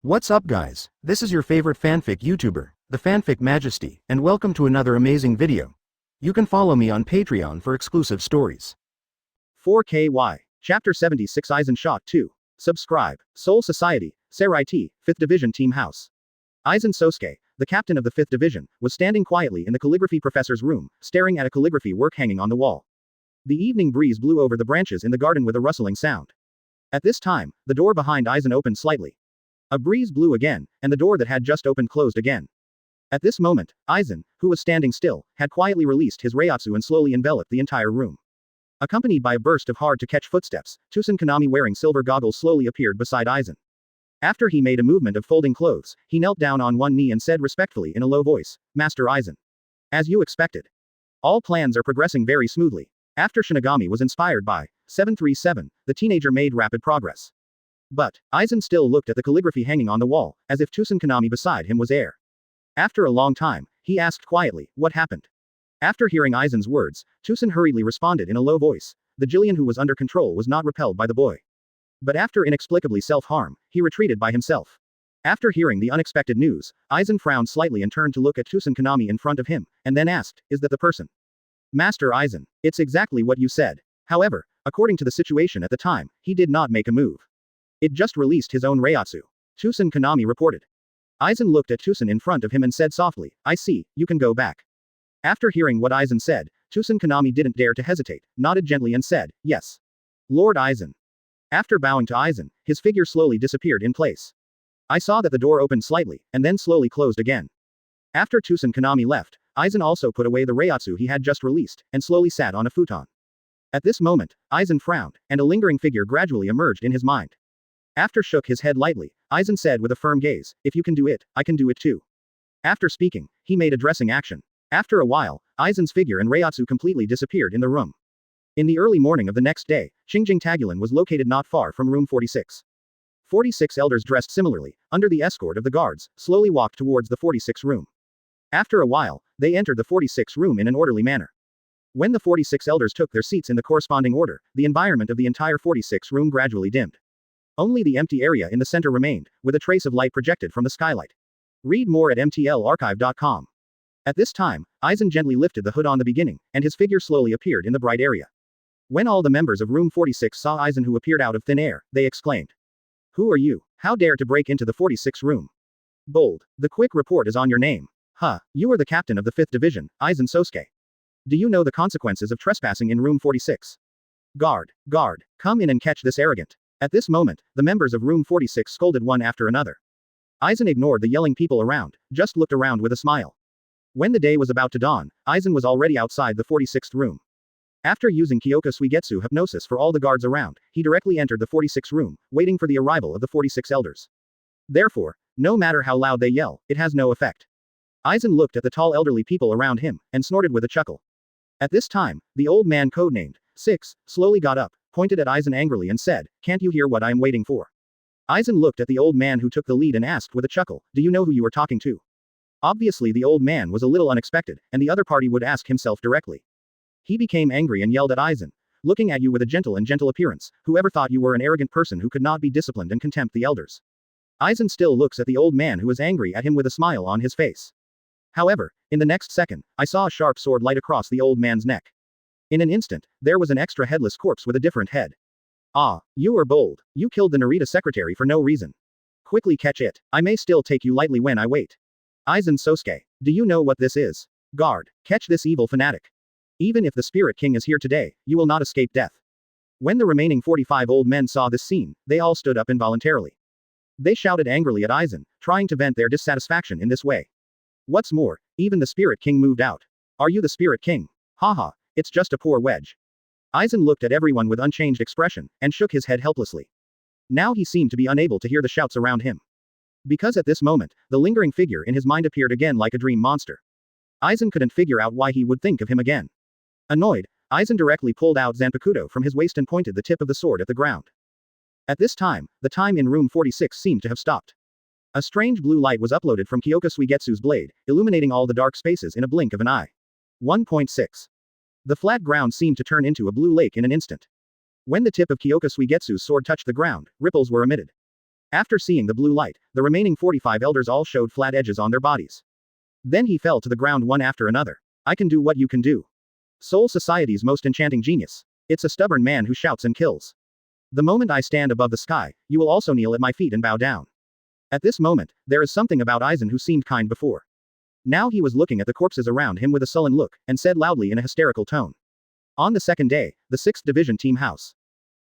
What's up guys, this is your favorite fanfic YouTuber, the Fanfic Majesty, and welcome to another amazing video. You can follow me on Patreon for exclusive stories. 4KY, Chapter 76 Aizen Shot 2. Subscribe. Soul Society, Seireitei, 5th Division Team House. Aizen Sōsuke, the captain of the 5th Division, was standing quietly in the calligraphy professor's room, staring at a calligraphy work hanging on the wall. The evening breeze blew over the branches in the garden with a rustling sound. At this time, the door behind Aizen opened slightly. A breeze blew again, and the door that had just opened closed again. At this moment, Aizen, who was standing still, had quietly released his Reiatsu and slowly enveloped the entire room. Accompanied by a burst of hard-to-catch footsteps, Tusen Konami wearing silver goggles slowly appeared beside Aizen. After he made a movement of folding clothes, he knelt down on one knee and said respectfully in a low voice, "Master Aizen. As you expected. All plans are progressing very smoothly. After Shinigami was inspired by 737, the teenager made rapid progress." But, Aizen still looked at the calligraphy hanging on the wall, as if Tusen Konami beside him was air. After a long time, he asked quietly, "What happened?" After hearing Aizen's words, Tusen hurriedly responded in a low voice. The Jillian who was under control was not repelled by the boy. But after inexplicably self-harm, he retreated by himself. After hearing the unexpected news, Aizen frowned slightly and turned to look at Tusen Konami in front of him, and then asked, "Is that the person?" "Master Aizen, it's exactly what you said. However, according to the situation at the time, he did not make a move. It just released his own Reiatsu," Tusen Konami reported. Aizen looked at Tusen in front of him and said softly, "I see, you can go back." After hearing what Aizen said, Tusen Konami didn't dare to hesitate, nodded gently and said, "Yes. Lord Aizen." After bowing to Aizen, his figure slowly disappeared in place. I saw that the door opened slightly, and then slowly closed again. After Tusen Konami left, Aizen also put away the Reiatsu he had just released, and slowly sat on a futon. At this moment, Aizen frowned, and a lingering figure gradually emerged in his mind. After shook his head lightly, Aizen said with a firm gaze, "If you can do it, I can do it too." After speaking, he made a dressing action. After a while, Aizen's figure and Reiatsu completely disappeared in the room. In the early morning of the next day, Xingjing Tagulin was located not far from room 46. 46 elders dressed similarly, under the escort of the guards, slowly walked towards the 46 room. After a while, they entered the 46 room in an orderly manner. When the 46 elders took their seats in the corresponding order, the environment of the entire 46 room gradually dimmed. Only the empty area in the center remained, with a trace of light projected from the skylight. Read more at mtlarchive.com. At this time, Aizen gently lifted the hood on the beginning, and his figure slowly appeared in the bright area. When all the members of room 46 saw Aizen who appeared out of thin air, they exclaimed, "Who are you? How dare to break into the 46 room? Bold. The quick report is on your name. Huh, you are the captain of the 5th Division, Aizen Sōsuke. Do you know the consequences of trespassing in room 46? Guard, come in and catch this arrogant." At this moment, the members of room 46 scolded one after another. Aizen ignored the yelling people around, just looked around with a smile. When the day was about to dawn, Aizen was already outside the 46th room. After using Hueco Suigetsu hypnosis for all the guards around, he directly entered the 46th room, waiting for the arrival of the 46 elders. Therefore, no matter how loud they yell, it has no effect. Aizen looked at the tall elderly people around him, and snorted with a chuckle. At this time, the old man codenamed 6 slowly got up, pointed at Aizen angrily and said, "Can't you hear what I am waiting for?" Aizen looked at the old man who took the lead and asked with a chuckle, "Do you know who you are talking to?" Obviously the old man was a little unexpected, and the other party would ask himself directly. He became angry and yelled at Aizen, "Looking at you with a gentle appearance, whoever thought you were an arrogant person who could not be disciplined and contempt the elders." Aizen still looks at the old man who is angry at him with a smile on his face. However, in the next second, I saw a sharp sword light across the old man's neck. In an instant, there was an extra headless corpse with a different head. "Ah, you are bold. You killed the Narita secretary for no reason. Quickly catch it. I may still take you lightly when I wait." Aizen Sōsuke, do you know what this is? Guard, catch this evil fanatic. Even if the Spirit King is here today, you will not escape death. When the remaining 45 old men saw this scene, they all stood up involuntarily. They shouted angrily at Aizen, trying to vent their dissatisfaction in this way. What's more, even the Spirit King moved out. "Are you the Spirit King? Haha. It's just a poor wedge." Aizen looked at everyone with unchanged expression, and shook his head helplessly. Now he seemed to be unable to hear the shouts around him. Because at this moment, the lingering figure in his mind appeared again like a dream monster. Aizen couldn't figure out why he would think of him again. Annoyed, Aizen directly pulled out Zanpakuto from his waist and pointed the tip of the sword at the ground. At this time, the time in room 46 seemed to have stopped. A strange blue light was uploaded from Hueco Suigetsu's blade, illuminating all the dark spaces in a blink of an eye. 1.6. The flat ground seemed to turn into a blue lake in an instant. When the tip of Hueco Suigetsu's sword touched the ground, ripples were emitted. After seeing the blue light, the remaining 45 elders all showed flat edges on their bodies. Then he fell to the ground one after another. I can do what you can do. Soul Society's most enchanting genius. It's a stubborn man who shouts and kills. The moment I stand above the sky, you will also kneel at my feet and bow down. At this moment, there is something about Aizen who seemed kind before. Now he was looking at the corpses around him with a sullen look, and said loudly in a hysterical tone. On the second day, the 6th Division Team House.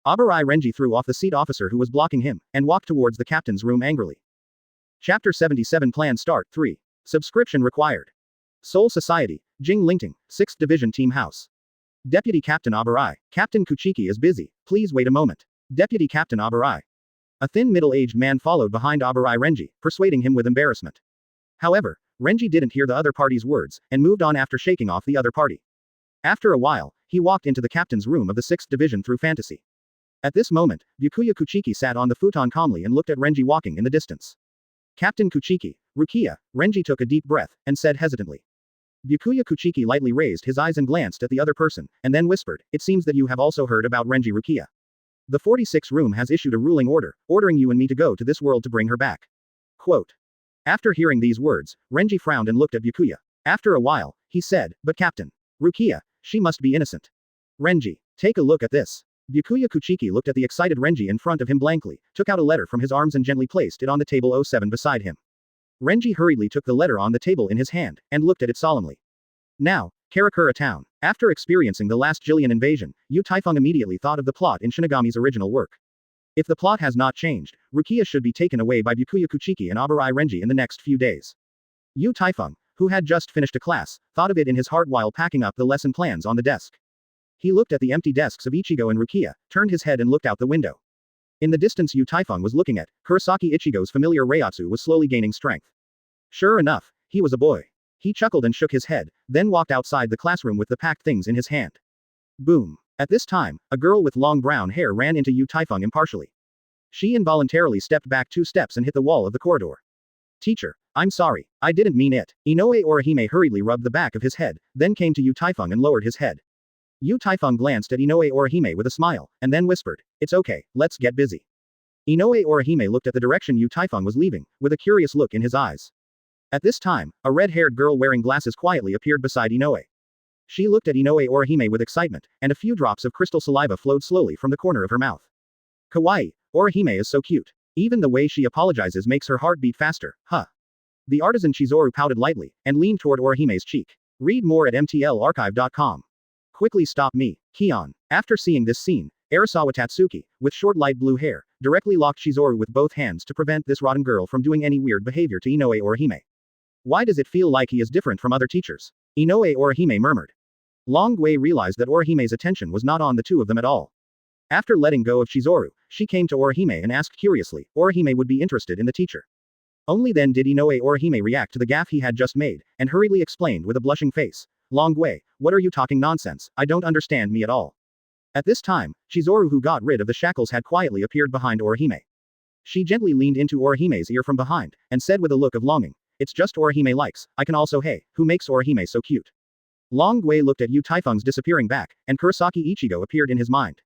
Abarai Renji threw off the seat officer who was blocking him, and walked towards the captain's room angrily. Chapter 77 Plan Start 3. Subscription required. Soul Society, Jing Lingting, 6th Division Team House. Deputy Captain Abarai, Captain Kuchiki is busy, please wait a moment. Deputy Captain Abarai. A thin middle-aged man followed behind Abarai Renji, persuading him with embarrassment. However, Renji didn't hear the other party's words, and moved on after shaking off the other party. After a while, he walked into the captain's room of the 6th Division through fantasy. At this moment, Byakuya Kuchiki sat on the futon calmly and looked at Renji walking in the distance. Captain Kuchiki, Rukia, Renji took a deep breath, and said hesitantly. Byakuya Kuchiki lightly raised his eyes and glanced at the other person, and then whispered, it seems that you have also heard about Renji Rukia. The 46 room has issued a ruling order, ordering you and me to go to this world to bring her back. Quote. After hearing these words, Renji frowned and looked at Byakuya. After a while, he said, but Captain Rukia, she must be innocent. Renji, take a look at this. Byakuya Kuchiki looked at the excited Renji in front of him blankly, took out a letter from his arms and gently placed it on the table 07 beside him. Renji hurriedly took the letter on the table in his hand, and looked at it solemnly. Now, Karakura town. After experiencing the last Jillian invasion, Taifeng immediately thought of the plot in Shinigami's original work. If the plot has not changed, Rukia should be taken away by Byakuya Kuchiki and Abarai Renji in the next few days. Taifeng, who had just finished a class, thought of it in his heart while packing up the lesson plans on the desk. He looked at the empty desks of Ichigo and Rukia, turned his head and looked out the window. In the distance Taifeng was looking at, Kurosaki Ichigo's familiar Reiatsu was slowly gaining strength. Sure enough, he was a boy. He chuckled and shook his head, then walked outside the classroom with the packed things in his hand. Boom. At this time, a girl with long brown hair ran into Taifeng impartially. She involuntarily stepped back 2 steps and hit the wall of the corridor. Teacher, I'm sorry, I didn't mean it. Inoue Orihime hurriedly rubbed the back of his head, then came to Taifeng and lowered his head. Taifeng glanced at Inoue Orihime with a smile, and then whispered, it's okay, let's get busy. Inoue Orihime looked at the direction Taifeng was leaving, with a curious look in his eyes. At this time, a red-haired girl wearing glasses quietly appeared beside Inoue. She looked at Inoue Orihime with excitement, and a few drops of crystal saliva flowed slowly from the corner of her mouth. Kawaii, Orihime is so cute. Even the way she apologizes makes her heart beat faster, huh? The artisan Chizuru pouted lightly, and leaned toward Orihime's cheek. Read more at mtlarchive.com. Quickly stop me, Kion. After seeing this scene, Arasawa Tatsuki, with short light blue hair, directly locked Chizuru with both hands to prevent this rotten girl from doing any weird behavior to Inoue Orihime. Why does it feel like he is different from other teachers? Inoue Orihime murmured. Long Gui realized that Orihime's attention was not on the two of them at all. After letting go of Chizuru, she came to Orihime and asked curiously, Orihime would be interested in the teacher. Only then did Inoue Orihime react to the gaffe he had just made, and hurriedly explained with a blushing face, Long Gui, what are you talking nonsense, I don't understand me at all. At this time, Chizuru who got rid of the shackles had quietly appeared behind Orihime. She gently leaned into Orihime's ear from behind, and said with a look of longing, it's just Orihime likes, I can also hey, who makes Orihime so cute. Long Gui looked at Taifeng's disappearing back, and Kurosaki Ichigo appeared in his mind.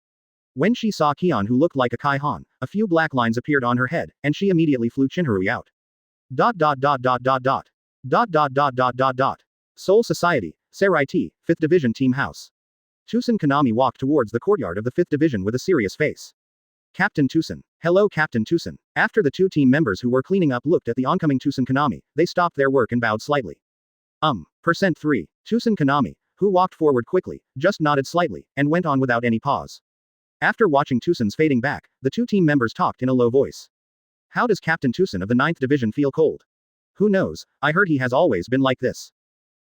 When she saw Kion who looked like a Kai Han, a few black lines appeared on her head, and she immediately flew Chinharui out. Soul Society, Seireitei, 5th Division Team House. Tusen Kanami walked towards the courtyard of the 5th Division with a serious face. Captain Tusen. Hello Captain Tusen. After the 2 team members who were cleaning up looked at the oncoming Tusen Kanami, they stopped their work and bowed slightly. %3. Tusen Kanami, who walked forward quickly, just nodded slightly, and went on without any pause. After watching Tusen's fading back, the 2 team members talked in a low voice. How does Captain Tusen of the 9th Division feel cold? Who knows, I heard he has always been like this.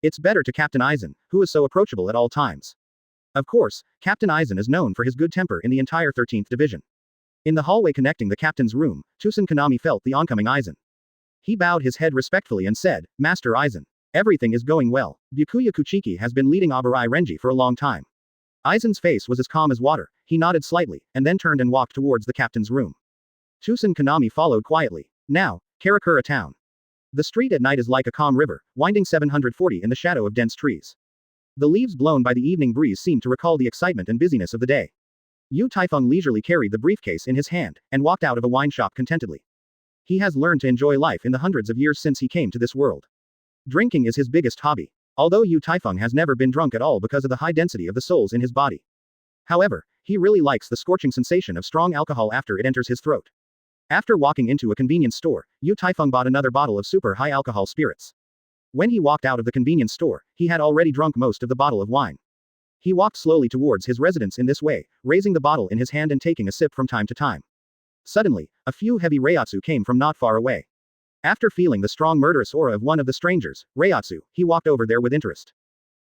It's better to Captain Aizen, who is so approachable at all times. Of course, Captain Aizen is known for his good temper in the entire 13th Division. In the hallway connecting the captain's room, Tusen Kanami felt the oncoming Aizen. He bowed his head respectfully and said, Master Aizen. Everything is going well. Byakuya Kuchiki has been leading Abarai Renji for a long time. Aizen's face was as calm as water, he nodded slightly, and then turned and walked towards the captain's room. Tusen Kanami followed quietly. Now, Karakura town. The street at night is like a calm river, winding 740 in the shadow of dense trees. The leaves blown by the evening breeze seemed to recall the excitement and busyness of the day. Taifeng leisurely carried the briefcase in his hand, and walked out of a wine shop contentedly. He has learned to enjoy life in the hundreds of years since he came to this world. Drinking is his biggest hobby. Although Yu Taifeng has never been drunk at all because of the high density of the souls in his body. However, he really likes the scorching sensation of strong alcohol after it enters his throat. After walking into a convenience store, Yu Taifeng bought another bottle of super high alcohol spirits. When he walked out of the convenience store, he had already drunk most of the bottle of wine. He walked slowly towards his residence in this way, raising the bottle in his hand and taking a sip from time to time. Suddenly, a few heavy reiatsu came from not far away. After feeling the strong murderous aura of one of the strangers, reiatsu, he walked over there with interest.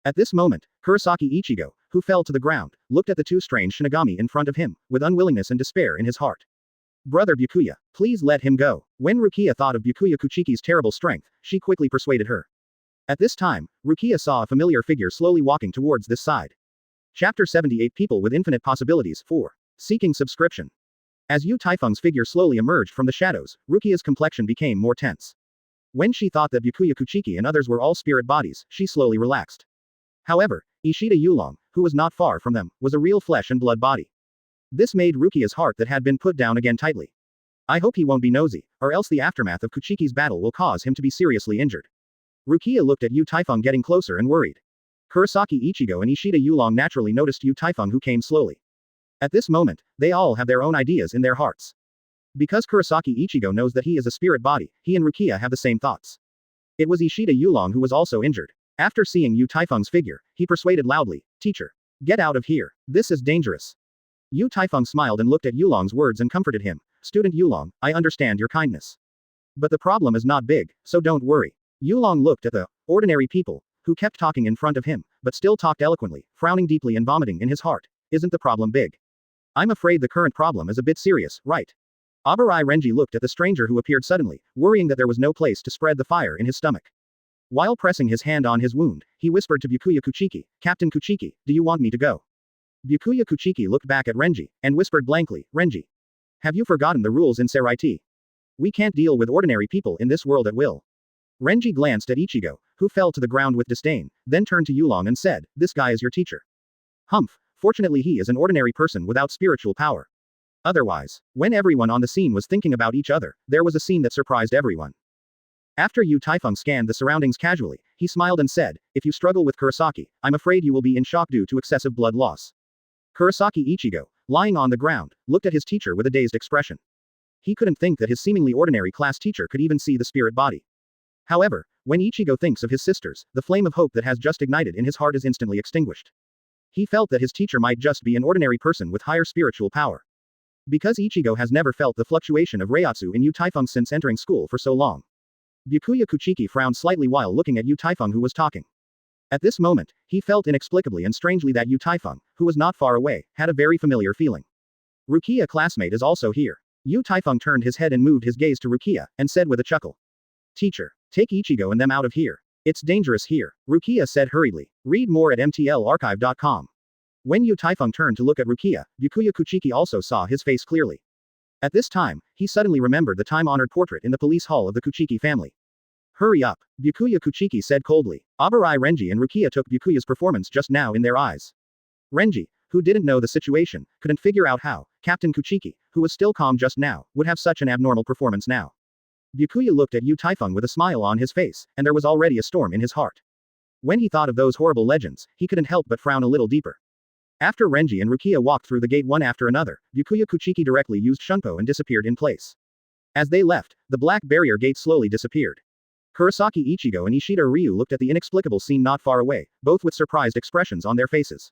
At this moment, Kurosaki Ichigo, who fell to the ground, looked at the two strange Shinigami in front of him, with unwillingness and despair in his heart. Brother Byakuya, please let him go. When Rukia thought of Byakuya Kuchiki's terrible strength, she quickly persuaded her. At this time, Rukia saw a familiar figure slowly walking towards this side. Chapter 78 People with Infinite Possibilities 4. Seeking Subscription. As Yu Taifeng's figure slowly emerged from the shadows, Rukia's complexion became more tense. When she thought that Byakuya Kuchiki and others were all spirit bodies, she slowly relaxed. However, Ishida Yulong, who was not far from them, was a real flesh and blood body. This made Rukia's heart that had been put down again tightly. I hope he won't be nosy, or else the aftermath of Kuchiki's battle will cause him to be seriously injured. Rukia looked at Yu Taifeng getting closer and worried. Kurosaki Ichigo and Ishida Yulong naturally noticed Yu Taifeng who came slowly. At this moment, they all have their own ideas in their hearts. Because Kurosaki Ichigo knows that he is a spirit body, he and Rukia have the same thoughts. It was Ishida Yulong who was also injured. After seeing Yu Taifeng's figure, he persuaded loudly, "Teacher, get out of here. This is dangerous." Yu Taifeng smiled and looked at Yulong's words and comforted him. "Student Yulong, I understand your kindness. But the problem is not big, so don't worry." Yulong looked at the ordinary people, who kept talking in front of him, but still talked eloquently, frowning deeply and vomiting in his heart. "Isn't the problem big? I'm afraid the current problem is a bit serious, right?" Abarai Renji looked at the stranger who appeared suddenly, worrying that there was no place to spread the fire in his stomach. While pressing his hand on his wound, he whispered to Byakuya Kuchiki, "Captain Kuchiki, do you want me to go?" Byakuya Kuchiki looked back at Renji, and whispered blankly, "Renji, have you forgotten the rules in Seireitei? We can't deal with ordinary people in this world at will." Renji glanced at Ichigo, who fell to the ground with disdain, then turned to Yulong and said, "This guy is your teacher." "Humph, fortunately he is an ordinary person without spiritual power." Otherwise, when everyone on the scene was thinking about each other, there was a scene that surprised everyone. After Yu Taifeng scanned the surroundings casually, he smiled and said, "If you struggle with Kurosaki, I'm afraid you will be in shock due to excessive blood loss." Kurosaki Ichigo, lying on the ground, looked at his teacher with a dazed expression. He couldn't think that his seemingly ordinary class teacher could even see the spirit body. However, when Ichigo thinks of his sisters, the flame of hope that has just ignited in his heart is instantly extinguished. He felt that his teacher might just be an ordinary person with higher spiritual power. Because Ichigo has never felt the fluctuation of reiatsu in Yu Taifeng since entering school for so long. Byakuya Kuchiki frowned slightly while looking at Yu Taifeng who was talking. At this moment, he felt inexplicably and strangely that Yu Taifeng, who was not far away, had a very familiar feeling. Rukia classmate is also here. Yu Taifeng turned his head and moved his gaze to Rukia, and said with a chuckle. "Teacher, take Ichigo and them out of here. It's dangerous here," Rukia said hurriedly. Read more at mtlarchive.com. When Yu Taifeng turned to look at Rukia, Byakuya Kuchiki also saw his face clearly. At this time, he suddenly remembered the time-honored portrait in the police hall of the Kuchiki family. "Hurry up," Byakuya Kuchiki said coldly. Abarai Renji and Rukia took Byakuya's performance just now in their eyes. Renji, who didn't know the situation, couldn't figure out how Captain Kuchiki, who was still calm just now, would have such an abnormal performance now. Byakuya looked at Yu Taifeng with a smile on his face, and there was already a storm in his heart. When he thought of those horrible legends, he couldn't help but frown a little deeper. After Renji and Rukia walked through the gate one after another, Byakuya Kuchiki directly used Shunpo and disappeared in place. As they left, the black barrier gate slowly disappeared. Kurosaki Ichigo and Ishida Ryu looked at the inexplicable scene not far away, both with surprised expressions on their faces.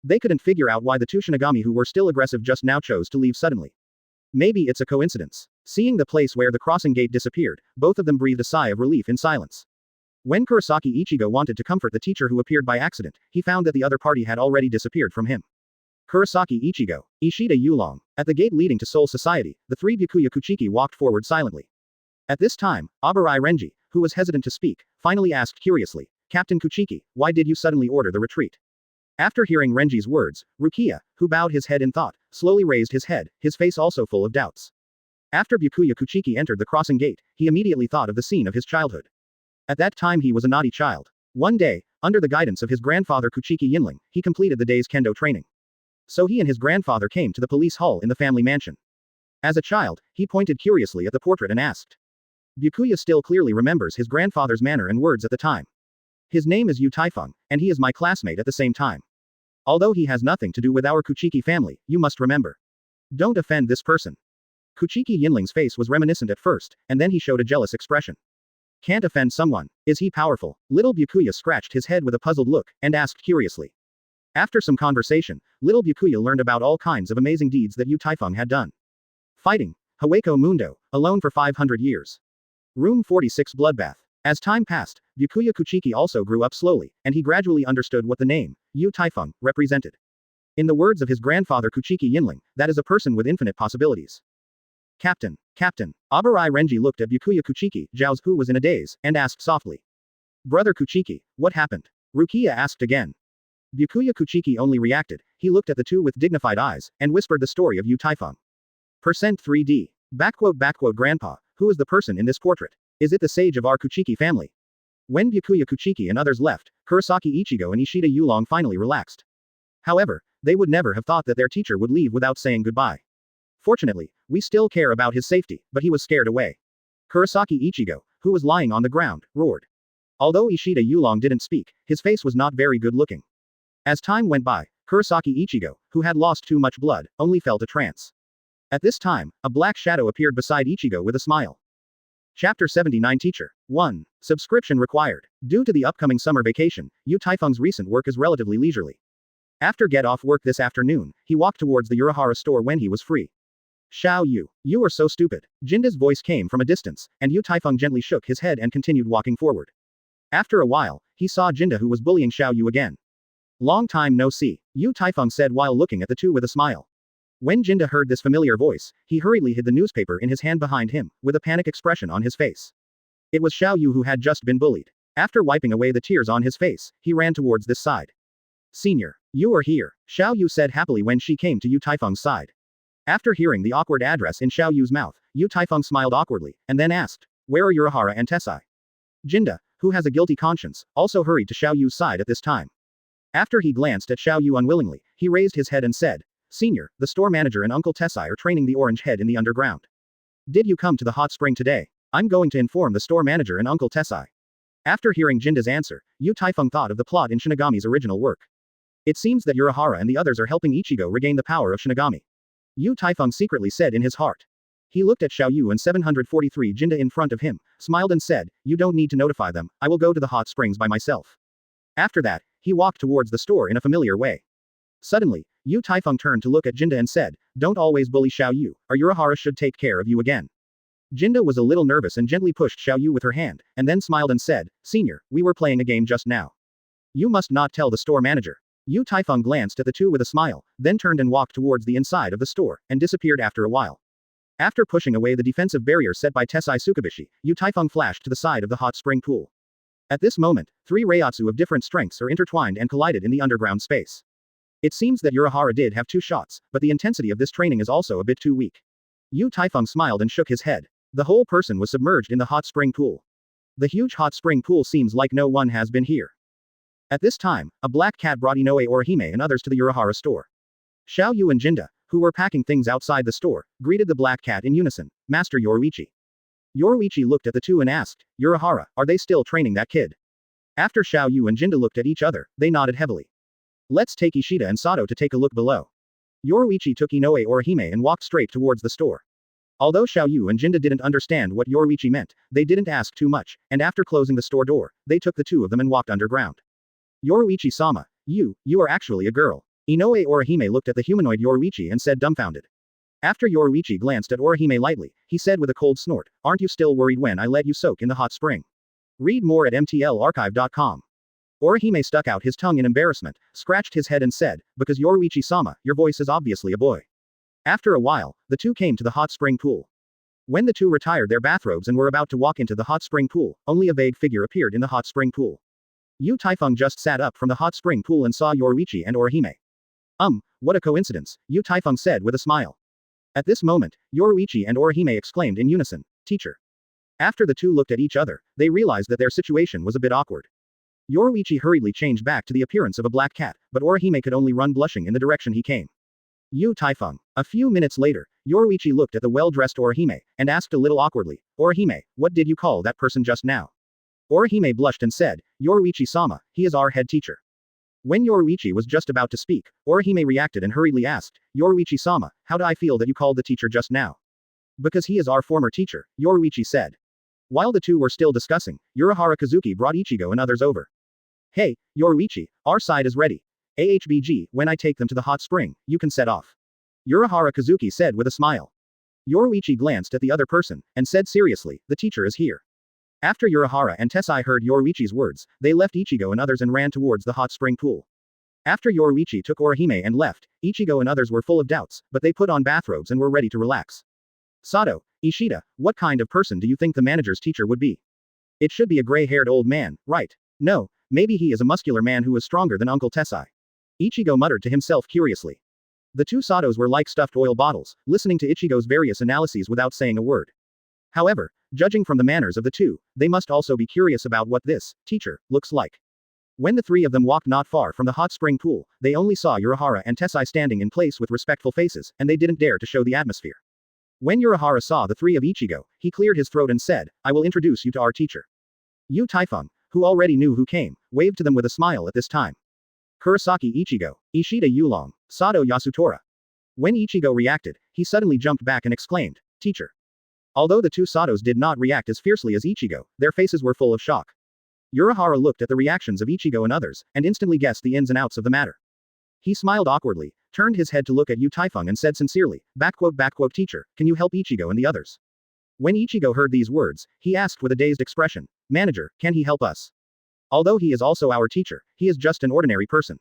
They couldn't figure out why the two Shinigami who were still aggressive just now chose to leave suddenly. Maybe it's a coincidence. Seeing the place where the crossing gate disappeared, both of them breathed a sigh of relief in silence. When Kurosaki Ichigo wanted to comfort the teacher who appeared by accident, he found that the other party had already disappeared from him. Kurosaki Ichigo, Ishida Yulong. At the gate leading to Soul Society, the three Byakuya Kuchiki walked forward silently. At this time, Abarai Renji, who was hesitant to speak, finally asked curiously, "Captain Kuchiki, why did you suddenly order the retreat?" After hearing Renji's words, Rukia, who bowed his head in thought, slowly raised his head, his face also full of doubts. After Byakuya Kuchiki entered the crossing gate, he immediately thought of the scene of his childhood. At that time he was a naughty child. One day, under the guidance of his grandfather Kuchiki Yinling, he completed the day's kendo training. So he and his grandfather came to the police hall in the family mansion. As a child, he pointed curiously at the portrait and asked. Byakuya still clearly remembers his grandfather's manner and words at the time. His name is Yu Taifeng, and he is my classmate at the same time. Although he has nothing to do with our Kuchiki family, you must remember. Don't offend this person. Kuchiki Yinling's face was reminiscent at first, and then he showed a jealous expression. Can't offend someone. Is he powerful? Little Byakuya scratched his head with a puzzled look, and asked curiously. After some conversation, little Byakuya learned about all kinds of amazing deeds that Yu Taifeng had done. Fighting. Hueco Mundo, alone for 500 years. Room 46 Bloodbath. As time passed, Byakuya Kuchiki also grew up slowly, and he gradually understood what the name, Yu Taifeng, represented. In the words of his grandfather Kuchiki Yinling, that is a person with infinite possibilities. Captain. Abarai Renji looked at Byakuya Kuchiki, Zhao's who was in a daze, and asked softly. Brother Kuchiki, what happened? Rukia asked again. Byakuya Kuchiki only reacted, he looked at the two with dignified eyes, and whispered the story of Yu Taifeng. %3D. Grandpa, who is the person in this portrait? Is it the sage of our Kuchiki family? When Byakuya Kuchiki and others left, Kurosaki Ichigo and Ishida Yulong finally relaxed. However, they would never have thought that their teacher would leave without saying goodbye. Fortunately, we still care about his safety, but he was scared away. Kurosaki Ichigo, who was lying on the ground, roared. Although Ishida Yulong didn't speak, his face was not very good looking. As time went by, Kurosaki Ichigo, who had lost too much blood, only felt a trance. At this time, a black shadow appeared beside Ichigo with a smile. Chapter 79 Teacher. 1. Subscription required. Due to the upcoming summer vacation, Yu Taifeng's recent work is relatively leisurely. After get off work this afternoon, he walked towards the Urahara store when he was free. Xiao Yu, you are so stupid. Jinda's voice came from a distance, and Yu Taifeng gently shook his head and continued walking forward. After a while, he saw Jinda who was bullying Xiao Yu again. Long time no see, Yu Taifeng said while looking at the two with a smile. When Jinda heard this familiar voice, he hurriedly hid the newspaper in his hand behind him, with a panic expression on his face. It was Xiao Yu who had just been bullied. After wiping away the tears on his face, he ran towards this side. Senior, you are here, Xiao Yu said happily when she came to Yu Taifeng's side. After hearing the awkward address in Xiao Yu's mouth, Yu Taifeng smiled awkwardly, and then asked, where are Urahara and Tessai? Jinda, who has a guilty conscience, also hurried to Xiao Yu's side at this time. After he glanced at Xiao Yu unwillingly, he raised his head and said, Senior, the store manager and Uncle Tessai are training the Orange Head in the underground. Did you come to the hot spring today? I'm going to inform the store manager and Uncle Tessai. After hearing Jinda's answer, Yu Taifeng thought of the plot in Shinigami's original work. It seems that Urahara and the others are helping Ichigo regain the power of Shinigami. Yu Taifeng secretly said in his heart. He looked at Xiao Yu and 743 Jinda in front of him, smiled and said, you don't need to notify them, I will go to the hot springs by myself. After that, he walked towards the store in a familiar way. Suddenly, Yu Taifeng turned to look at Jinda and said, don't always bully Xiao Yu, or Urahara should take care of you again. Jinda was a little nervous and gently pushed Xiao Yu with her hand, and then smiled and said, Senior, we were playing a game just now. You must not tell the store manager. Yu Taifeng glanced at the two with a smile, then turned and walked towards the inside of the store, and disappeared after a while. After pushing away the defensive barrier set by Tessai Tsukubishi, Yu Taifeng flashed to the side of the hot spring pool. At this moment, three Reiatsu of different strengths are intertwined and collided in the underground space. It seems that Urahara did have 2 shots, but the intensity of this training is also a bit too weak. Yu Taifeng smiled and shook his head. The whole person was submerged in the hot spring pool. The huge hot spring pool seems like no one has been here. At this time, a black cat brought Inoue Orihime and others to the Urahara store. Xiao Yu and Jinda, who were packing things outside the store, greeted the black cat in unison, Master Yoruichi. Yoruichi looked at the two and asked, Urahara, are they still training that kid? After Xiao Yu and Jinda looked at each other, they nodded heavily. Let's take Ishida and Sato to take a look below. Yoruichi took Inoue Orihime and walked straight towards the store. Although Xiao Yu and Jinda didn't understand what Yoruichi meant, they didn't ask too much, and after closing the store door, they took the two of them and walked underground. Yoruichi-sama, you are actually a girl. Inoue Orihime looked at the humanoid Yoruichi and said dumbfounded. After Yoruichi glanced at Orihime lightly, he said with a cold snort, aren't you still worried when I let you soak in the hot spring? Read more at mtlarchive.com. Orihime stuck out his tongue in embarrassment, scratched his head and said, because Yoruichi-sama, your voice is obviously a boy. After a while, the two came to the hot spring pool. When the two retired their bathrobes and were about to walk into the hot spring pool, only a vague figure appeared in the hot spring pool. Yu Taifeng just sat up from the hot spring pool and saw Yoruichi and Orihime. What a coincidence, Yu Taifeng said with a smile. At this moment, Yoruichi and Orihime exclaimed in unison, Teacher. After the two looked at each other, they realized that their situation was a bit awkward. Yoruichi hurriedly changed back to the appearance of a black cat, but Orihime could only run blushing in the direction he came. Yu Taifeng. A few minutes later, Yoruichi looked at the well-dressed Orihime, and asked a little awkwardly, Orihime, what did you call that person just now? Orihime blushed and said, Yoruichi-sama, he is our head teacher. When Yoruichi was just about to speak, Orihime reacted and hurriedly asked, Yoruichi-sama, how do I feel that you called the teacher just now? Because he is our former teacher, Yoruichi said. While the two were still discussing, Urahara Kazuki brought Ichigo and others over. Hey, Yoruichi, our side is ready. AHBG, when I take them to the hot spring, you can set off. Urahara Kazuki said with a smile. Yoruichi glanced at the other person, and said seriously, the teacher is here. After Urahara and Tessai heard Yoruichi's words, they left Ichigo and others and ran towards the hot spring pool. After Yoruichi took Orihime and left, Ichigo and others were full of doubts, but they put on bathrobes and were ready to relax. Sato, Ishida, what kind of person do you think the manager's teacher would be? It should be a gray-haired old man, right? No, maybe he is a muscular man who is stronger than Uncle Tessai. Ichigo muttered to himself curiously. The two Satos were like stuffed oil bottles, listening to Ichigo's various analyses without saying a word. However, judging from the manners of the two, they must also be curious about what this teacher looks like. When the three of them walked not far from the hot spring pool, they only saw Urahara and Tessai standing in place with respectful faces, and they didn't dare to show the atmosphere. When Urahara saw the three of Ichigo, he cleared his throat and said, I will introduce you to our teacher. Yu Taifeng, who already knew who came, waved to them with a smile at this time. Kurosaki Ichigo, Ishida Yulong, Sato Yasutora. When Ichigo reacted, he suddenly jumped back and exclaimed, Teacher. Although the two Satos did not react as fiercely as Ichigo, their faces were full of shock. Urahara looked at the reactions of Ichigo and others, and instantly guessed the ins and outs of the matter. He smiled awkwardly, turned his head to look at Yu Taifeng and said sincerely, Teacher, can you help Ichigo and the others? When Ichigo heard these words, he asked with a dazed expression, Manager, can he help us? Although he is also our teacher, he is just an ordinary person.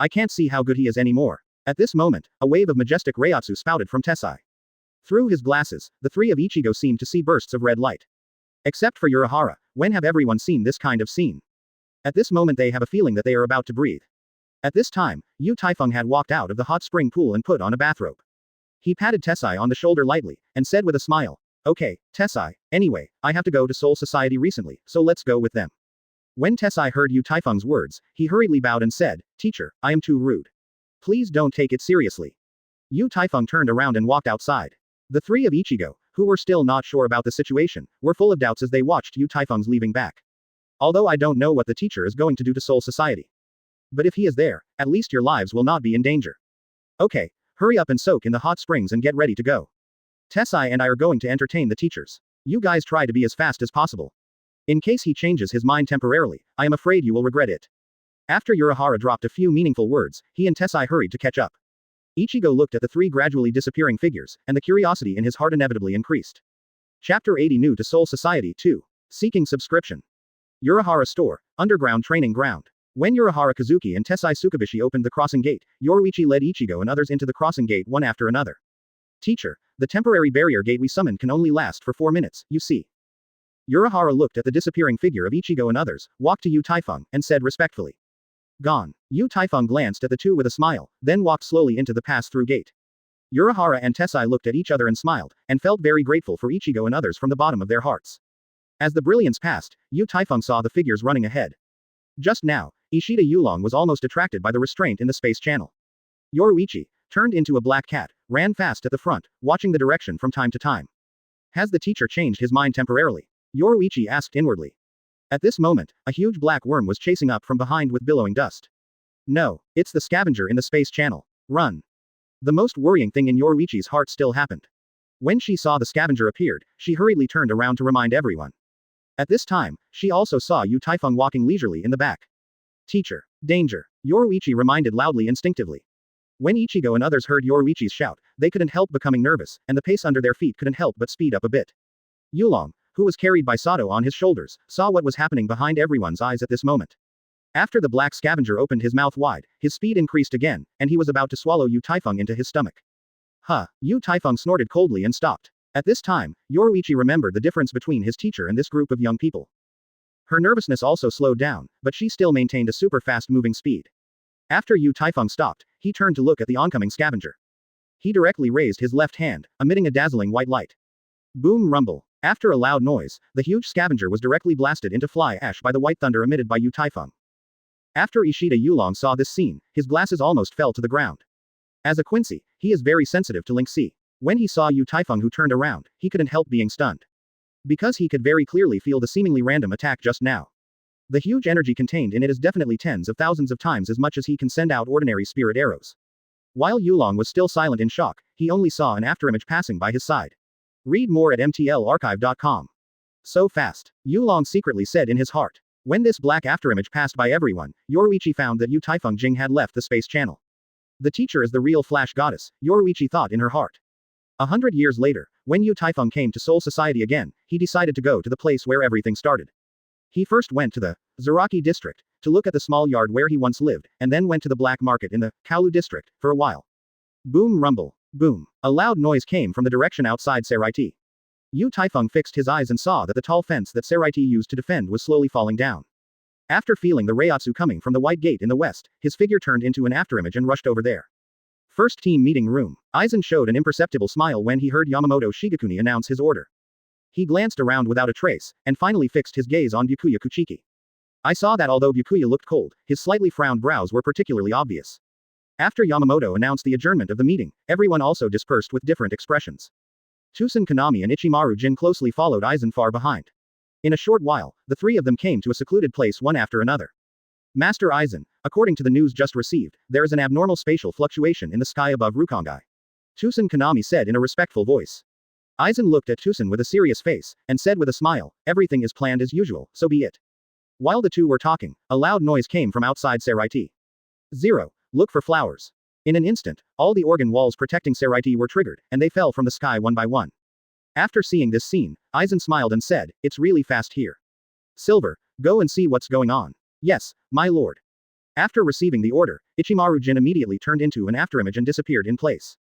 I can't see how good he is anymore. At this moment, a wave of majestic Reiatsu spouted from Tessai. Through his glasses, the three of Ichigo seemed to see bursts of red light. Except for Urahara, when have everyone seen this kind of scene? At this moment they have a feeling that they are about to breathe. At this time, Yu Taifeng had walked out of the hot spring pool and put on a bathrobe. He patted Tessai on the shoulder lightly, and said with a smile, Okay, Tessai, anyway, I have to go to Soul Society recently, so let's go with them. When Tessai heard Yu Taifeng's words, he hurriedly bowed and said, Teacher, I am too rude. Please don't take it seriously. Yu Taifeng turned around and walked outside. The three of Ichigo, who were still not sure about the situation, were full of doubts as they watched Yu Taifeng's leaving back. Although I don't know what the teacher is going to do to Soul Society. But if he is there, at least your lives will not be in danger. Okay, hurry up and soak in the hot springs and get ready to go. Tessai and I are going to entertain the teachers. You guys try to be as fast as possible. In case he changes his mind temporarily, I am afraid you will regret it. After Urahara dropped a few meaningful words, he and Tessai hurried to catch up. Ichigo looked at the three gradually disappearing figures, and the curiosity in his heart inevitably increased. Chapter 80 New to Soul Society 2. Seeking Subscription. Urahara Store, Underground Training Ground. When Urahara Kazuki and Tessai Tsukubishi opened the crossing gate, Yoruichi led Ichigo and others into the crossing gate one after another. Teacher, the temporary barrier gate we summoned can only last for 4 minutes, you see. Urahara looked at the disappearing figure of Ichigo and others, walked to Yu Taifeng, and said respectfully. Gone. Yu Taifeng glanced at the two with a smile, then walked slowly into the pass-through gate. Urahara and Tessai looked at each other and smiled, and felt very grateful for Ichigo and others from the bottom of their hearts. As the brilliance passed, Yu Taifeng saw the figures running ahead. Just now, Ishida Yulong was almost attracted by the restraint in the space channel. Yoruichi, turned into a black cat, ran fast at the front, watching the direction from time to time. Has the teacher changed his mind temporarily? Yoruichi asked inwardly. At this moment, a huge black worm was chasing up from behind with billowing dust. No, it's the scavenger in the space channel. Run. The most worrying thing in Yoruichi's heart still happened. When she saw the scavenger appeared, she hurriedly turned around to remind everyone. At this time, she also saw Yu Taifeng walking leisurely in the back. Teacher. Danger. Yoruichi reminded loudly instinctively. When Ichigo and others heard Yoruichi's shout, they couldn't help becoming nervous, and the pace under their feet couldn't help but speed up a bit. Yulong, who was carried by Sato on his shoulders, saw what was happening behind everyone's eyes at this moment. After the black scavenger opened his mouth wide, his speed increased again, and he was about to swallow Yu Taifeng into his stomach. Huh, Yu Taifeng snorted coldly and stopped. At this time, Yoruichi remembered the difference between his teacher and this group of young people. Her nervousness also slowed down, but she still maintained a super fast-moving speed. After Yu Taifeng stopped, he turned to look at the oncoming scavenger. He directly raised his left hand, emitting a dazzling white light. Boom rumble. After a loud noise, the huge scavenger was directly blasted into fly ash by the white thunder emitted by Yu Taifeng. After Ishida Yulong saw this scene, his glasses almost fell to the ground. As a Quincy, He is very sensitive to Link C. When he saw Yu Taifeng who turned around, he couldn't help being stunned. Because he could very clearly feel the seemingly random attack just now. The huge energy contained in it is definitely tens of thousands of times as much as he can send out ordinary spirit arrows. While Yulong was still silent in shock, he only saw an afterimage passing by his side. Read more at mtlarchive.com. So fast, Yulong secretly said in his heart. When this black afterimage passed by everyone, Yoruichi found that Yu Taifeng Jing had left the space channel. The teacher is the real Flash goddess, Yoruichi thought in her heart. 100 years later, when Yu Taifeng came to Soul Society again, he decided to go to the place where everything started. He first went to the Zaraki district, to look at the small yard where he once lived, and then went to the black market in the Kaulu district, for a while. Boom rumble, boom. A loud noise came from the direction outside Seireitei. Yu Taifeng fixed his eyes and saw that the tall fence that Seireitei used to defend was slowly falling down. After feeling the Reiatsu coming from the white gate in the west, his figure turned into an afterimage and rushed over there. First team meeting room. Aizen showed an imperceptible smile when he heard Yamamoto Shigekuni announce his order. He glanced around without a trace, and finally fixed his gaze on Byakuya Kuchiki. I saw that although Byakuya looked cold, his slightly frowned brows were particularly obvious. After Yamamoto announced the adjournment of the meeting, everyone also dispersed with different expressions. Tusen Konami and Ichimaru Jin closely followed Aizen far behind. In a short while, the three of them came to a secluded place one after another. Master Aizen, according to the news just received, there is an abnormal spatial fluctuation in the sky above Rukongai. Tusen Konami said in a respectful voice. Aizen looked at Tusen with a serious face, and said with a smile, everything is planned as usual, so be it. While the two were talking, a loud noise came from outside Seireitei. 0. Look for flowers. In an instant, all the organ walls protecting Seireitei were triggered, and they fell from the sky one by one. After seeing this scene, Aizen smiled and said, it's really fast here. Silver, go and see what's going on. Yes, my lord. After receiving the order, Ichimaru Jin immediately turned into an afterimage and disappeared in place.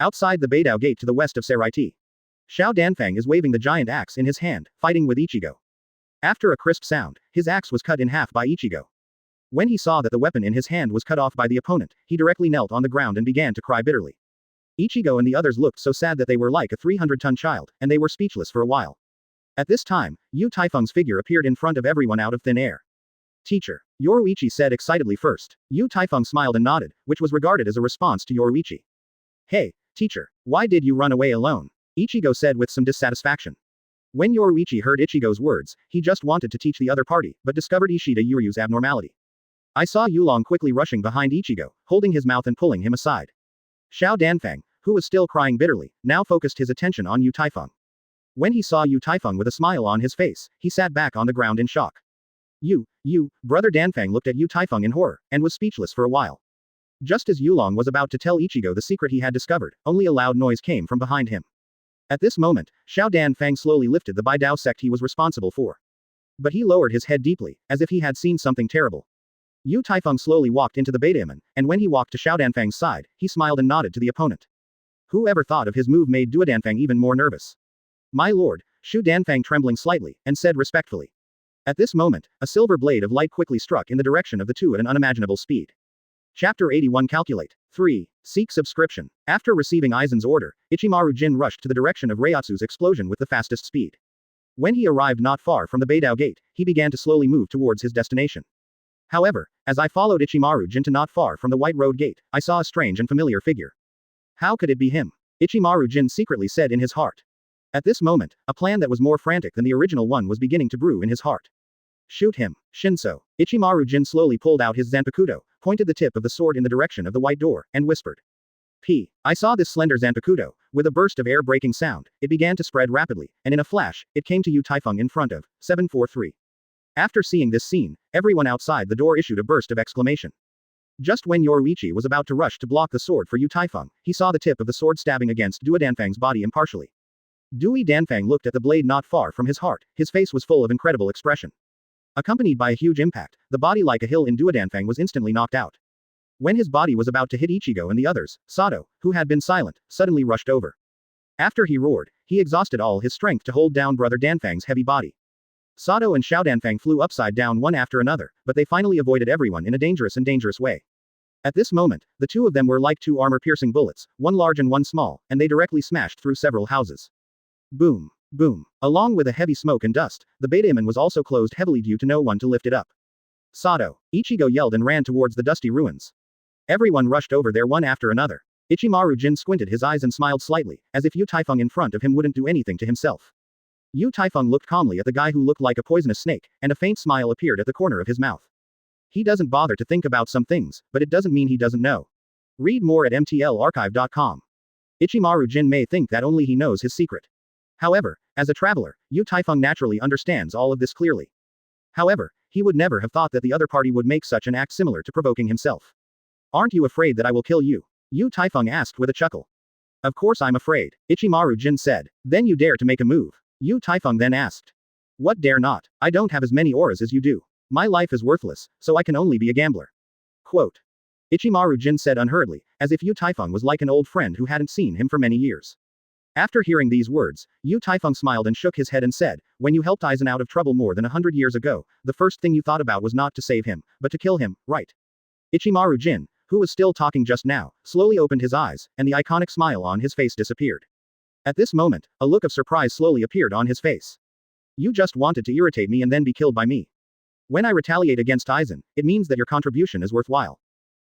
Outside the Beidao gate to the west of Seireitei. Xiao Danfang is waving the giant axe in his hand, fighting with Ichigo. After a crisp sound, his axe was cut in half by Ichigo. When he saw that the weapon in his hand was cut off by the opponent, he directly knelt on the ground and began to cry bitterly. Ichigo and the others looked so sad that they were like a 300-ton child, and they were speechless for a while. At this time, Yu Taifeng's figure appeared in front of everyone out of thin air. Teacher. Yoruichi said excitedly first. Yu Taifeng smiled and nodded, which was regarded as a response to Yoruichi. Hey, teacher, why did you run away alone? Ichigo said with some dissatisfaction. When Yoruichi heard Ichigo's words, he just wanted to teach the other party, but discovered Ishida Yuryu's abnormality. I saw Yulong quickly rushing behind Ichigo, holding his mouth and pulling him aside. Xiao Danfang, who was still crying bitterly, now focused his attention on Yu Taifeng. When he saw Yu Taifeng with a smile on his face, he sat back on the ground in shock. Brother Danfang looked at Yu Taifeng in horror, and was speechless for a while. Just as Yulong was about to tell Ichigo the secret he had discovered, only a loud noise came from behind him. At this moment, Xiao Danfang slowly lifted the Baidao sect he was responsible for. But he lowered his head deeply, as if he had seen something terrible. Yu Taifeng slowly walked into the Baidaemon, and when he walked to Xiao Danfang's side, he smiled and nodded to the opponent. Who ever thought of his move made Duodanfang even more nervous? My lord, Shu Danfang trembling slightly, and said respectfully. At this moment, a silver blade of light quickly struck in the direction of the two at an unimaginable speed. Chapter 81 Calculate. 3. Seek subscription. After receiving Aizen's order, Ichimaru Jin rushed to the direction of Reiatsu's explosion with the fastest speed. When he arrived not far from the Beidao gate, he began to slowly move towards his destination. However, as I followed Ichimaru Jin to not far from the White Road gate, I saw a strange and familiar figure. How could it be him? Ichimaru Jin secretly said in his heart. At this moment, a plan that was more frantic than the original one was beginning to brew in his heart. Shoot him, Shinso. Ichimaru Jin slowly pulled out his Zanpakuto, pointed the tip of the sword in the direction of the white door, and whispered. I saw this slender Zanpakuto. With a burst of air-breaking sound, it began to spread rapidly, and in a flash, it came to Yu Taifeng in front of 743. After seeing this scene, everyone outside the door issued a burst of exclamation. Just when Yoruichi was about to rush to block the sword for Yu Taifeng, he saw the tip of the sword stabbing against Dua Danfang's body impartially. Dui Danfang looked at the blade not far from his heart, his face was full of incredible expression. Accompanied by a huge impact, the body like a hill in Dua Danfang was instantly knocked out. When his body was about to hit Ichigo and the others, Sato, who had been silent, suddenly rushed over. After he roared, he exhausted all his strength to hold down Brother Danfang's heavy body. Sato and Xiao Danfang flew upside down one after another, but they finally avoided everyone in a dangerous way. At this moment, the two of them were like two armor-piercing bullets, one large and one small, and they directly smashed through several houses. Boom. Boom. Along with a heavy smoke and dust, the Baidaemon was also closed heavily due to no one to lift it up. Sato. Ichigo yelled and ran towards the dusty ruins. Everyone rushed over there one after another. Ichimaru Jin squinted his eyes and smiled slightly, as if Yu Taifeng in front of him wouldn't do anything to himself. Yu Taifeng looked calmly at the guy who looked like a poisonous snake, and a faint smile appeared at the corner of his mouth. He doesn't bother to think about some things, but it doesn't mean he doesn't know. Read more at mtlarchive.com. Ichimaru Jin may think that only he knows his secret. However, as a traveler, Yu Taifeng naturally understands all of this clearly. However, he would never have thought that the other party would make such an act similar to provoking himself. Aren't you afraid that I will kill you? Yu Taifeng asked with a chuckle. Of course I'm afraid, Ichimaru Jin said. Then you dare to make a move? Yu Taifeng then asked. What dare not? I don't have as many auras as you do. My life is worthless, so I can only be a gambler. Quote. Ichimaru Jin said unhurriedly, as if Yu Taifeng was like an old friend who hadn't seen him for many years. After hearing these words, Yu Taifeng smiled and shook his head and said, when you helped Aizen out of trouble more than 100 years ago, the first thing you thought about was not to save him, but to kill him, right? Ichimaru Jin, who was still talking just now, slowly opened his eyes, and the iconic smile on his face disappeared. At this moment, a look of surprise slowly appeared on his face. You just wanted to irritate me and then be killed by me. When I retaliate against Aizen, it means that your contribution is worthwhile.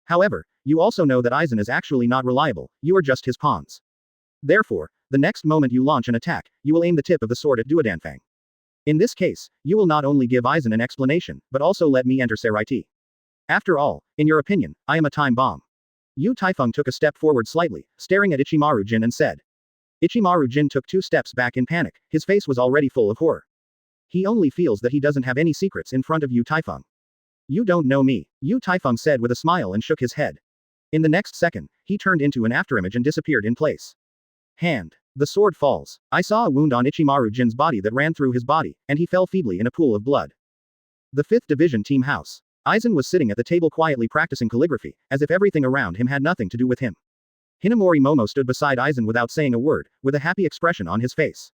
However, you also know that Aizen is actually not reliable, you are just his pawns. Therefore, the next moment you launch an attack, you will aim the tip of the sword at Duodanfang. In this case, you will not only give Aizen an explanation, but also let me enter Seireitei. After all, in your opinion, I am a time bomb. Yu Taifeng took a step forward slightly, staring at Ichimaru Jin and said. Ichimaru Jin took 2 steps back in panic, his face was already full of horror. He only feels that he doesn't have any secrets in front of Yu Taifeng. You don't know me, Yu Taifeng said with a smile and shook his head. In the next second, he turned into an afterimage and disappeared in place. Hand. The sword falls. I saw a wound on Ichimaru Jin's body that ran through his body, and he fell feebly in a pool of blood. The 5th Division Team House. Aizen was sitting at the table quietly practicing calligraphy, as if everything around him had nothing to do with him. Hinamori Momo stood beside Aizen without saying a word, with a happy expression on his face.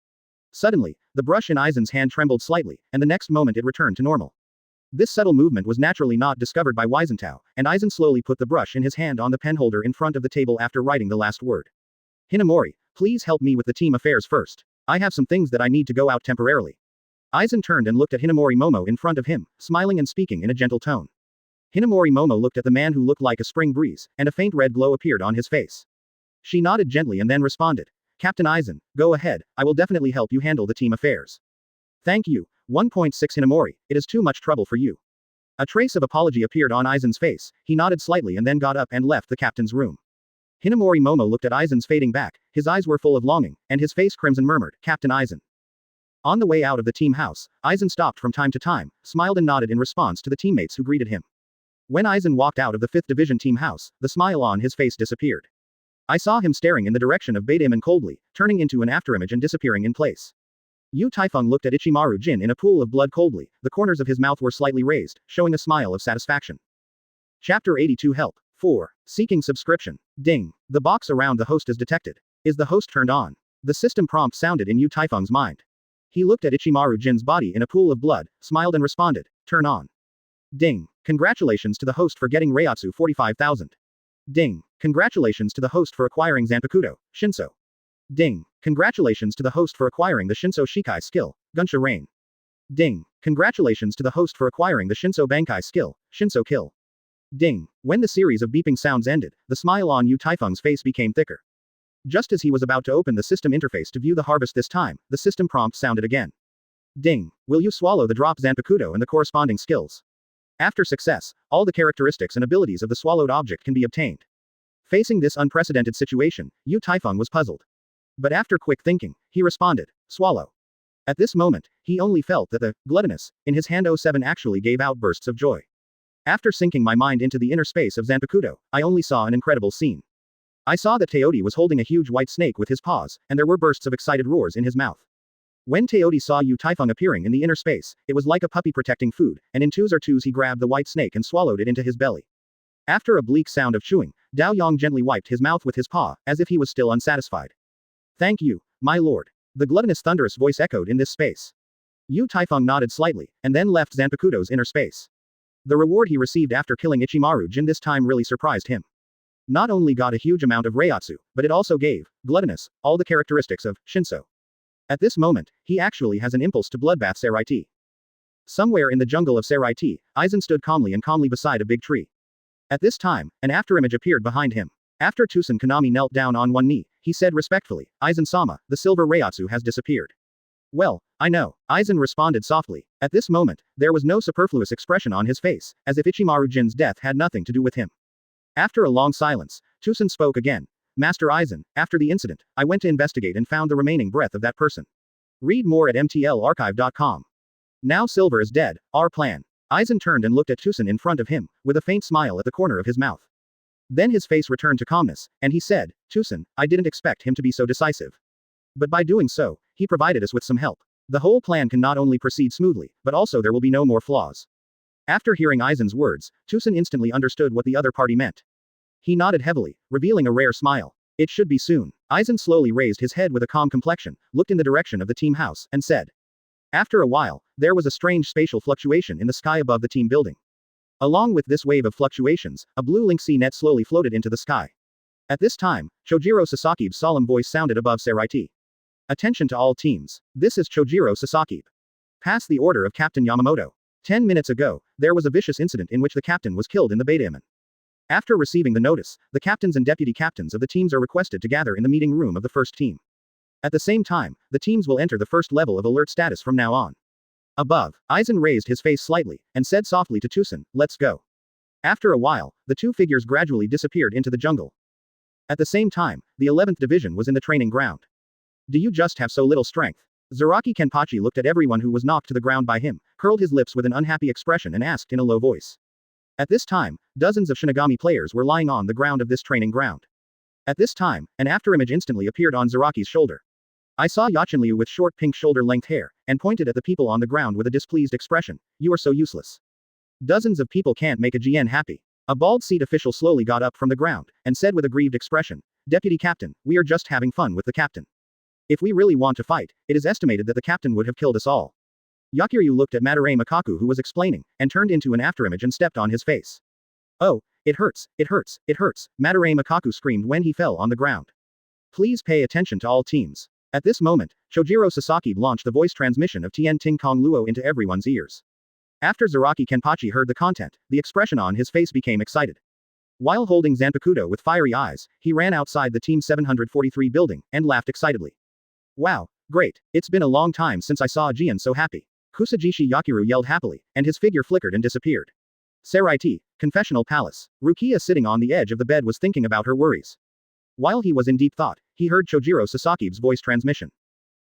Suddenly, the brush in Aizen's hand trembled slightly, and the next moment it returned to normal. This subtle movement was naturally not discovered by Weisentao, and Aizen slowly put the brush in his hand on the pen holder in front of the table after writing the last word. Hinamori, please help me with the team affairs first. I have some things that I need to go out temporarily. Aizen turned and looked at Hinamori Momo in front of him, smiling and speaking in a gentle tone. Hinamori Momo looked at the man who looked like a spring breeze, and a faint red glow appeared on his face. She nodded gently and then responded. Captain Aizen, go ahead, I will definitely help you handle the team affairs. Thank you. 1.6 Hinamori, it is too much trouble for you. A trace of apology appeared on Aizen's face, he nodded slightly and then got up and left the captain's room. Hinamori Momo looked at Aizen's fading back, his eyes were full of longing, and his face crimson murmured, Captain Aizen. On the way out of the team house, Aizen stopped from time to time, smiled and nodded in response to the teammates who greeted him. When Aizen walked out of the 5th Division Team house, the smile on his face disappeared. I saw him staring in the direction of Beidaemon coldly, turning into an afterimage and disappearing in place. Yu Taifeng looked at Ichimaru Jin in a pool of blood coldly, the corners of his mouth were slightly raised, showing a smile of satisfaction. Chapter 82 Help. 4. Seeking subscription. Ding. The box around the host is detected. Is the host turned on? The system prompt sounded in Yu Taifeng's mind. He looked at Ichimaru Jin's body in a pool of blood, smiled and responded, turn on. Ding. Congratulations to the host for getting Reiatsu 45,000. Ding. Congratulations to the host for acquiring Zanpakuto, Shinso. Ding. Congratulations to the host for acquiring the Shinso Shikai skill, Gunsha Rain. Ding. Congratulations to the host for acquiring the Shinso Bankai skill, Shinso Kill. Ding. When the series of beeping sounds ended, the smile on Yu Taifeng's face became thicker. Just as he was about to open the system interface to view the harvest this time, the system prompt sounded again. Ding. Will you swallow the drop Zanpakuto and the corresponding skills? After success, all the characteristics and abilities of the swallowed object can be obtained. Facing this unprecedented situation, Yu Taifeng was puzzled. But after quick thinking, he responded, swallow. At this moment, he only felt that the gluttonous in his hand 07 actually gave out bursts of joy. After sinking my mind into the inner space of Zanpakuto, I only saw an incredible scene. I saw that Teodi was holding a huge white snake with his paws, and there were bursts of excited roars in his mouth. When Teodi saw Yu Taifeng appearing in the inner space, it was like a puppy protecting food, and in twos he grabbed the white snake and swallowed it into his belly. After a bleak sound of chewing, Dao Yang gently wiped his mouth with his paw, as if he was still unsatisfied. Thank you, my lord. The gluttonous thunderous voice echoed in this space. Yu Taifeng nodded slightly, and then left Zanpakuto's inner space. The reward he received after killing Ichimaru Jin this time really surprised him. Not only got a huge amount of Reiatsu, but it also gave, gluttonous, all the characteristics of Shinso. At this moment, he actually has an impulse to bloodbath Seireitei. Somewhere in the jungle of Seireitei, Aizen stood calmly beside a big tree. At this time, an afterimage appeared behind him. After Tusen Konami knelt down on one knee, he said respectfully, Aizen-sama, the silver Reiatsu has disappeared. Well, I know, Aizen responded softly. At this moment, there was no superfluous expression on his face, as if Ichimaru Jin's death had nothing to do with him. After a long silence, Tusen spoke again. Master Aizen, after the incident, I went to investigate and found the remaining breath of that person. Read more at mtlarchive.com. Now Silver is dead, our plan. Aizen turned and looked at Tusen in front of him, with a faint smile at the corner of his mouth. Then his face returned to calmness, and he said, Tusen, I didn't expect him to be so decisive. But by doing so, he provided us with some help. The whole plan can not only proceed smoothly, but also there will be no more flaws. After hearing Aizen's words, Tusen instantly understood what the other party meant. He nodded heavily, revealing a rare smile. It should be soon. Aizen slowly raised his head with a calm complexion, looked in the direction of the team house, and said. After a while, there was a strange spatial fluctuation in the sky above the team building. Along with this wave of fluctuations, a blue link sea net slowly floated into the sky. At this time, Chojiro Sasaki's solemn voice sounded above Seireitei. Attention to all teams. This is Chojiro Sasaki. Pass the order of Captain Yamamoto. 10 minutes ago, there was a vicious incident in which the captain was killed in the Baidaemon. After receiving the notice, the captains and deputy captains of the teams are requested to gather in the meeting room of the first team. At the same time, the teams will enter the first level of alert status from now on. Above, Aizen raised his face slightly, and said softly to Tusen, let's go. After a while, the two figures gradually disappeared into the jungle. At the same time, the 11th division was in the training ground. Do you just have so little strength? Zaraki Kenpachi looked at everyone who was knocked to the ground by him, curled his lips with an unhappy expression and asked in a low voice. At this time, dozens of Shinigami players were lying on the ground of this training ground. At this time, an afterimage instantly appeared on Zaraki's shoulder. I saw Yachinliu with short pink shoulder-length hair, and pointed at the people on the ground with a displeased expression. You are so useless. Dozens of people can't make a GN happy. A bald seat official slowly got up from the ground, and said with a grieved expression, Deputy Captain, we are just having fun with the captain. If we really want to fight, it is estimated that the captain would have killed us all. Yakiryu looked at Madarame Makaku who was explaining, and turned into an afterimage and stepped on his face. Oh, it hurts, it hurts, it hurts, Madarame Makaku screamed when he fell on the ground. Please pay attention to all teams. At this moment, Chojiro Sasaki launched the voice transmission of Tien Ting Kong Luo into everyone's ears. After Zaraki Kenpachi heard the content, the expression on his face became excited. While holding Zanpakuto with fiery eyes, he ran outside the Team 743 building, and laughed excitedly. Wow, great, it's been a long time since I saw a Jian so happy. Kusajishi Yakiru yelled happily, and his figure flickered and disappeared. Seireitei, Confessional Palace. Rukia sitting on the edge of the bed was thinking about her worries. While he was in deep thought, he heard Chojiro Sasaki's voice transmission.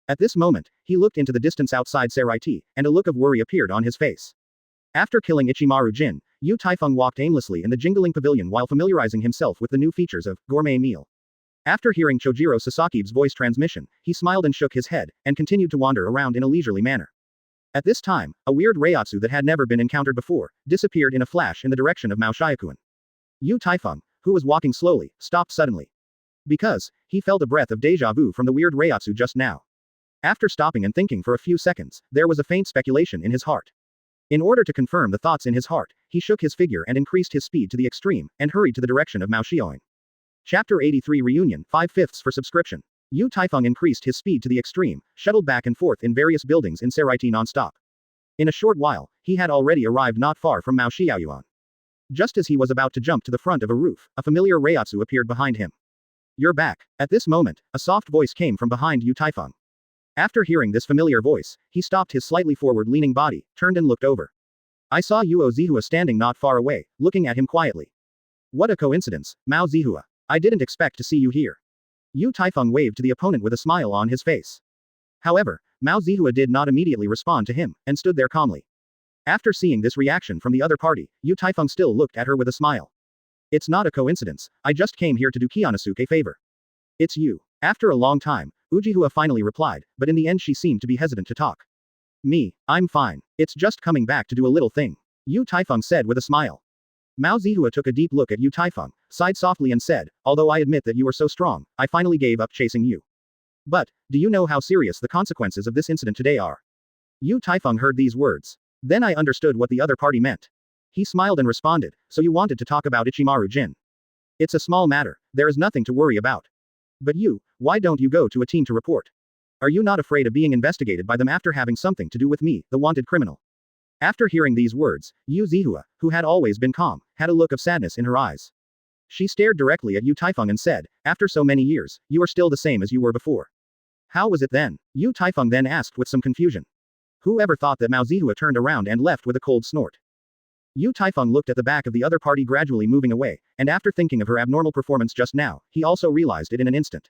At this moment, he looked into the distance outside Seireitei, and a look of worry appeared on his face. After killing Ichimaru Jin, Yu Taifeng walked aimlessly in the jingling pavilion while familiarizing himself with the new features of gourmet meal. After hearing Chojiro Sasaki's voice transmission, he smiled and shook his head, and continued to wander around in a leisurely manner. At this time, a weird Reiatsu that had never been encountered before, disappeared in a flash in the direction of Mao Shiakuen. Yu Taifeng, who was walking slowly, stopped suddenly. Because, he felt a breath of deja vu from the weird Reiatsu just now. After stopping and thinking for a few seconds, there was a faint speculation in his heart. In order to confirm the thoughts in his heart, he shook his figure and increased his speed to the extreme, and hurried to the direction of Mao Shiakuen. Chapter 83 Reunion, 5/5 for subscription. Yu Taifeng increased his speed to the extreme, shuttled back and forth in various buildings in Seireitei non-stop. In a short while, he had already arrived not far from Mao Shiakuen. Just as he was about to jump to the front of a roof, a familiar Reiatsu appeared behind him. You're back. At this moment, a soft voice came from behind Yu Taifeng. After hearing this familiar voice, he stopped his slightly forward-leaning body, turned and looked over. I saw Yuo Zihua standing not far away, looking at him quietly. What a coincidence, Mao Zihua. I didn't expect to see you here. Yu Taifeng waved to the opponent with a smile on his face. However, Mao Zihua did not immediately respond to him, and stood there calmly. After seeing this reaction from the other party, Yu Taifeng still looked at her with a smile. It's not a coincidence, I just came here to do Kiyonosuke a favor. It's you. After a long time, Ujihua finally replied, but in the end she seemed to be hesitant to talk. Me, I'm fine. It's just coming back to do a little thing. Yu Taifeng said with a smile. Mao Zihua took a deep look at Yu Taifeng, sighed softly and said, although I admit that you are so strong, I finally gave up chasing you. But, do you know how serious the consequences of this incident today are? Yu Taifeng heard these words. Then I understood what the other party meant. He smiled and responded, so you wanted to talk about Ichimaru Jin. It's a small matter, there is nothing to worry about. But you, why don't you go to a team to report? Are you not afraid of being investigated by them after having something to do with me, the wanted criminal? After hearing these words, Yu Zihua, who had always been calm, had a look of sadness in her eyes. She stared directly at Yu Taifeng and said, after so many years, you are still the same as you were before. How was it then? Yu Taifeng then asked with some confusion. Who ever thought that Mao Zihua turned around and left with a cold snort? Yu Taifeng looked at the back of the other party gradually moving away, and after thinking of her abnormal performance just now, he also realized it in an instant.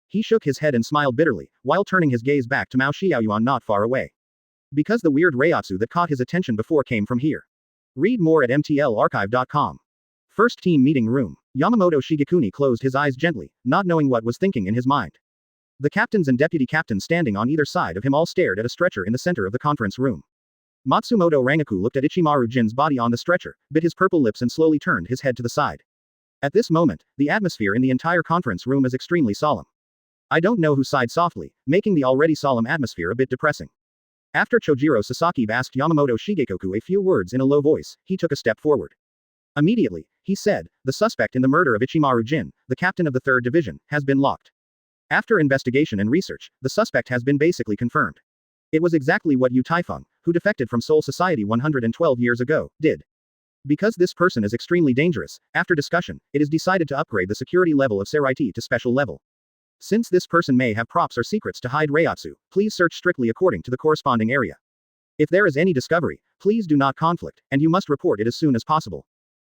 He shook his head and smiled bitterly, while turning his gaze back to Mao Xiaoyuan not far away. Because the weird Reiatsu that caught his attention before came from here. Read more at mtlarchive.com. First team meeting room. Yamamoto Shigekuni closed his eyes gently, not knowing what was thinking in his mind. The captains and deputy captains standing on either side of him all stared at a stretcher in the center of the conference room. Matsumoto Rangaku looked at Ichimaru Jin's body on the stretcher, bit his purple lips and slowly turned his head to the side. At this moment, the atmosphere in the entire conference room is extremely solemn. I don't know who sighed softly, making the already solemn atmosphere a bit depressing. After Chojiro Sasaki asked Yamamoto Shigekoku a few words in a low voice, he took a step forward. Immediately, he said, the suspect in the murder of Ichimaru Jin, the captain of the 3rd Division, has been locked. After investigation and research, the suspect has been basically confirmed. It was exactly what Yu Taifeng, who defected from Soul Society 112 years ago, did. Because this person is extremely dangerous, after discussion, it is decided to upgrade the security level of Seireitei to special level. Since this person may have props or secrets to hide Reiatsu, please search strictly according to the corresponding area. If there is any discovery, please do not conflict, and you must report it as soon as possible.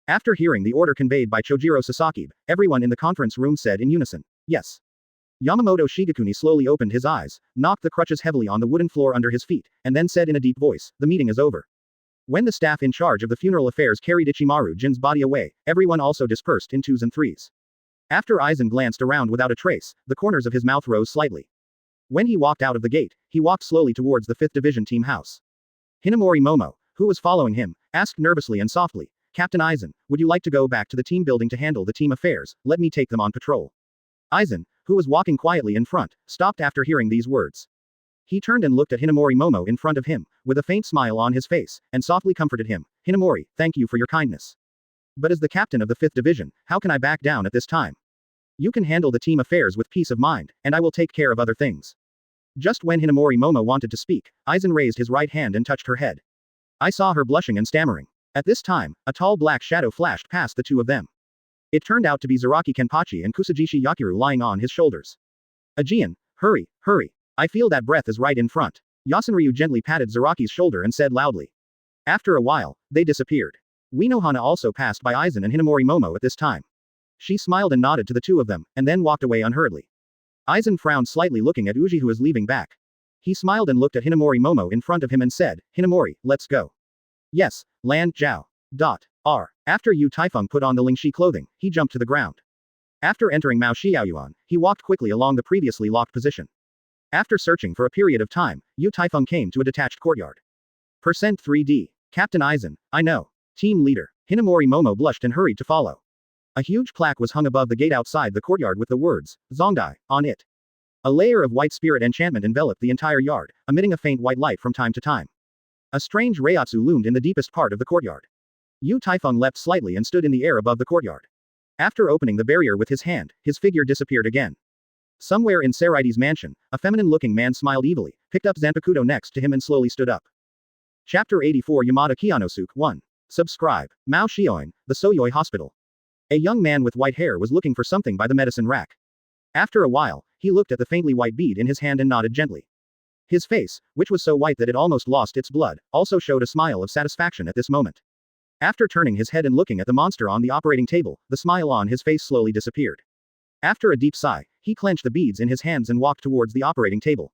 After hearing the order conveyed by Chojiro Sasaki, everyone in the conference room said in unison, yes. Yamamoto Shigekuni slowly opened his eyes, knocked the crutches heavily on the wooden floor under his feet, and then said in a deep voice, the meeting is over. When the staff in charge of the funeral affairs carried Ichimaru Jin's body away, everyone also dispersed in 2s and 3s. After Aizen glanced around without a trace, the corners of his mouth rose slightly. When he walked out of the gate, he walked slowly towards the 5th Division team house. Hinamori Momo, who was following him, asked nervously and softly, Captain Aizen, would you like to go back to the team building to handle the team affairs? Let me take them on patrol. Aizen, who was walking quietly in front, stopped after hearing these words. He turned and looked at Hinamori Momo in front of him, with a faint smile on his face, and softly comforted him, Hinamori, thank you for your kindness. But as the captain of the 5th Division, how can I back down at this time? You can handle the team affairs with peace of mind, and I will take care of other things. Just when Hinamori Momo wanted to speak, Aizen raised his right hand and touched her head. I saw her blushing and stammering. At this time, a tall black shadow flashed past the two of them. It turned out to be Zaraki Kenpachi and Kusajishi Yakiru lying on his shoulders. Aegean, hurry, hurry. I feel that breath is right in front. Yasunryu gently patted Zaraki's shoulder and said loudly. After a while, they disappeared. Uenohana also passed by Aizen and Hinamori Momo at this time. She smiled and nodded to the two of them, and then walked away unhurriedly. Aizen frowned slightly looking at Uji who is leaving back. He smiled and looked at Hinamori Momo in front of him and said, Hinamori, let's go. Yes, land Zhao. R. After Yu Taifeng put on the Lingxi clothing, he jumped to the ground. After entering Mao Xiaoyuan, he walked quickly along the previously locked position. After searching for a period of time, Yu Taifeng came to a detached courtyard. Percent 3D. Captain Aizen, I know. Team leader. Hinamori Momo blushed and hurried to follow. A huge plaque was hung above the gate outside the courtyard with the words, Zongdai, on it. A layer of white spirit enchantment enveloped the entire yard, emitting a faint white light from time to time. A strange Reiatsu loomed in the deepest part of the courtyard. Yu Taifeng leapt slightly and stood in the air above the courtyard. After opening the barrier with his hand, his figure disappeared again. Somewhere in Seireitei's mansion, a feminine-looking man smiled evilly, picked up Zanpakuto next to him and slowly stood up. Chapter 84 Yamada Kianosuke 1. Subscribe. Mao Xiaoying, the Soyoi Hospital. A young man with white hair was looking for something by the medicine rack. After a while, he looked at the faintly white bead in his hand and nodded gently. His face, which was so white that it almost lost its blood, also showed a smile of satisfaction at this moment. After turning his head and looking at the monster on the operating table, the smile on his face slowly disappeared. After a deep sigh, he clenched the beads in his hands and walked towards the operating table.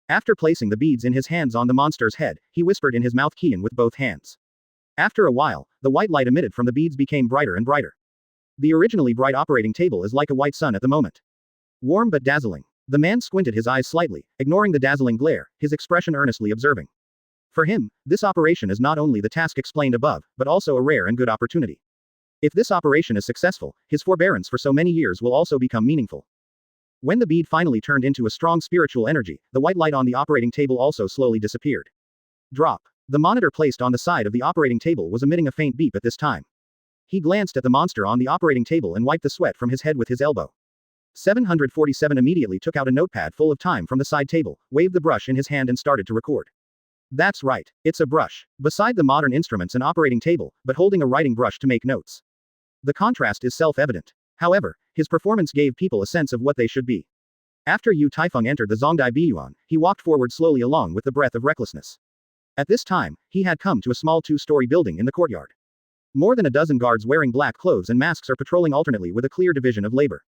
After placing the beads in his hands on the monster's head, he whispered in his mouth Kian with both hands. After a while, the white light emitted from the beads became brighter and brighter. The originally bright operating table is like a white sun at the moment. Warm but dazzling. The man squinted his eyes slightly, ignoring the dazzling glare, his expression earnestly observing. For him, this operation is not only the task explained above, but also a rare and good opportunity. If this operation is successful, his forbearance for so many years will also become meaningful. When the bead finally turned into a strong spiritual energy, the white light on the operating table also slowly disappeared. Drop. The monitor placed on the side of the operating table was emitting a faint beep at this time. He glanced at the monster on the operating table and wiped the sweat from his head with his elbow. 747 immediately took out a notepad full of time from the side table, waved the brush in his hand and started to record. That's right, it's a brush. Beside the modern instruments and operating table, but holding a writing brush to make notes. The contrast is self-evident. However, his performance gave people a sense of what they should be. After Yu Taifeng entered the Zongdai Biyuan, he walked forward slowly along with the breath of recklessness. At this time, he had come to a small two-story building in the courtyard. More than a dozen guards wearing black clothes and masks are patrolling alternately with a clear division of labor.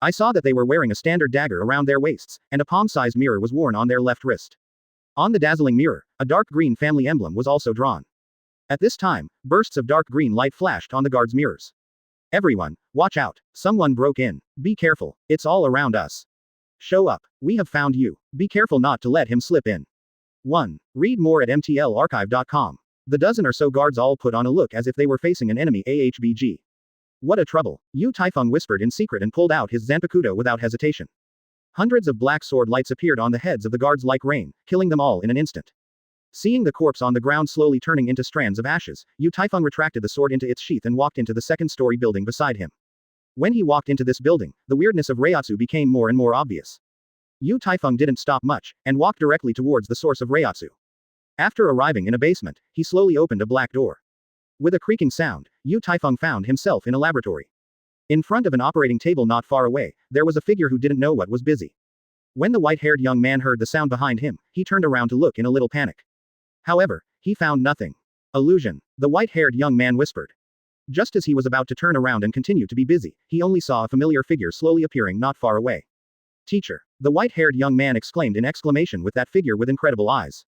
I saw that they were wearing a standard dagger around their waists, and a palm-sized mirror was worn on their left wrist. On the dazzling mirror, a dark green family emblem was also drawn. At this time, bursts of dark green light flashed on the guards' mirrors. Everyone, watch out, someone broke in. Be careful, it's all around us. Show up, we have found you. Be careful not to let him slip in. 1. Read more at mtlarchive.com. The dozen or so guards all put on a look as if they were facing an enemy AHBG. What a trouble, Yu Taifeng whispered in secret and pulled out his Zanpakuto without hesitation. Hundreds of black sword lights appeared on the heads of the guards like rain, killing them all in an instant. Seeing the corpse on the ground slowly turning into strands of ashes, Yu Taifeng retracted the sword into its sheath and walked into the second-story building beside him. When he walked into this building, the weirdness of Reiatsu became more and more obvious. Yu Taifeng didn't stop much, and walked directly towards the source of Reiatsu. After arriving in a basement, he slowly opened a black door. With a creaking sound, Yu Taifeng found himself in a laboratory. In front of an operating table not far away, there was a figure who didn't know what was busy. When the white-haired young man heard the sound behind him, he turned around to look in a little panic. However, he found nothing. Illusion, the white-haired young man whispered. Just as he was about to turn around and continue to be busy, he only saw a familiar figure slowly appearing not far away. Teacher, the white-haired young man exclaimed in exclamation with that figure with incredible eyes.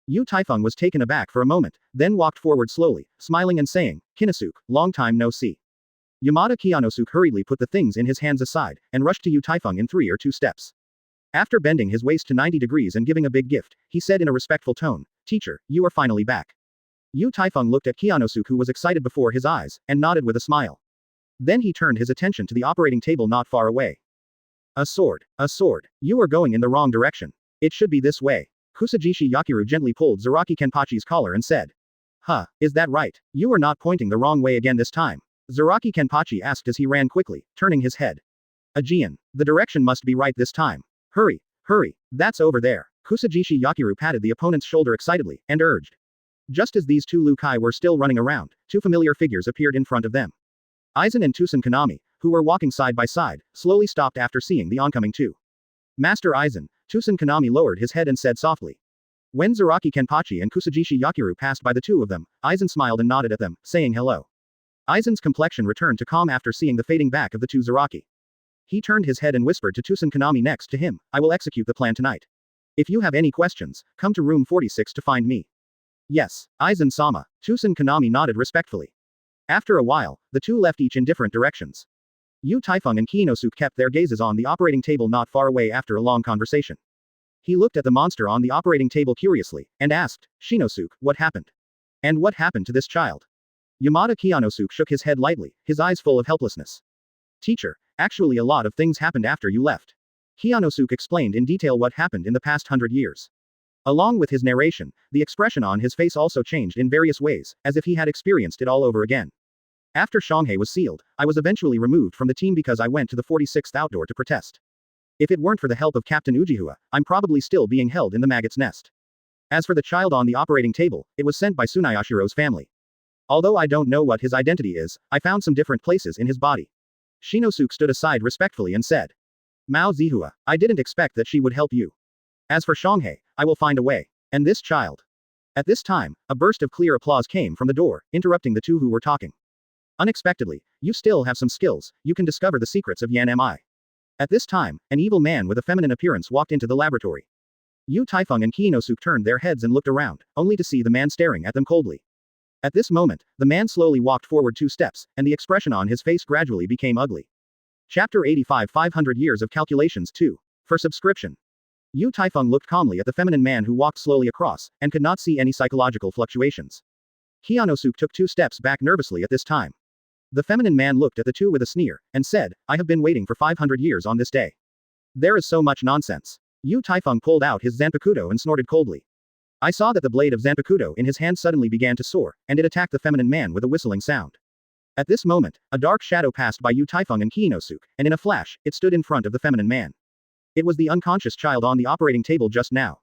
Yu Taifeng was taken aback for a moment, then walked forward slowly, smiling and saying, Kinosuke, long time no see. Yamada Kinosuke hurriedly put the things in his hands aside, and rushed to Yu Taifeng in 3 or 2 steps. After bending his waist to 90 degrees and giving a big gift, he said in a respectful tone, Teacher, you are finally back. Yu Taifeng looked at Kinosuke who was excited before his eyes, and nodded with a smile. Then he turned his attention to the operating table not far away. A sword. A sword. You are going in the wrong direction. It should be this way. Kusajishi Yakiru gently pulled Zaraki Kenpachi's collar and said. Huh, is that right? You are not pointing the wrong way again this time. Zaraki Kenpachi asked as he ran quickly, turning his head. Aegean, the direction must be right this time. Hurry, hurry, that's over there. Kusajishi Yakiru patted the opponent's shoulder excitedly, and urged. Just as these two Lukai were still running around, 2 familiar figures appeared in front of them. Aizen and Tusen Konami, who were walking side by side, slowly stopped after seeing the oncoming two. Master Aizen, Tusen Konami lowered his head and said softly. When Zaraki Kenpachi and Kusajishi Yakiru passed by the two of them, Aizen smiled and nodded at them, saying hello. Aizen's complexion returned to calm after seeing the fading back of the two Zaraki. He turned his head and whispered to Tusen Konami next to him, I will execute the plan tonight. If you have any questions, come to room 46 to find me. Yes, Aizen-sama, Tusen Konami nodded respectfully. After a while, the two left each in different directions. Yu Taifeng and Kinosuke kept their gazes on the operating table not far away after a long conversation. He looked at the monster on the operating table curiously, and asked, Shinosuke, what happened? And what happened to this child? Yamada Kinosuke shook his head lightly, his eyes full of helplessness. Teacher, actually a lot of things happened after you left. Kinosuke explained in detail what happened in the past 100 years. Along with his narration, the expression on his face also changed in various ways, as if he had experienced it all over again. After Shanghai was sealed, I was eventually removed from the team because I went to the 46th outdoor to protest. If it weren't for the help of Captain Ujihua, I'm probably still being held in the maggot's nest. As for the child on the operating table, it was sent by Tsunayashiro's family. Although I don't know what his identity is, I found some different places in his body. Shinosuke stood aside respectfully and said. Mao Zihua, I didn't expect that she would help you. As for Shanghai, I will find a way. And this child. At this time, a burst of clear applause came from the door, interrupting the two who were talking. Unexpectedly, you still have some skills, you can discover the secrets of Yan Mi. At this time, an evil man with a feminine appearance walked into the laboratory. Yu Taifeng and Kinosuke turned their heads and looked around, only to see the man staring at them coldly. At this moment, the man slowly walked forward 2 steps, and the expression on his face gradually became ugly. Chapter 85 500 Years of Calculations 2. For subscription. Yu Taifeng looked calmly at the feminine man who walked slowly across, and could not see any psychological fluctuations. Kinosuke took 2 steps back nervously at this time. The feminine man looked at the two with a sneer, and said, I have been waiting for 500 years on this day. There is so much nonsense. Yu Taifeng pulled out his Zanpakuto and snorted coldly. I saw that the blade of Zanpakuto in his hand suddenly began to soar, and it attacked the feminine man with a whistling sound. At this moment, a dark shadow passed by Yu Taifeng and Kinosuke, and in a flash, it stood in front of the feminine man. It was the unconscious child on the operating table just now.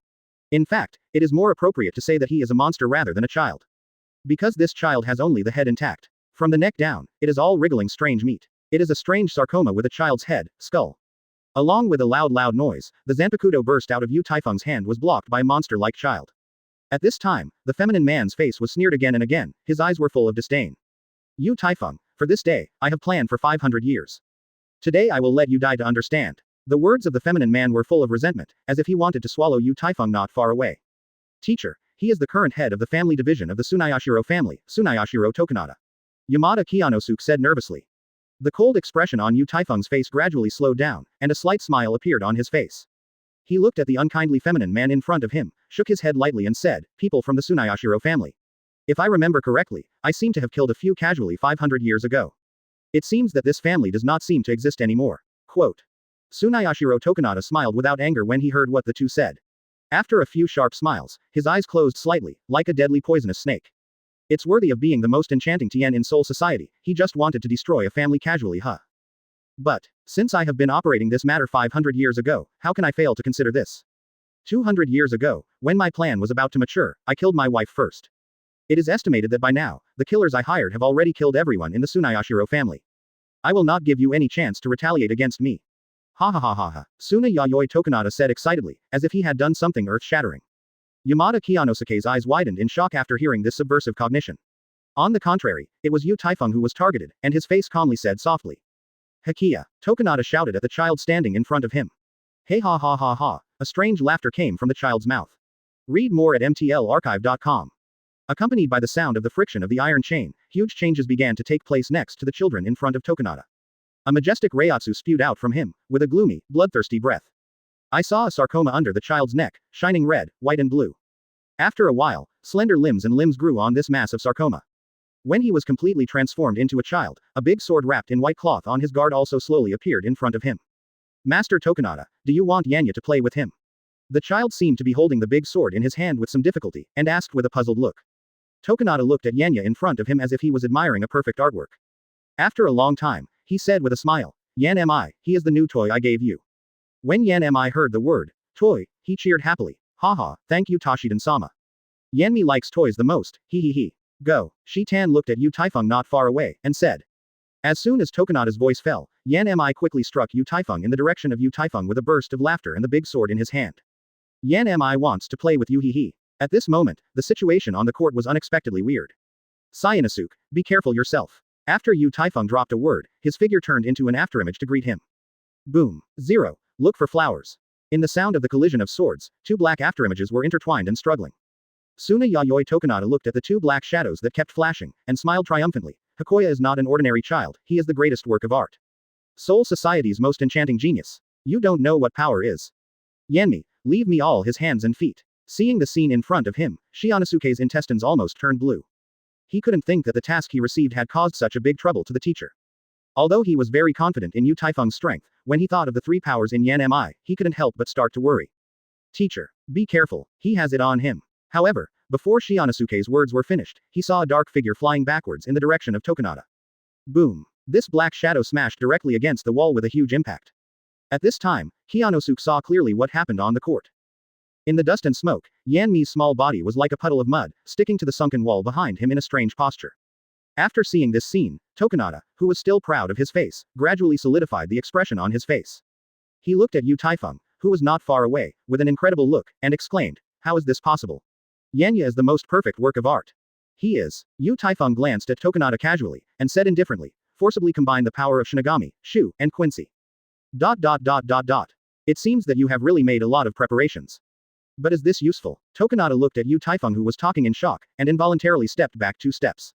In fact, it is more appropriate to say that he is a monster rather than a child. Because this child has only the head intact. From the neck down, it is all wriggling strange meat. It is a strange sarcoma with a child's head, skull. Along with a loud noise, the zanpakudo burst out of Taifeng's hand was blocked by a monster-like child. At this time, the feminine man's face was sneered again and again, his eyes were full of disdain. Taifeng, for this day, I have planned for 500 years. Today I will let you die to understand. The words of the feminine man were full of resentment, as if he wanted to swallow Taifeng not far away. Teacher, he is the current head of the family division of the Tsunayashiro family, Tsunayashiro Tokona. Yamada Kianosuke said nervously. The cold expression on Taifeng's face gradually slowed down, and a slight smile appeared on his face. He looked at the unkindly feminine man in front of him, shook his head lightly and said, people from the Tsunayashiro family. If I remember correctly, I seem to have killed a few casually 500 years ago. It seems that this family does not seem to exist anymore. Quote. Tsunayashiro Tokona smiled without anger when he heard what the two said. After a few sharp smiles, his eyes closed slightly, like a deadly poisonous snake. It's worthy of being the most enchanting Tien in Soul Society, he just wanted to destroy a family casually, huh? But, since I have been operating this matter 500 years ago, how can I fail to consider this? 200 years ago, when my plan was about to mature, I killed my wife first. It is estimated that by now, the killers I hired have already killed everyone in the Tsunayashiro family. I will not give you any chance to retaliate against me. Ha ha ha ha ha, Suna Yayoi Tokona said excitedly, as if he had done something earth-shattering. Yamada Kianosuke's eyes widened in shock after hearing this subversive cognition. On the contrary, it was Taifeng who was targeted, and his face calmly said softly. Hakia, Tokona shouted at the child standing in front of him. Hey ha ha ha ha, a strange laughter came from the child's mouth. Read more at mtlarchive.com. Accompanied by the sound of the friction of the iron chain, huge changes began to take place next to the children in front of Tokona. A majestic reiatsu spewed out from him, with a gloomy, bloodthirsty breath. I saw a sarcoma under the child's neck, shining red, white and blue. After a while, slender limbs and limbs grew on this mass of sarcoma. When he was completely transformed into a child, a big sword wrapped in white cloth on his guard also slowly appeared in front of him. Master Tokona, do you want Yanya to play with him? The child seemed to be holding the big sword in his hand with some difficulty, and asked with a puzzled look. Tokona looked at Yanya in front of him as if he was admiring a perfect artwork. After a long time, he said with a smile, Yan Mi, he is the new toy I gave you. When Yan Mi heard the word, toy, he cheered happily. Haha, thank you Toshiden-sama. Yanmi likes toys the most, he. Go. Shi-tan looked at Taifeng not far away, and said. As soon as Tokonata's voice fell, Yan Mi quickly struck Taifeng in the direction of Taifeng with a burst of laughter and the big sword in his hand. Yan Mi wants to play with you he. At this moment, the situation on the court was unexpectedly weird. Saireitei, be careful yourself. After Taifeng dropped a word, his figure turned into an afterimage to greet him. Boom. 0. Look for flowers. In the sound of the collision of swords, two black afterimages were intertwined and struggling. Suna Yayoi Tokona looked at the two black shadows that kept flashing, and smiled triumphantly. Hakoya is not an ordinary child, he is the greatest work of art. Soul Society's most enchanting genius. You don't know what power is. Yanmi, leave me all his hands and feet. Seeing the scene in front of him, Shianosuke's intestines almost turned blue. He couldn't think that the task he received had caused such a big trouble to the teacher. Although he was very confident in Taifeng's strength, when he thought of the three powers in Yan Mi, he couldn't help but start to worry. Teacher, be careful, he has it on him. However, before Shianosuke's words were finished, he saw a dark figure flying backwards in the direction of Tokona. Boom. This black shadow smashed directly against the wall with a huge impact. At this time, Kianosuke saw clearly what happened on the court. In the dust and smoke, Yanmi's small body was like a puddle of mud, sticking to the sunken wall behind him in a strange posture. After seeing this scene, Tokona, who was still proud of his face, gradually solidified the expression on his face. He looked at Taifeng, who was not far away, with an incredible look, and exclaimed, how is this possible? Yanya is the most perfect work of art. He is. Taifeng glanced at Tokona casually, and said indifferently, forcibly combine the power of Shinigami, Shu, and Quincy. ... It seems that you have really made a lot of preparations. But is this useful? Tokona looked at Taifeng who was talking in shock, and involuntarily stepped back 2 steps.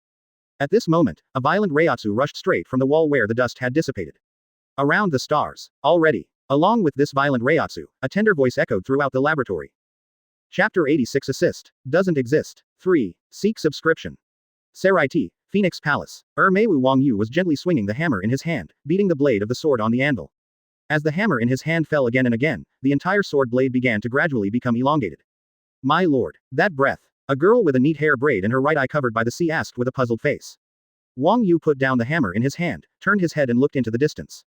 At this moment, a violent reiatsu rushed straight from the wall where the dust had dissipated. Around the stars. Already. Along with this violent reiatsu, a tender voice echoed throughout the laboratory. Chapter 86 Assist. Doesn't exist. 3. Seek subscription. Seireitei, Phoenix Palace. Meiwu Wang Yu was gently swinging the hammer in his hand, beating the blade of the sword on the anvil. As the hammer in his hand fell again and again, the entire sword blade began to gradually become elongated. My lord. That breath. A girl with a neat hair braid and her right eye covered by the sea asked with a puzzled face. Wang Yu put down the hammer in his hand, turned his head and looked into the distance.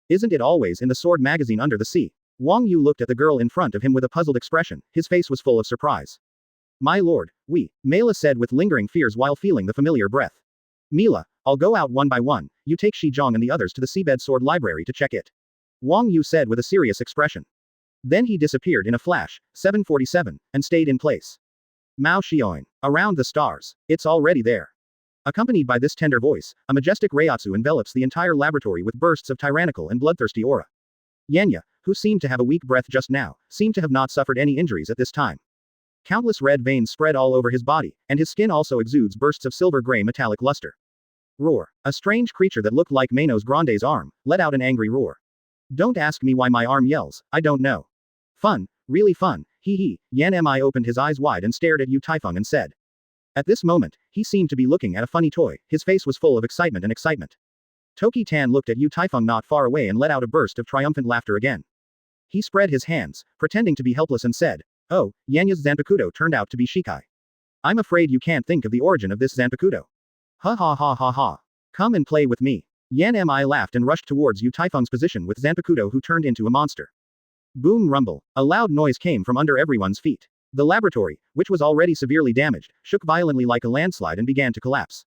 Isn't it always in the sword magazine under the sea? Wang Yu looked at the girl in front of him with a puzzled expression, his face was full of surprise. My lord, Mela said with lingering fears while feeling the familiar breath. Mila, I'll go out one by one, you take Shizhong and the others to the Seabed Sword Library to check it. Wang Yu said with a serious expression. Then he disappeared in a flash, 747, and stayed in place. Mao Xiaoing. Around the stars. It's already there. Accompanied by this tender voice, a majestic Reiatsu envelops the entire laboratory with bursts of tyrannical and bloodthirsty aura. Yanya, who seemed to have a weak breath just now, seemed to have not suffered any injuries at this time. Countless red veins spread all over his body, and his skin also exudes bursts of silver-gray metallic luster. Roar. A strange creature that looked like Manos Grande's arm, let out an angry roar. Don't ask me why my arm yells, I don't know. Fun, really fun, hee hee. Yammi opened his eyes wide and stared at Yu Taifeng and said. At this moment, he seemed to be looking at a funny toy, his face was full of excitement and excitement. Toki Tan looked at Yu Taifeng not far away and let out a burst of triumphant laughter again. He spread his hands, pretending to be helpless and said, oh, Yanya's Zanpakuto turned out to be Shikai. I'm afraid you can't think of the origin of this Zanpakuto. Ha ha ha ha ha. Come and play with me. Yammi laughed and rushed towards Yu Taifeng's position with Zanpakuto who turned into a monster. Boom rumble. A loud noise came from under everyone's feet. The laboratory, which was already severely damaged, shook violently like a landslide and began to collapse.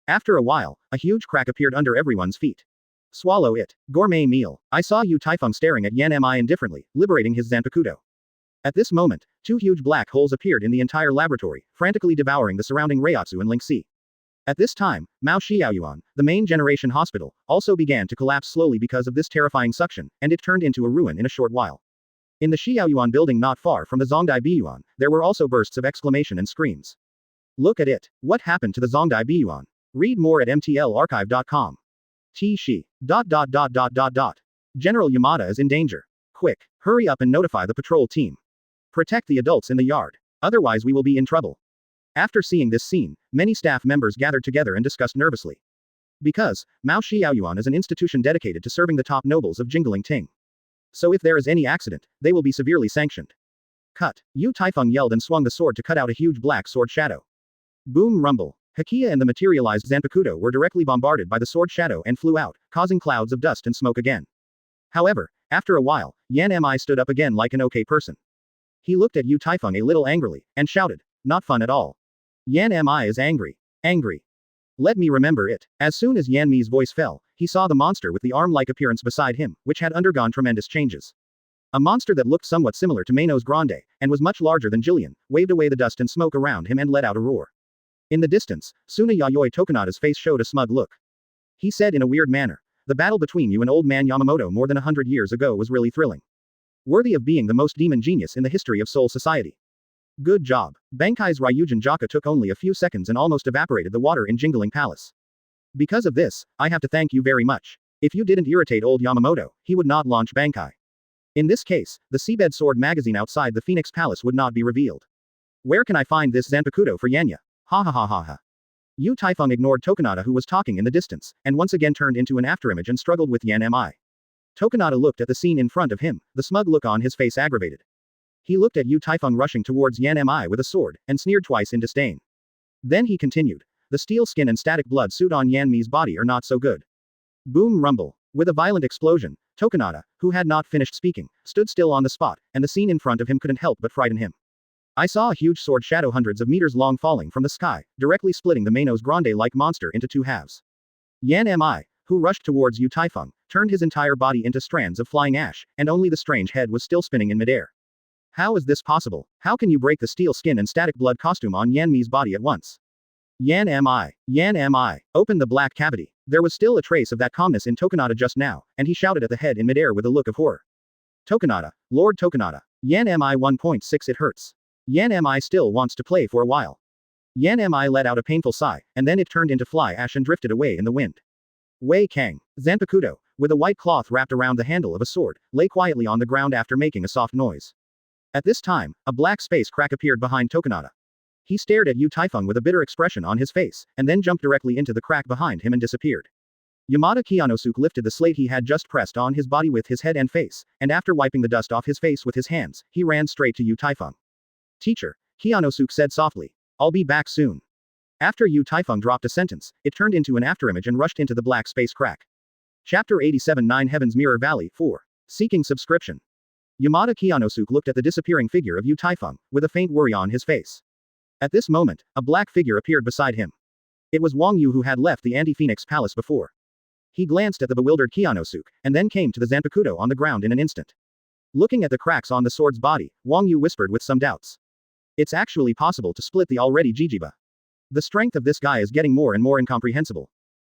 After a while, a huge crack appeared under everyone's feet. Swallow it. Gourmet meal. I saw Yu Taifeng staring at Yammi indifferently, liberating his Zanpakuto. At this moment, two huge black holes appeared in the entire laboratory, frantically devouring the surrounding Reiatsu and Lingxi. At this time, Mao Xiaoyuan, the main generation hospital, also began to collapse slowly because of this terrifying suction, and it turned into a ruin in a short while. In the Xiaoyuan building not far from the Zongdai Biyuan, there were also bursts of exclamation and screams. Look at it. What happened to the Zongdai Biyuan? Read more at mtlarchive.com. T-Shi. General Yamada is in danger. Quick, hurry up and notify the patrol team. Protect the adults in the yard. Otherwise we will be in trouble. After seeing this scene, many staff members gathered together and discussed nervously. Because, Mao Xiaoyuan is an institution dedicated to serving the top nobles of Jingling Ting. So if there is any accident, they will be severely sanctioned. Cut. Yu Taifeng yelled and swung the sword to cut out a huge black sword shadow. Boom rumble. Hakia and the materialized Zanpakuto were directly bombarded by the sword shadow and flew out, causing clouds of dust and smoke again. However, after a while, Yammi stood up again like an okay person. He looked at Yu Taifeng a little angrily, and shouted, not fun at all. Yammi is angry. Angry. Let me remember it. As soon as Yanmi's voice fell, he saw the monster with the arm-like appearance beside him, which had undergone tremendous changes. A monster that looked somewhat similar to Manos Grande, and was much larger than Jillian, waved away the dust and smoke around him and let out a roar. In the distance, Suna Yayoi Tokonada's face showed a smug look. He said in a weird manner, the battle between you and old man Yamamoto more than 100 years ago was really thrilling. Worthy of being the most demon genius in the history of Soul Society. Good job. Bankai's Ryujin Jaka took only a few seconds and almost evaporated the water in Jingling Palace. Because of this, I have to thank you very much. If you didn't irritate old Yamamoto, he would not launch Bankai. In this case, the Seabed Sword magazine outside the Phoenix Palace would not be revealed. Where can I find this Zanpakuto for Yanya? Ha ha ha ha ha. Yu Taifeng ignored Tokonada who was talking in the distance, and once again turned into an afterimage and struggled with Yammi. Tokonada looked at the scene in front of him, the smug look on his face aggravated. He looked at Yu Taifeng rushing towards Yammi with a sword, and sneered twice in disdain. Then he continued. The steel skin and static blood suit on Yanmi's body are not so good. Boom rumble. With a violent explosion, Tokonada, who had not finished speaking, stood still on the spot, and the scene in front of him couldn't help but frighten him. I saw a huge sword shadow hundreds of meters long falling from the sky, directly splitting the Manos Grande-like monster into two halves. Yammi, who rushed towards Yu Taifeng, turned his entire body into strands of flying ash, and only the strange head was still spinning in midair. How is this possible? How can you break the steel skin and static blood costume on Yanmi's body at once? Yammi, open the black cavity. There was still a trace of that calmness in Tokonada just now, and he shouted at the head in midair with a look of horror. Tokonada, Lord Tokonada. Yammi 1.6 It hurts. Yammi still wants to play for a while. Yammi let out a painful sigh, and then it turned into fly ash and drifted away in the wind. Wei Kang, Zanpakuto, with a white cloth wrapped around the handle of a sword, lay quietly on the ground after making a soft noise. At this time, a black space crack appeared behind Tokonada. He stared at Yu Taifeng with a bitter expression on his face, and then jumped directly into the crack behind him and disappeared. Yamada Kiyonosuke lifted the slate he had just pressed on his body with his head and face, and after wiping the dust off his face with his hands, he ran straight to Yu Taifeng. Teacher, Kiyonosuke said softly. I'll be back soon. After Yu Taifeng dropped a sentence, it turned into an afterimage and rushed into the black space crack. Chapter 87 Nine Heavens Mirror Valley 4. Seeking subscription. Yamada Kiyonosuke looked at the disappearing figure of Yu Taifeng, with a faint worry on his face. At this moment, a black figure appeared beside him. It was Wang Yu who had left the Anti-Phoenix Palace before. He glanced at the bewildered Kianosuke, and then came to the Zanpakuto on the ground in an instant. Looking at the cracks on the sword's body, Wang Yu whispered with some doubts. It's actually possible to split the already Jijiba. The strength of this guy is getting more and more incomprehensible.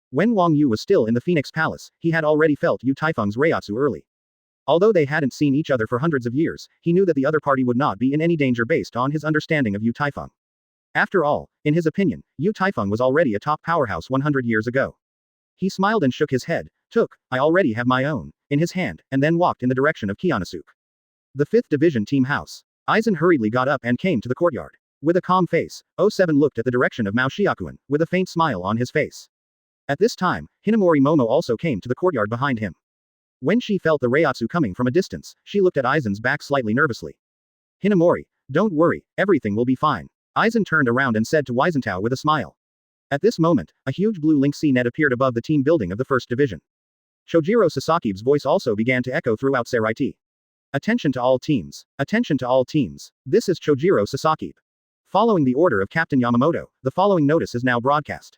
When Wang Yu was still in the Phoenix Palace, he had already felt Yu Taifeng's Reiatsu early. Although they hadn't seen each other for hundreds of years, he knew that the other party would not be in any danger based on his understanding of Yu Taifeng. After all, in his opinion, Yu Taifeng was already a top powerhouse 100 years ago. He smiled and shook his head, I already have my own, in his hand, and then walked in the direction of Kianosuke. The 5th Division Team House. Aizen hurriedly got up and came to the courtyard. With a calm face, 07 looked at the direction of Mao Xiaokuan, with a faint smile on his face. At this time, Hinamori Momo also came to the courtyard behind him. When she felt the Reiatsu coming from a distance, she looked at Aizen's back slightly nervously. Hinamori, don't worry, everything will be fine. Aizen turned around and said to Weisentao with a smile. At this moment, a huge blue link sea net appeared above the team building of the 1st Division. Chojiro Sasaki's voice also began to echo throughout Seireitei. Attention to all teams. Attention to all teams. This is Chojiro Sasaki. Following the order of Captain Yamamoto, the following notice is now broadcast.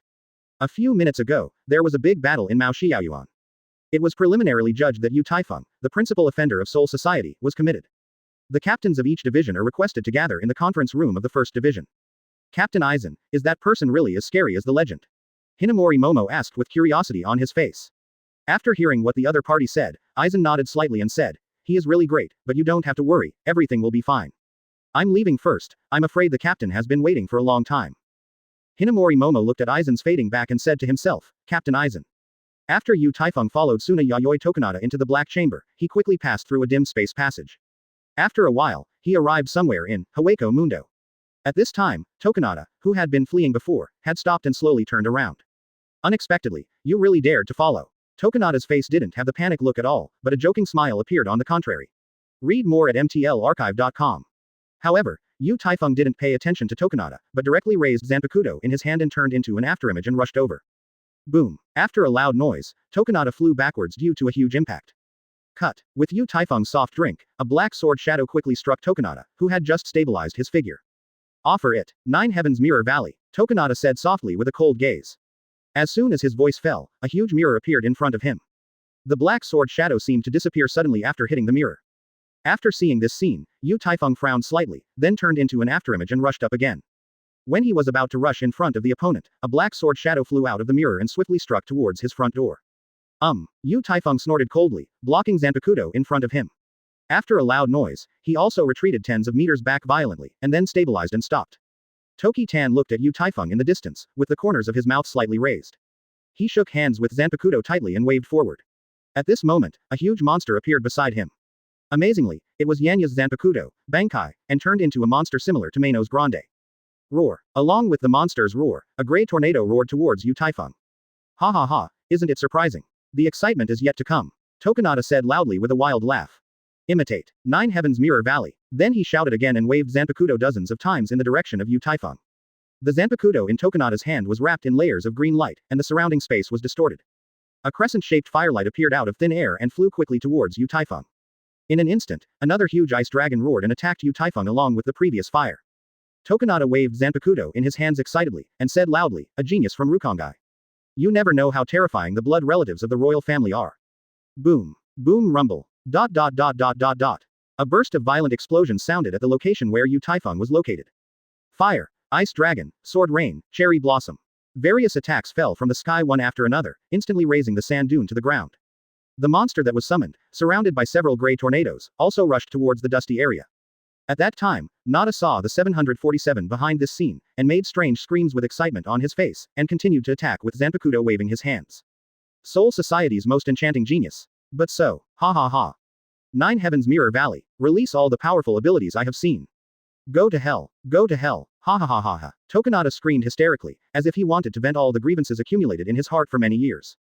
A few minutes ago, there was a big battle in Mao Xiaoyuan. It was preliminarily judged that Yu Taifeng, the principal offender of Soul Society, was committed. The captains of each division are requested to gather in the conference room of the 1st Division. Captain Aizen, is that person really as scary as the legend? Hinamori Momo asked with curiosity on his face. After hearing what the other party said, Aizen nodded slightly and said, he is really great, but you don't have to worry, everything will be fine. I'm leaving first, I'm afraid the captain has been waiting for a long time. Hinamori Momo looked at Aizen's fading back and said to himself, Captain Aizen. After Yu Taifeng followed Suna Yayoi Tokonada into the Black Chamber, he quickly passed through a dim space passage. After a while, he arrived somewhere in Hueco Mundo. At this time, Tokonada, who had been fleeing before, had stopped and slowly turned around. Unexpectedly, you really dared to follow. Tokonada's face didn't have the panic look at all, but a joking smile appeared on the contrary. Read more at mtlarchive.com. However, Yu Taifeng didn't pay attention to Tokonada, but directly raised Zanpakuto in his hand and turned into an afterimage and rushed over. Boom. After a loud noise, Tokonada flew backwards due to a huge impact. Cut. With Yu Taifeng's soft drink, a black sword shadow quickly struck Tokonada, who had just stabilized his figure. Offer it. 9 Heavens Mirror Valley, Tokonada said softly with a cold gaze. As soon as his voice fell, a huge mirror appeared in front of him. The black sword shadow seemed to disappear suddenly after hitting the mirror. After seeing this scene, Yu Taifeng frowned slightly, then turned into an afterimage and rushed up again. When he was about to rush in front of the opponent, a black sword shadow flew out of the mirror and swiftly struck towards his front door. Yu Taifeng snorted coldly, blocking Zanpakuto in front of him. After a loud noise, he also retreated tens of meters back violently, and then stabilized and stopped. Toki Tan looked at Yu Taifeng in the distance, with the corners of his mouth slightly raised. He shook hands with Zanpakuto tightly and waved forward. At this moment, a huge monster appeared beside him. Amazingly, it was Yanya's Zanpakuto, Bankai, and turned into a monster similar to Maino's Grande. Roar. Along with the monster's roar, a grey tornado roared towards Yu Taifeng. Ha ha ha, isn't it surprising? The excitement is yet to come. Tokonada said loudly with a wild laugh. Imitate. 9 Heavens Mirror Valley. Then he shouted again and waved Zanpakuto dozens of times in the direction of Yu Taifeng. The Zanpakuto in Tokonada's hand was wrapped in layers of green light, and the surrounding space was distorted. A crescent-shaped firelight appeared out of thin air and flew quickly towards Yu Taifeng. In an instant, another huge ice dragon roared and attacked Yu Taifeng along with the previous fire. Tokonada waved Zanpakuto in his hands excitedly, and said loudly, a genius from Rukongai. You never know how terrifying the blood relatives of the royal family are. Boom. Boom rumble. ... A burst of violent explosions sounded at the location where Yu Taifeng was located. Fire, ice dragon, sword rain, cherry blossom. Various attacks fell from the sky one after another, instantly raising the sand dune to the ground. The monster that was summoned, surrounded by several grey tornadoes, also rushed towards the dusty area. At that time, Nada saw the 747 behind this scene, and made strange screams with excitement on his face, and continued to attack with Zanpakuto waving his hands. Soul Society's most enchanting genius. But so, ha ha ha. 9 Heavens Mirror Valley, release all the powerful abilities I have seen. Go to hell, ha ha ha ha ha. Tokonada screamed hysterically, as if he wanted to vent all the grievances accumulated in his heart for many years.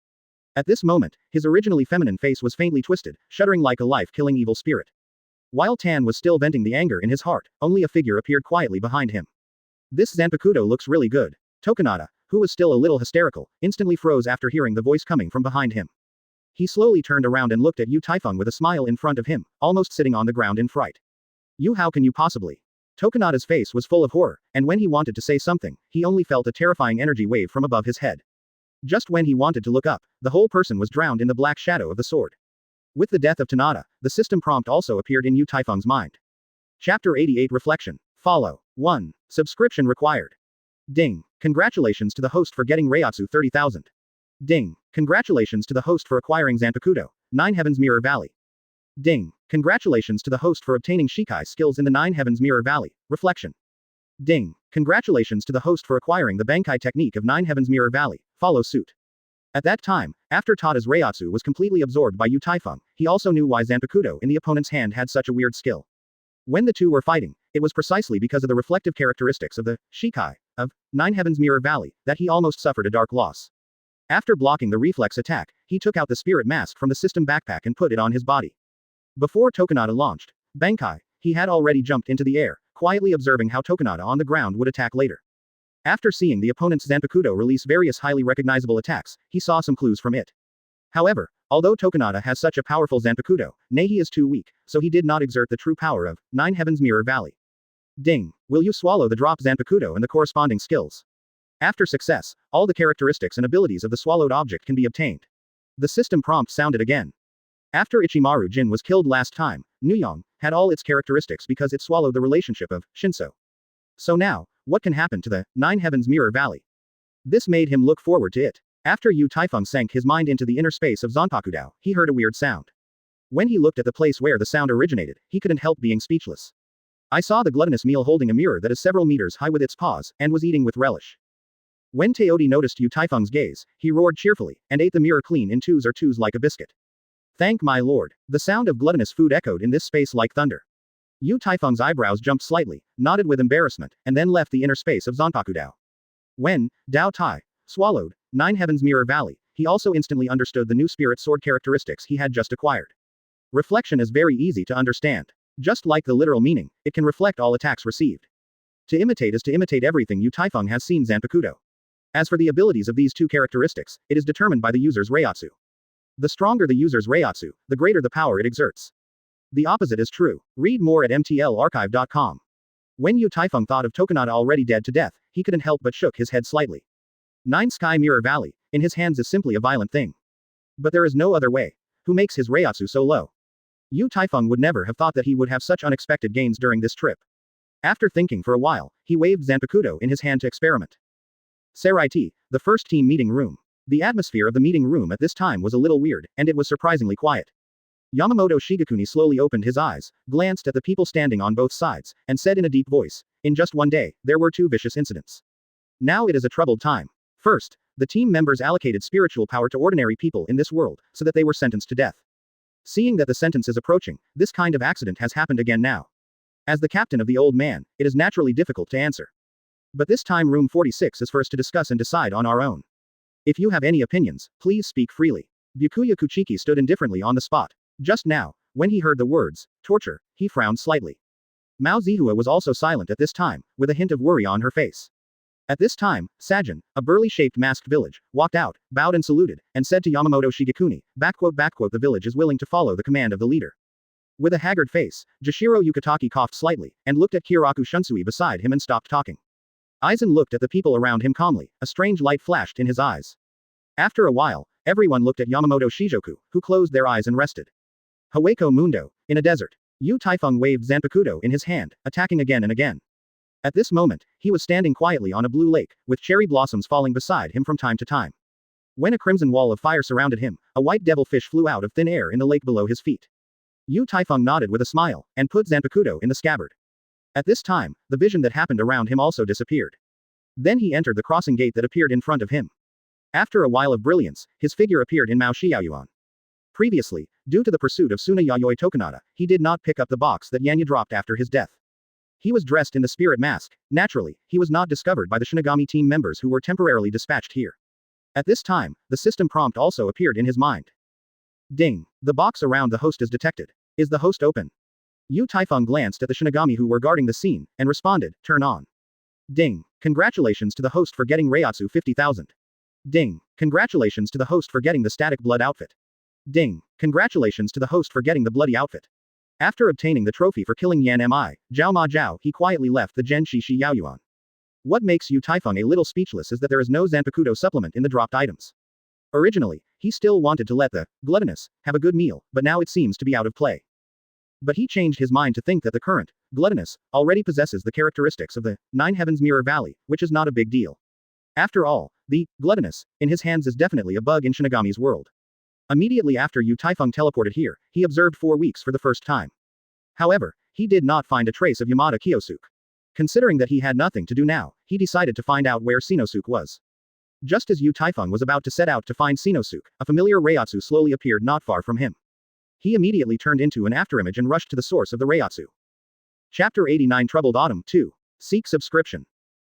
At this moment, his originally feminine face was faintly twisted, shuddering like a life-killing evil spirit. While Tan was still venting the anger in his heart, only a figure appeared quietly behind him. This Zanpakuto looks really good. Tokonada, who was still a little hysterical, instantly froze after hearing the voice coming from behind him. He slowly turned around and looked at Yu Taifeng with a smile in front of him, almost sitting on the ground in fright. You, how can you possibly? Tokonada's face was full of horror, and when he wanted to say something, he only felt a terrifying energy wave from above his head. Just when he wanted to look up, the whole person was drowned in the black shadow of the sword. With the death of Tanada, the system prompt also appeared in Yu Taifeng's mind. Chapter 88 Reflection. Follow. 1. Subscription required. Ding. Congratulations to the host for getting Reiatsu 30,000. Ding. Congratulations to the host for acquiring Zanpakuto, 9 Heavens Mirror Valley. Ding. Congratulations to the host for obtaining Shikai skills in the 9 Heavens Mirror Valley. Reflection. Ding. Congratulations to the host for acquiring the Bankai technique of 9 Heavens Mirror Valley. Follow suit. At that time, after Tada's Reiatsu was completely absorbed by Yu Taifeng, he also knew why Zanpakuto in the opponent's hand had such a weird skill. When the two were fighting, it was precisely because of the reflective characteristics of the Shikai of 9 Heavens Mirror Valley that he almost suffered a dark loss. After blocking the reflex attack, he took out the spirit mask from the system backpack and put it on his body. Before Tokonada launched Bankai, he had already jumped into the air, quietly observing how Tokonada on the ground would attack later. After seeing the opponent's Zanpakuto release various highly recognizable attacks, he saw some clues from it. However, although Tokonada has such a powerful Zanpakuto, Nehi is too weak, so he did not exert the true power of 9 Heavens Mirror Valley. Ding. Will you swallow the drop Zanpakuto and the corresponding skills? After success, all the characteristics and abilities of the swallowed object can be obtained. The system prompt sounded again. After Ichimaru Jin was killed last time, Nuyong had all its characteristics because it swallowed the relationship of Shinso. So now, what can happen to the 9 Heavens Mirror Valley? This made him look forward to it. After Yu Taifeng sank his mind into the inner space of Zanpakudao, he heard a weird sound. When he looked at the place where the sound originated, he couldn't help being speechless. I saw the gluttonous meal holding a mirror that is several meters high with its paws, and was eating with relish. When Teodi noticed Yu Taifeng's gaze, he roared cheerfully, and ate the mirror clean in twos like a biscuit. Thank my lord. The sound of gluttonous food echoed in this space like thunder. Yu Taifeng's eyebrows jumped slightly, nodded with embarrassment, and then left the inner space of Zanpakudao. When Dao Tai swallowed 9 Heavens Mirror Valley, he also instantly understood the new spirit sword characteristics he had just acquired. Reflection is very easy to understand. Just like the literal meaning, it can reflect all attacks received. To imitate is to imitate everything Yu Taifeng has seen Zanpakuto. As for the abilities of these two characteristics, it is determined by the user's Reiatsu. The stronger the user's Reiatsu, the greater the power it exerts. The opposite is true. Read more at mtlarchive.com. When Yu Taifeng thought of Tokonada already dead to death, he couldn't help but shook his head slightly. 9 Sky Mirror Valley, in his hands is simply a violent thing. But there is no other way. Who makes his Reiatsu so low? Yu Taifeng would never have thought that he would have such unexpected gains during this trip. After thinking for a while, he waved Zanpakuto in his hand to experiment. Seireitei, the first team meeting room. The atmosphere of the meeting room at this time was a little weird, and it was surprisingly quiet. Yamamoto Shigekuni slowly opened his eyes, glanced at the people standing on both sides, and said in a deep voice, in just one day, there were 2 vicious incidents. Now it is a troubled time. First, the team members allocated spiritual power to ordinary people in this world, so that they were sentenced to death. Seeing that the sentence is approaching, this kind of accident has happened again now. As the captain of the old man, it is naturally difficult to answer. But this time room 46 is first to discuss and decide on our own. If you have any opinions, please speak freely. Byakuya Kuchiki stood indifferently on the spot. Just now, when he heard the words, torture, he frowned slightly. Mao Zihua was also silent at this time, with a hint of worry on her face. At this time, Sajin, a burly-shaped masked village, walked out, bowed and saluted, and said to Yamamoto Shigekuni, "The village is willing to follow the command of the leader." With a haggard face, Jashiro Yukitaki coughed slightly, and looked at Kiraku Shunsui beside him and stopped talking. Aizen looked at the people around him calmly, a strange light flashed in his eyes. After a while, everyone looked at Yamamoto Shijoku, who closed their eyes and rested. Hueco Mundo, in a desert. Yu Taifeng waved Zanpakuto in his hand, attacking again and again. At this moment, he was standing quietly on a blue lake, with cherry blossoms falling beside him from time to time. When a crimson wall of fire surrounded him, a white devilfish flew out of thin air in the lake below his feet. Yu Taifeng nodded with a smile, and put Zanpakuto in the scabbard. At this time, the vision that happened around him also disappeared. Then he entered the crossing gate that appeared in front of him. After a while of brilliance, his figure appeared in Mao Xiaoyuan. Previously, due to the pursuit of Suna Yayoi Tokonada, he did not pick up the box that Yanya dropped after his death. He was dressed in the spirit mask. Naturally, he was not discovered by the Shinigami team members who were temporarily dispatched here. At this time, the system prompt also appeared in his mind. Ding. The box around the host is detected. Is the host open? Yu Taifeng glanced at the Shinigami who were guarding the scene, and responded, turn on. Ding. Congratulations to the host for getting Reiatsu 50,000. Ding. Congratulations to the host for getting the static blood outfit. Ding. Congratulations to the host for getting the bloody outfit. After obtaining the trophy for killing Yan Mi, Zhao Ma Zhao, he quietly left the Gen Shishi Yaoyuan. What makes Yu Taifeng a little speechless is that there is no Zanpakuto supplement in the dropped items. Originally, he still wanted to let the gluttonous have a good meal, but now it seems to be out of play. But he changed his mind to think that the current gluttonous already possesses the characteristics of the Nine Heavens Mirror Valley, which is not a big deal. After all, the gluttonous in his hands is definitely a bug in Shinigami's world. Immediately after Yu Taifeng teleported here, he observed 4 weeks for the first time. However, he did not find a trace of Yamada Kyosuke. Considering that he had nothing to do now, he decided to find out where Shinosuke was. Just as Yu Taifeng was about to set out to find Shinosuke, a familiar Reiatsu slowly appeared not far from him. He immediately turned into an afterimage and rushed to the source of the Reiatsu. Chapter 89 Troubled Autumn 2. Seek subscription.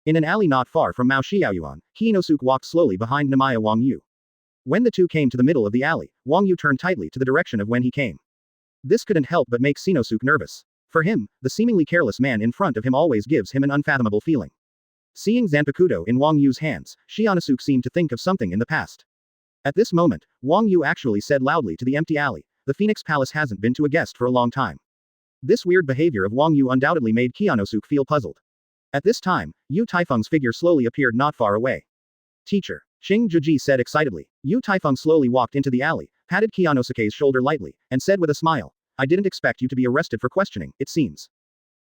In an alley not far from Mao Xiaoyuan, Shinosuke walked slowly behind Namiya Wang Yu. When the two came to the middle of the alley, Wang Yu turned tightly to the direction of when he came. This couldn't help but make Shinosuke nervous. For him, the seemingly careless man in front of him always gives him an unfathomable feeling. Seeing Zanpakuto in Wang Yu's hands, Shinosuke seemed to think of something in the past. At this moment, Wang Yu actually said loudly to the empty alley, "The Phoenix Palace hasn't been to a guest for a long time." This weird behavior of Wang Yu undoubtedly made Shinosuke feel puzzled. At this time, Yu Taifeng's figure slowly appeared not far away. "Teacher," Xing Juji said excitedly. Yu Taifeng slowly walked into the alley, patted Shinosuke's shoulder lightly, and said with a smile, "I didn't expect you to be arrested for questioning, it seems."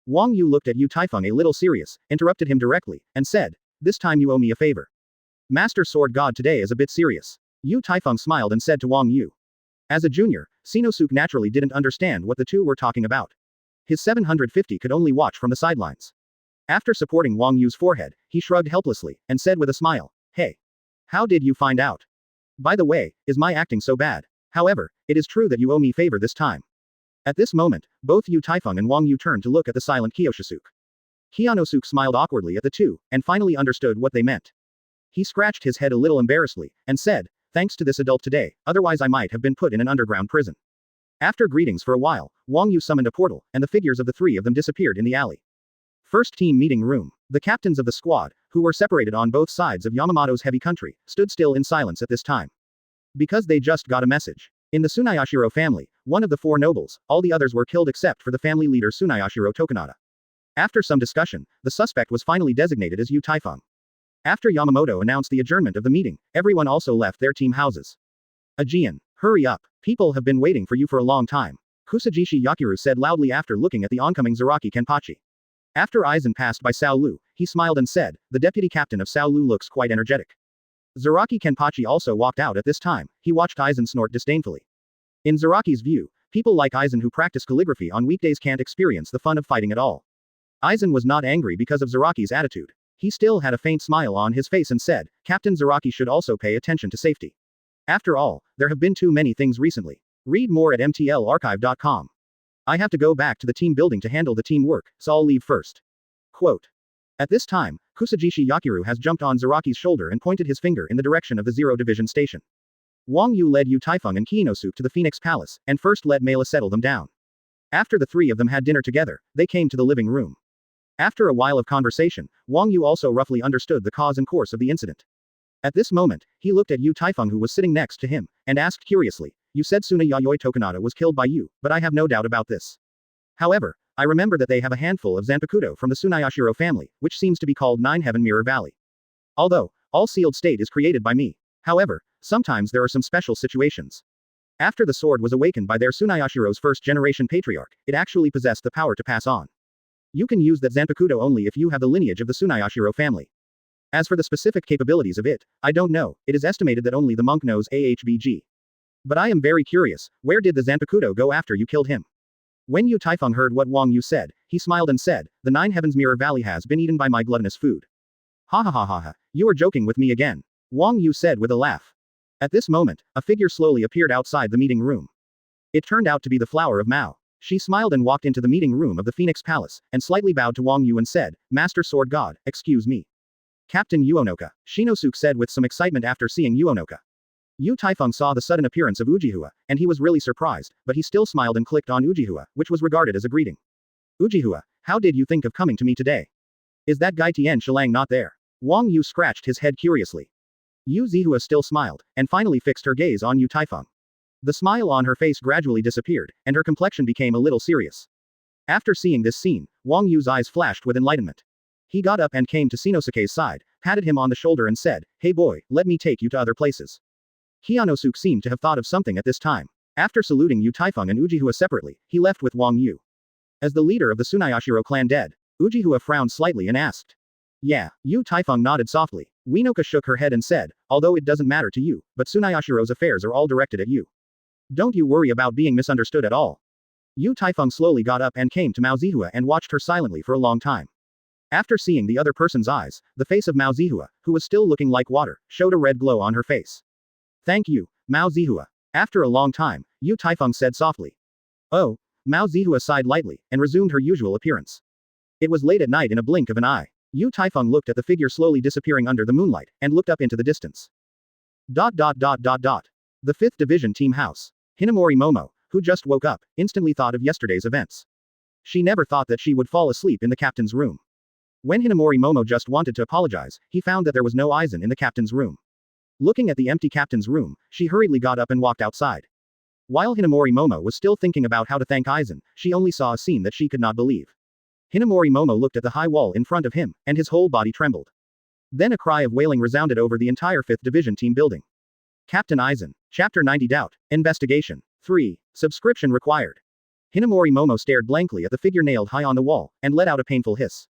Wang Yu looked at Yu Taifeng a little serious, interrupted him directly, and said, "This time you owe me a favor. Master Sword God today is a bit serious." Yu Taifeng smiled and said to Wang Yu. As a junior, Shinosuke naturally didn't understand what the two were talking about. His 750 could only watch from the sidelines. After supporting Wang Yu's forehead, he shrugged helplessly, and said with a smile, "Hey. How did you find out? By the way, is my acting so bad? However, it is true that you owe me favor this time." At this moment, both Yu Taifeng and Wang Yu turned to look at the silent Kyoshisuke. Shinosuke smiled awkwardly at the two, and finally understood what they meant. He scratched his head a little embarrassedly, and said, "Thanks to this adult today, otherwise I might have been put in an underground prison." After greetings for a while, Wang Yu summoned a portal, and the figures of the three of them disappeared in the alley. First team meeting room. The captains of the squad, who were separated on both sides of Yamamoto's heavy country, stood still in silence at this time. Because they just got a message. In the Tsunayashiro family, one of the 4 nobles, all the others were killed except for the family leader Tsunayashiro Tokona. After some discussion, the suspect was finally designated as Yu Taifeng. After Yamamoto announced the adjournment of the meeting, everyone also left their team houses. "Aegean, hurry up. People have been waiting for you for a long time," Kusajishi Yakiru said loudly after looking at the oncoming Zaraki Kenpachi. After Aizen passed by Sao Lu, he smiled and said, "The deputy captain of Sao Lu looks quite energetic." Zaraki Kenpachi also walked out at this time. He watched Aizen snort disdainfully. In Zaraki's view, people like Aizen who practice calligraphy on weekdays can't experience the fun of fighting at all. Aizen was not angry because of Zaraki's attitude. He still had a faint smile on his face and said, "Captain Zaraki should also pay attention to safety. After all, there have been too many things recently. Read more at mtlarchive.com. I have to go back to the team building to handle the teamwork, so I'll leave first." Quote. At this time, Kusajishi Yakiru has jumped on Zaraki's shoulder and pointed his finger in the direction of the Zero Division station. Wang Yu led Yu Taifeng and Shinosuke to the Phoenix Palace, and first let Mela settle them down. After the three of them had dinner together, they came to the living room. After a while of conversation, Wang Yu also roughly understood the cause and course of the incident. At this moment, he looked at Yu Taifeng who was sitting next to him, and asked curiously, "You said Suna Yayoi Tokonada was killed by you, but I have no doubt about this. However, I remember that they have a handful of Zanpakuto from the Tsunayashiro family, which seems to be called Nine Heaven Mirror Valley. Although, all sealed state is created by me. However, sometimes there are some special situations. After the sword was awakened by their Tsunayashiro's first-generation patriarch, it actually possessed the power to pass on. You can use that Zanpakuto only if you have the lineage of the Tsunayashiro family. As for the specific capabilities of it, I don't know, it is estimated that only the monk knows AHBG. But I am very curious, where did the Zanpakuto go after you killed him?" When Yu Taifeng heard what Wang Yu said, he smiled and said, "The Nine Heavens Mirror Valley has been eaten by my gluttonous food." "Ha ha ha ha ha, you are joking with me again," Wang Yu said with a laugh. At this moment, a figure slowly appeared outside the meeting room. It turned out to be the flower of Mao. She smiled and walked into the meeting room of the Phoenix Palace, and slightly bowed to Wang Yu and said, "Master Sword God, excuse me." "Captain Yuonoka," Shinosuke said with some excitement after seeing Yuonoka. Yu Taifeng saw the sudden appearance of Ujihua, and he was really surprised, but he still smiled and clicked on Ujihua, which was regarded as a greeting. "Ujihua, how did you think of coming to me today? Is that guy Tian Shilang not there?" Wang Yu scratched his head curiously. Yu Zihua still smiled, and finally fixed her gaze on Yu Taifeng. The smile on her face gradually disappeared, and her complexion became a little serious. After seeing this scene, Wang Yu's eyes flashed with enlightenment. He got up and came to Shinosuke's side, patted him on the shoulder and said, "Hey boy, let me take you to other places." Hyanosuke seemed to have thought of something at this time. After saluting Taifeng and Ujihua separately, he left with Wang Yu. As the leader of the Tsunayashiro clan dead, Ujihua frowned slightly and asked. "Yeah." Taifeng nodded softly. Winoka shook her head and said, "Although it doesn't matter to you, but Tsunayashiro's affairs are all directed at you. Don't you worry about being misunderstood at all." Taifeng slowly got up and came to Mao Zihua and watched her silently for a long time. After seeing the other person's eyes, the face of Mao Zihua, who was still looking like water, showed a red glow on her face. "Thank you, Mao Zihua." After a long time, Taifeng said softly. "Oh." Mao Zihua sighed lightly, and resumed her usual appearance. It was late at night in a blink of an eye. Taifeng looked at the figure slowly disappearing under the moonlight, and looked up into the distance. The 5th Division Team House. Hinamori Momo, who just woke up, instantly thought of yesterday's events. She never thought that she would fall asleep in the captain's room. When Hinamori Momo just wanted to apologize, he found that there was no Aizen in the captain's room. Looking at the empty captain's room, she hurriedly got up and walked outside. While Hinamori Momo was still thinking about how to thank Aizen, she only saw a scene that she could not believe. Hinamori Momo looked at the high wall in front of him, and his whole body trembled. Then a cry of wailing resounded over the entire 5th Division team building. Captain Aizen. Chapter 90 Doubt. Investigation. 3. Subscription required. Hinamori Momo stared blankly at the figure nailed high on the wall, and let out a painful hiss.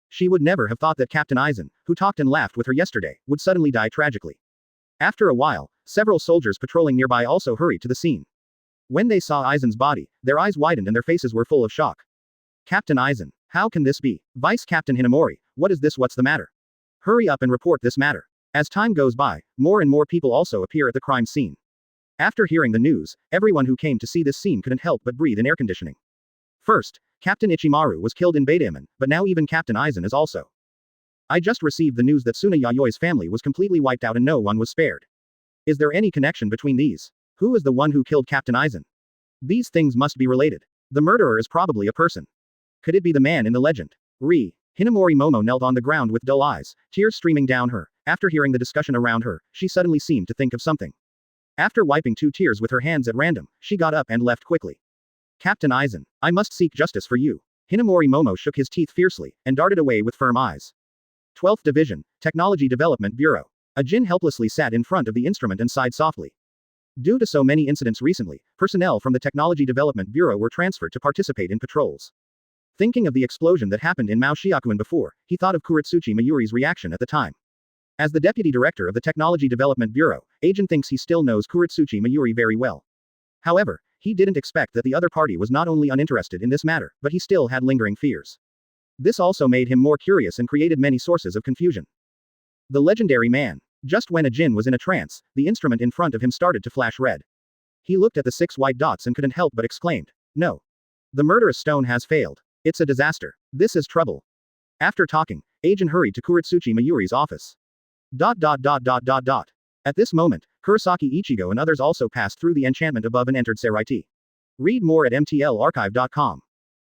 She would never have thought that Captain Aizen, who talked and laughed with her yesterday, would suddenly die tragically. After a while, several soldiers patrolling nearby also hurried to the scene. When they saw Aizen's body, their eyes widened and their faces were full of shock. "Captain Aizen, how can this be? Vice Captain Hinamori, what is this? What's the matter? Hurry up and report this matter." As time goes by, more and more people also appear at the crime scene. After hearing the news, everyone who came to see this scene couldn't help but breathe in air conditioning. First, Captain Ichimaru was killed in Baidaemon, but now even Captain Aizen is also. I just received the news that Suna Yayoi's family was completely wiped out and no one was spared. Is there any connection between these? Who is the one who killed Captain Aizen? These things must be related. The murderer is probably a person. Could it be the man in the legend? Hinamori Momo knelt on the ground with dull eyes, tears streaming down her. After hearing the discussion around her, she suddenly seemed to think of something. After wiping 2 tears with her hands at random, she got up and left quickly. "Captain Aizen, I must seek justice for you." Hinamori Momo shook his teeth fiercely, and darted away with firm eyes. 12th Division, Technology Development Bureau. A Jin helplessly sat in front of the instrument and sighed softly. Due to so many incidents recently, personnel from the Technology Development Bureau were transferred to participate in patrols. Thinking of the explosion that happened in Mao Shiakuen before, he thought of Kuritsuchi Mayuri's reaction at the time. As the deputy director of the Technology Development Bureau, Aizen thinks he still knows Kuritsuchi Mayuri very well. However, he didn't expect that the other party was not only uninterested in this matter, but he still had lingering fears. This also made him more curious and created many sources of confusion. The legendary man. Just when a Jin was in a trance, the instrument in front of him started to flash red. He looked at the 6 white dots and couldn't help but exclaimed, "No. The murderous stone has failed. It's a disaster. This is trouble." After talking, Aizen hurried to Kuritsuchi Mayuri's office. At this moment, Kurosaki Ichigo and others also passed through the enchantment above and entered Seireitei. Read more at mtlarchive.com.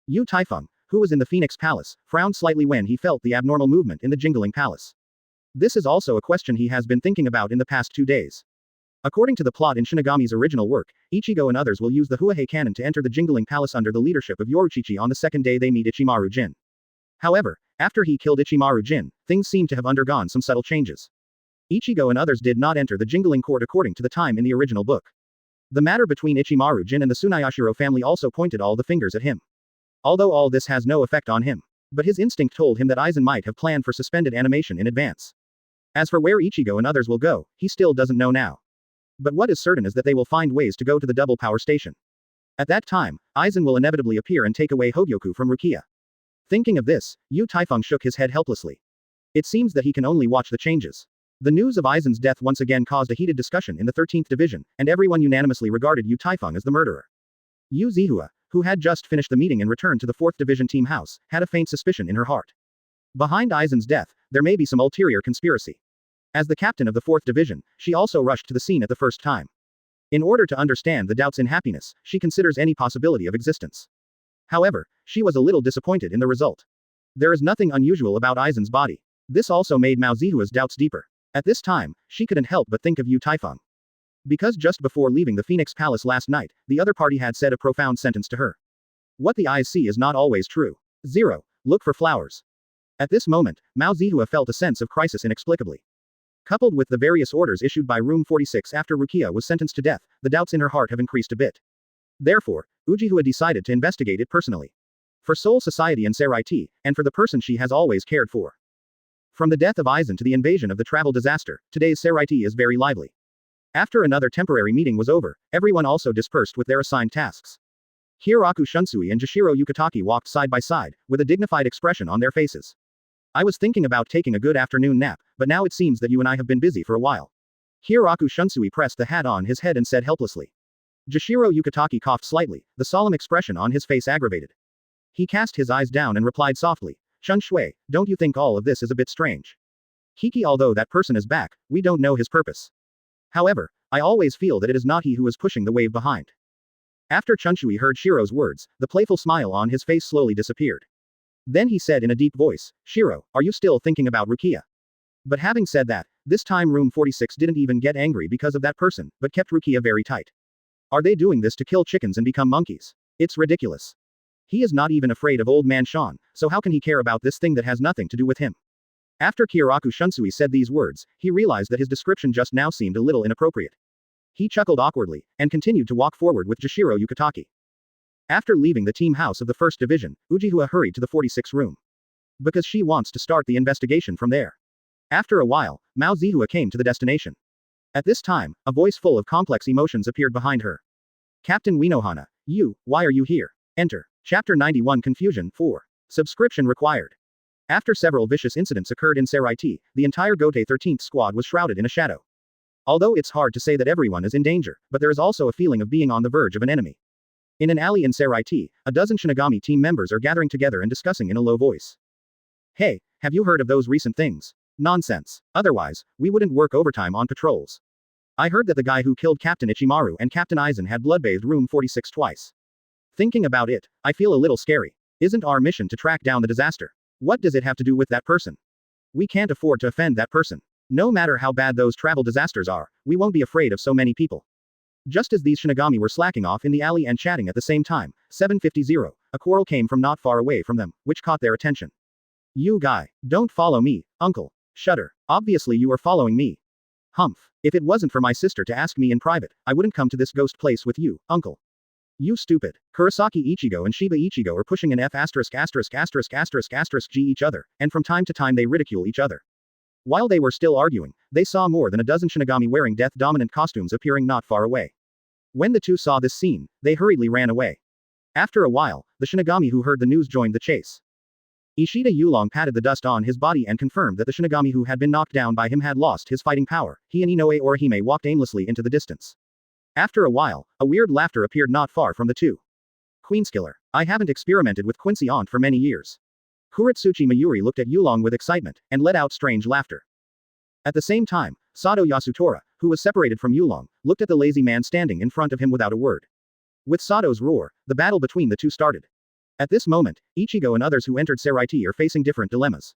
Taifeng, who was in the Phoenix Palace, frowned slightly when he felt the abnormal movement in the Jingling Palace. This is also a question he has been thinking about in the past 2 days. According to the plot in Shinigami's original work, Ichigo and others will use the Huehei cannon to enter the Jingling Palace under the leadership of Yoruichi on the second day they meet Ichimaru Jin. However, after he killed Ichimaru Jin, things seem to have undergone some subtle changes. Ichigo and others did not enter the Jingling Court according to the time in the original book. The matter between Ichimaru Jin and the Tsunayashiro family also pointed all the fingers at him. Although all this has no effect on him. But his instinct told him that Aizen might have planned for suspended animation in advance. As for where Ichigo and others will go, he still doesn't know now. But what is certain is that they will find ways to go to the double power station. At that time, Aizen will inevitably appear and take away Hogyoku from Rukia. Thinking of this, Taifeng shook his head helplessly. It seems that he can only watch the changes. The news of Aizen's death once again caused a heated discussion in the 13th Division, and everyone unanimously regarded Taifeng as the murderer. Zihua, who had just finished the meeting and returned to the 4th Division team house, had a faint suspicion in her heart. Behind Aizen's death, there may be some ulterior conspiracy. As the captain of the 4th Division, she also rushed to the scene at the first time. In order to understand the doubts in happiness, she considers any possibility of existence. However, she was a little disappointed in the result. There is nothing unusual about Aizen's body. This also made Mao Zihua's doubts deeper. At this time, she couldn't help but think of Taifeng. Because just before leaving the Phoenix Palace last night, the other party had said a profound sentence to her. What the eyes see is not always true. 0. Look for flowers. At this moment, Mao Zihua felt a sense of crisis inexplicably. Coupled with the various orders issued by Room 46 after Rukia was sentenced to death, the doubts in her heart have increased a bit. Therefore, Ujihua decided to investigate it personally. For Seoul Society and Seireitei, and for the person she has always cared for. From the death of Aizen to the invasion of the travel disaster, today's Seireitei is very lively. After another temporary meeting was over, everyone also dispersed with their assigned tasks. Hiroku Shunsui and Jashiro Yukitaki walked side by side, with a dignified expression on their faces. I was thinking about taking a good afternoon nap, but now it seems that you and I have been busy for a while. Hiroku Shunsui pressed the hat on his head and said helplessly. Jashiro Yukitaki coughed slightly, the solemn expression on his face aggravated. He cast his eyes down and replied softly, Shun Shui, don't you think all of this is a bit strange? Hiki, although that person is back, we don't know his purpose. However, I always feel that it is not he who is pushing the wave behind. After Chunshui heard Shiro's words, the playful smile on his face slowly disappeared. Then he said in a deep voice, Shiro, are you still thinking about Rukia? But having said that, this time Room 46 didn't even get angry because of that person, but kept Rukia very tight. Are they doing this to kill chickens and become monkeys? It's ridiculous. He is not even afraid of old man Sean, so how can he care about this thing that has nothing to do with him? After Kyoraku Shunsui said these words, he realized that his description just now seemed a little inappropriate. He chuckled awkwardly, and continued to walk forward with Jashiro Yukitaki. After leaving the team house of the 1st Division, Ujihua hurried to the 46th room. Because she wants to start the investigation from there. After a while, Mao Zihua came to the destination. At this time, a voice full of complex emotions appeared behind her. Captain Winohana, why are you here? Enter. Chapter 91 Confusion 4. Subscription required. After several vicious incidents occurred in Seireitei, the entire Gote 13th squad was shrouded in a shadow. Although it's hard to say that everyone is in danger, but there is also a feeling of being on the verge of an enemy. In an alley in Seireitei, a dozen Shinigami team members are gathering together and discussing in a low voice. Hey, have you heard of those recent things? Nonsense. Otherwise, we wouldn't work overtime on patrols. I heard that the guy who killed Captain Ichimaru and Captain Aizen had bloodbathed Room 46 twice. Thinking about it, I feel a little scary. Isn't our mission to track down the disaster? What does it have to do with that person? We can't afford to offend that person. No matter how bad those travel disasters are, we won't be afraid of so many people. Just as these Shinigami were slacking off in the alley and chatting at the same time, 750, a quarrel came from not far away from them, which caught their attention. You guy, don't follow me, uncle. Shudder. Obviously you are following me. Humph. If it wasn't for my sister to ask me in private, I wouldn't come to this ghost place with you, uncle. You stupid. Kurosaki Ichigo and Shiba Ichigo are pushing an F******** G each other, and from time to time they ridicule each other. While they were still arguing, they saw more than a dozen Shinigami wearing death-dominant costumes appearing not far away. When the two saw this scene, they hurriedly ran away. After a while, the Shinigami who heard the news joined the chase. Ishida Yulong patted the dust on his body and confirmed that the Shinigami who had been knocked down by him had lost his fighting power. He and Inoue Orihime walked aimlessly into the distance. After a while, a weird laughter appeared not far from the two. Queenskiller. I haven't experimented with Quincy Aunt for many years. Kuritsuchi Mayuri looked at Yulong with excitement, and let out strange laughter. At the same time, Sato Yasutora, who was separated from Yulong, looked at the lazy man standing in front of him without a word. With Sato's roar, the battle between the two started. At this moment, Ichigo and others who entered Seireitei are facing different dilemmas.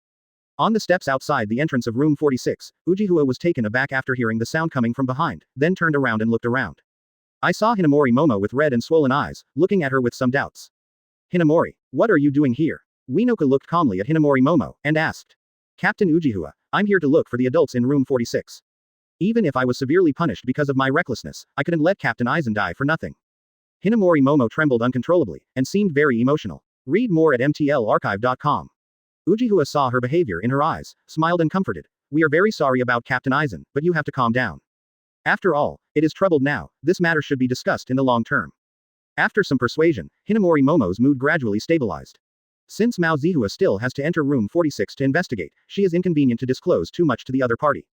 On the steps outside the entrance of Room 46, Ujihua was taken aback after hearing the sound coming from behind, then turned around and looked around. I saw Hinamori Momo with red and swollen eyes, looking at her with some doubts. Hinamori, what are you doing here? Winoka looked calmly at Hinamori Momo, and asked. Captain Ujihua, I'm here to look for the adults in Room 46. Even if I was severely punished because of my recklessness, I couldn't let Captain Aizen die for nothing. Hinamori Momo trembled uncontrollably, and seemed very emotional. Read more at mtlarchive.com. Ujihua saw her behavior in her eyes, smiled and comforted. We are very sorry about Captain Aizen, but you have to calm down. After all, it is troubled now, this matter should be discussed in the long term. After some persuasion, Hinamori Momo's mood gradually stabilized. Since Mao Zihua still has to enter Room 46 to investigate, she is inconvenient to disclose too much to the other party.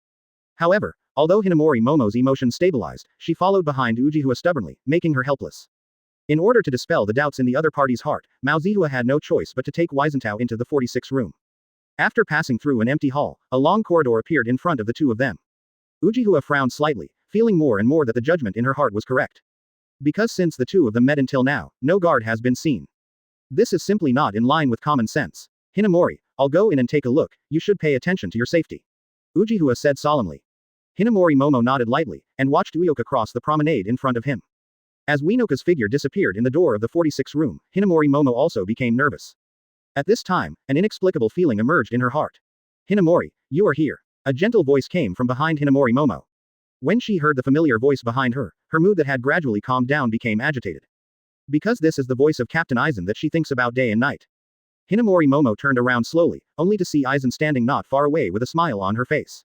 However, although Hinamori Momo's emotions stabilized, she followed behind Ujihua stubbornly, making her helpless. In order to dispel the doubts in the other party's heart, Mao Zihua had no choice but to take Weisentao into the 46th room. After passing through an empty hall, a long corridor appeared in front of the two of them. Ujihua frowned slightly, feeling more and more that the judgment in her heart was correct. Because since the two of them met until now, no guard has been seen. This is simply not in line with common sense. Hinamori, I'll go in and take a look, you should pay attention to your safety. Ujihua said solemnly. Hinamori Momo nodded lightly, and watched Yhawch cross the promenade in front of him. As Winoka's figure disappeared in the door of the 46 room, Hinamori Momo also became nervous. At this time, an inexplicable feeling emerged in her heart. Hinamori, you are here. A gentle voice came from behind Hinamori Momo. When she heard the familiar voice behind her, her mood that had gradually calmed down became agitated. Because this is the voice of Captain Aizen that she thinks about day and night. Hinamori Momo turned around slowly, only to see Aizen standing not far away with a smile on her face.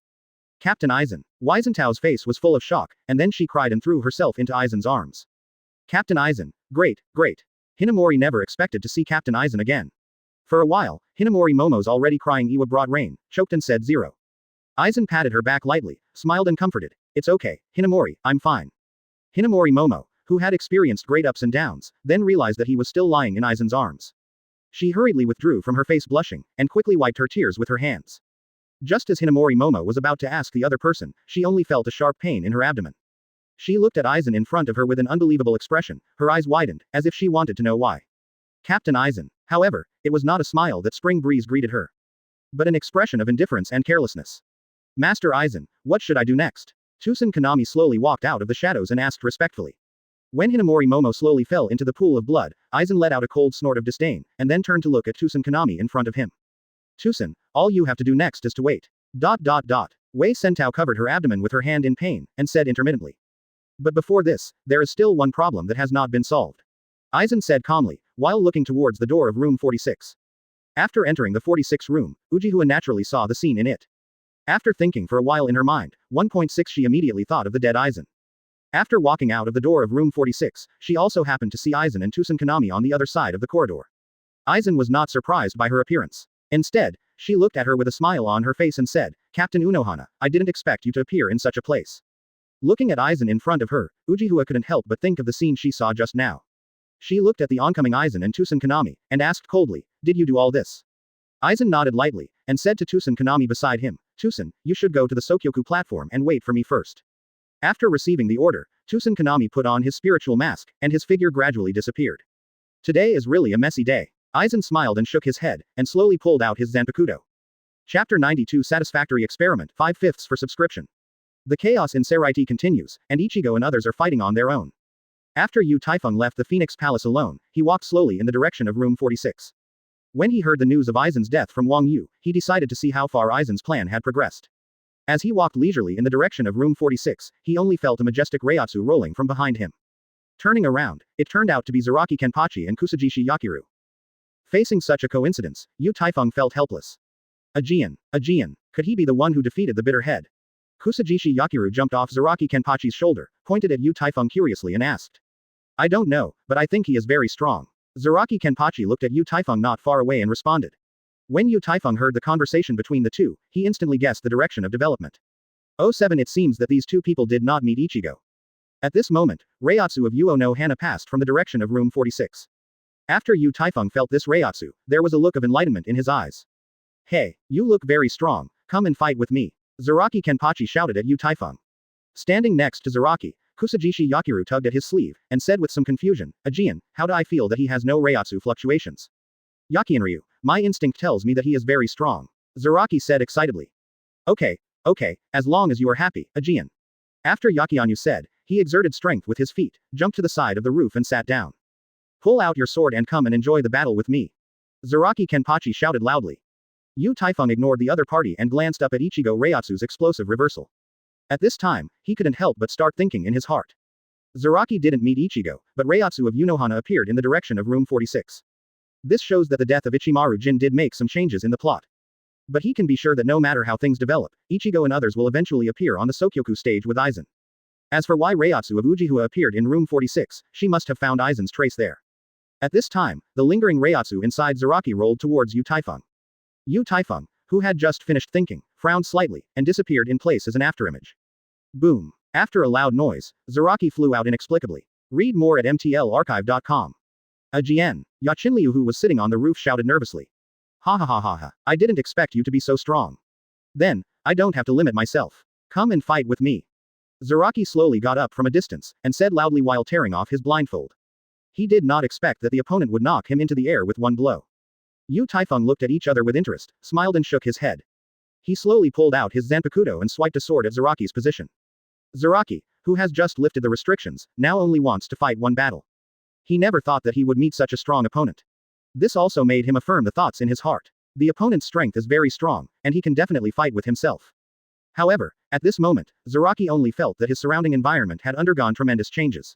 Captain Aizen. Weizenthau's face was full of shock, and then she cried and threw herself into Aizen's arms. Captain Aizen. Great, great. Hinamori never expected to see Captain Aizen again. For a while, Hinamori Momo's already crying Iwa brought rain, choked and said zero. Aizen patted her back lightly, smiled and comforted. It's okay, Hinamori, I'm fine. Hinamori Momo, who had experienced great ups and downs, then realized that he was still lying in Aizen's arms. She hurriedly withdrew from her face blushing, and quickly wiped her tears with her hands. Just as Hinamori Momo was about to ask the other person, she only felt a sharp pain in her abdomen. She looked at Aizen in front of her with an unbelievable expression, her eyes widened, as if she wanted to know why. Captain Aizen. However, it was not a smile that spring breeze greeted her, but an expression of indifference and carelessness. Master Aizen, what should I do next? Tusen Kanami slowly walked out of the shadows and asked respectfully. When Hinamori Momo slowly fell into the pool of blood, Aizen let out a cold snort of disdain, and then turned to look at Tusen Kanami in front of him. Tusen, all you have to do next is to wait. Wei Sentao covered her abdomen with her hand in pain, and said intermittently. But before this, there is still one problem that has not been solved. Aizen said calmly, while looking towards the door of room 46. After entering the 46 room, Uchiha naturally saw the scene in it. After thinking for a while in her mind, 1.6 she immediately thought of the dead Aizen. After walking out of the door of room 46, she also happened to see Aizen and Tusen Kanami on the other side of the corridor. Aizen was not surprised by her appearance. Instead, she looked at her with a smile on her face and said, Captain Unohana, I didn't expect you to appear in such a place. Looking at Aizen in front of her, Uchiha couldn't help but think of the scene she saw just now. She looked at the oncoming Aizen and Tusen Kanami, and asked coldly, did you do all this? Aizen nodded lightly, and said to Tusen Kanami beside him, Tusen, you should go to the Sokyoku platform and wait for me first. After receiving the order, Tusen Kanami put on his spiritual mask, and his figure gradually disappeared. Today is really a messy day. Aizen smiled and shook his head, and slowly pulled out his Zanpakuto. Chapter 92 Satisfactory Experiment 5/5 for subscription. The chaos in Seireitei continues, and Ichigo and others are fighting on their own. After Yu Taifeng left the Phoenix Palace alone, he walked slowly in the direction of room 46. When he heard the news of Aizen's death from Wang Yu, he decided to see how far Aizen's plan had progressed. As he walked leisurely in the direction of room 46, he only felt a majestic Reiatsu rolling from behind him. Turning around, it turned out to be Zaraki Kenpachi and Kusajishi Yakiru. Facing such a coincidence, Yu Taifeng felt helpless. Aegean, could he be the one who defeated the bitter head? Kusajishi Yakiru jumped off Zaraki Kenpachi's shoulder, pointed at Yu Taifeng curiously and asked. I don't know, but I think he is very strong. Zaraki Kenpachi looked at Yu Taifeng not far away and responded. When Yu Taifeng heard the conversation between the two, he instantly guessed the direction of development. 07 It seems that these two people did not meet Ichigo. At this moment, Reiatsu of Yuo no Hana passed from the direction of room 46. After Yu Taifeng felt this Reiatsu, there was a look of enlightenment in his eyes. Hey, you look very strong, come and fight with me. Zaraki Kenpachi shouted at Yu Taifeng. Standing next to Zaraki, Kusajishi Yakiru tugged at his sleeve, and said with some confusion, Aegean, how do I feel that he has no Reiatsu fluctuations? Yakienryu, my instinct tells me that he is very strong. Zaraki said excitedly. Okay, as long as you are happy, Aegean. After Yakienryu said, he exerted strength with his feet, jumped to the side of the roof and sat down. Pull out your sword and come and enjoy the battle with me. Zaraki Kenpachi shouted loudly. Yu Taifeng ignored the other party and glanced up at Ichigo Reiatsu's explosive reversal. At this time, he couldn't help but start thinking in his heart. Zaraki didn't meet Ichigo, but Reiatsu of Unohana appeared in the direction of room 46. This shows that the death of Ichimaru Jin did make some changes in the plot. But he can be sure that no matter how things develop, Ichigo and others will eventually appear on the Sokyoku stage with Aizen. As for why Reiatsu of Uchiha appeared in room 46, she must have found Aizen's trace there. At this time, the lingering Reiatsu inside Zaraki rolled towards Yu Taifeng. Yu Taifeng, who had just finished thinking, frowned slightly, and disappeared in place as an afterimage. Boom. After a loud noise, Zaraki flew out inexplicably. Read more at mtlarchive.com. Aegean, Yachinliu who was sitting on the roof shouted nervously. Ha ha ha ha ha, I didn't expect you to be so strong. Then, I don't have to limit myself. Come and fight with me. Zaraki slowly got up from a distance, and said loudly while tearing off his blindfold. He did not expect that the opponent would knock him into the air with one blow. Yu Taifeng looked at each other with interest, smiled and shook his head. He slowly pulled out his Zanpakuto and swiped a sword at Zaraki's position. Zaraki, who has just lifted the restrictions, now only wants to fight one battle. He never thought that he would meet such a strong opponent. This also made him affirm the thoughts in his heart. The opponent's strength is very strong, and he can definitely fight with himself. However, at this moment, Zaraki only felt that his surrounding environment had undergone tremendous changes.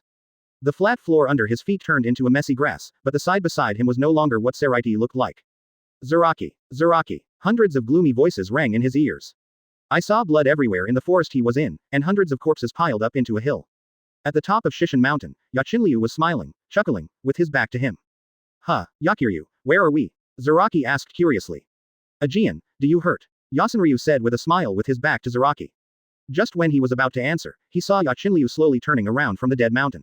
The flat floor under his feet turned into a messy grass, but the side beside him was no longer what Seireitei looked like. Zaraki, Zaraki. Hundreds of gloomy voices rang in his ears. I saw blood everywhere in the forest he was in, and hundreds of corpses piled up into a hill. At the top of Shishin Mountain, Yachinryu was smiling, chuckling, with his back to him. Huh, Yakiryu, where are we? Zaraki asked curiously. Aegean, do you hurt? Yasunryu said with a smile with his back to Zaraki. Just when he was about to answer, he saw Yachinryu slowly turning around from the dead mountain.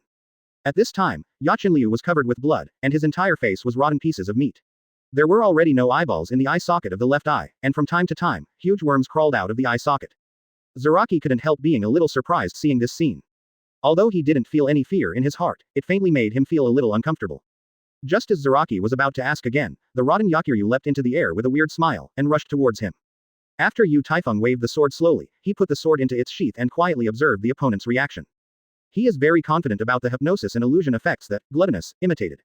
At this time, Yachinryu was covered with blood, and his entire face was rotten pieces of meat. There were already no eyeballs in the eye socket of the left eye, and from time to time, huge worms crawled out of the eye socket. Zaraki couldn't help being a little surprised seeing this scene. Although he didn't feel any fear in his heart, it faintly made him feel a little uncomfortable. Just as Zaraki was about to ask again, the rotten Yakiryu leapt into the air with a weird smile, and rushed towards him. After Taifeng waved the sword slowly, he put the sword into its sheath and quietly observed the opponent's reaction. He is very confident about the hypnosis and illusion effects that, gluttonous, imitated.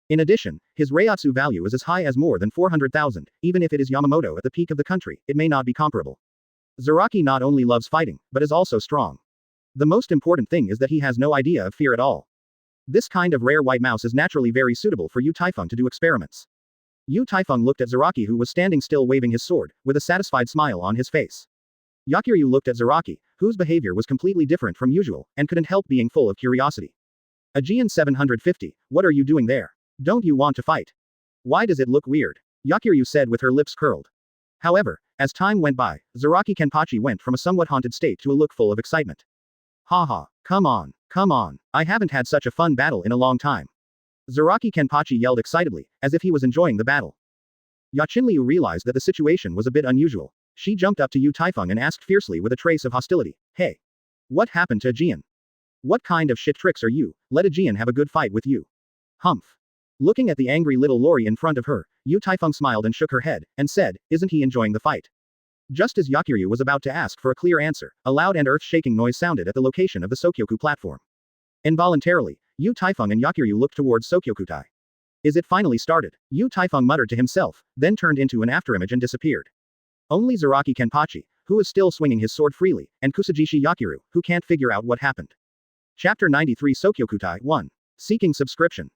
In addition, his Reiatsu value is as high as more than 400,000, even if it is Yamamoto at the peak of the country, it may not be comparable. Zaraki not only loves fighting, but is also strong. The most important thing is that he has no idea of fear at all. This kind of rare white mouse is naturally very suitable for Taifeng to do experiments. Taifeng looked at Zaraki who was standing still waving his sword, with a satisfied smile on his face. Yakiryu looked at Zaraki, whose behavior was completely different from usual, and couldn't help being full of curiosity. Aegean 750, what are you doing there? Don't you want to fight? Why does it look weird? Yakiryu said with her lips curled. However, as time went by, Zaraki Kenpachi went from a somewhat haunted state to a look full of excitement. Haha, come on, I haven't had such a fun battle in a long time. Zaraki Kenpachi yelled excitedly, as if he was enjoying the battle. Yachinryu realized that the situation was a bit unusual. She jumped up to Taifeng and asked fiercely with a trace of hostility, hey. What happened to Aegean? What kind of shit tricks are you? Let Aegean have a good fight with you. Humph. Looking at the angry little lorry in front of her, Taifeng smiled and shook her head, and said, isn't he enjoying the fight? Just as Yakiryu was about to ask for a clear answer, a loud and earth-shaking noise sounded at the location of the Sokyoku platform. Involuntarily, Taifeng and Yakiryu looked towards Sokyoku-tai. Is it finally started? Taifeng muttered to himself, then turned into an afterimage and disappeared. Only Zaraki Kenpachi, who is still swinging his sword freely, and Kusajishi Yakiru, who can't figure out what happened. Chapter 93 Sokyoku-tai 1. Seeking subscription.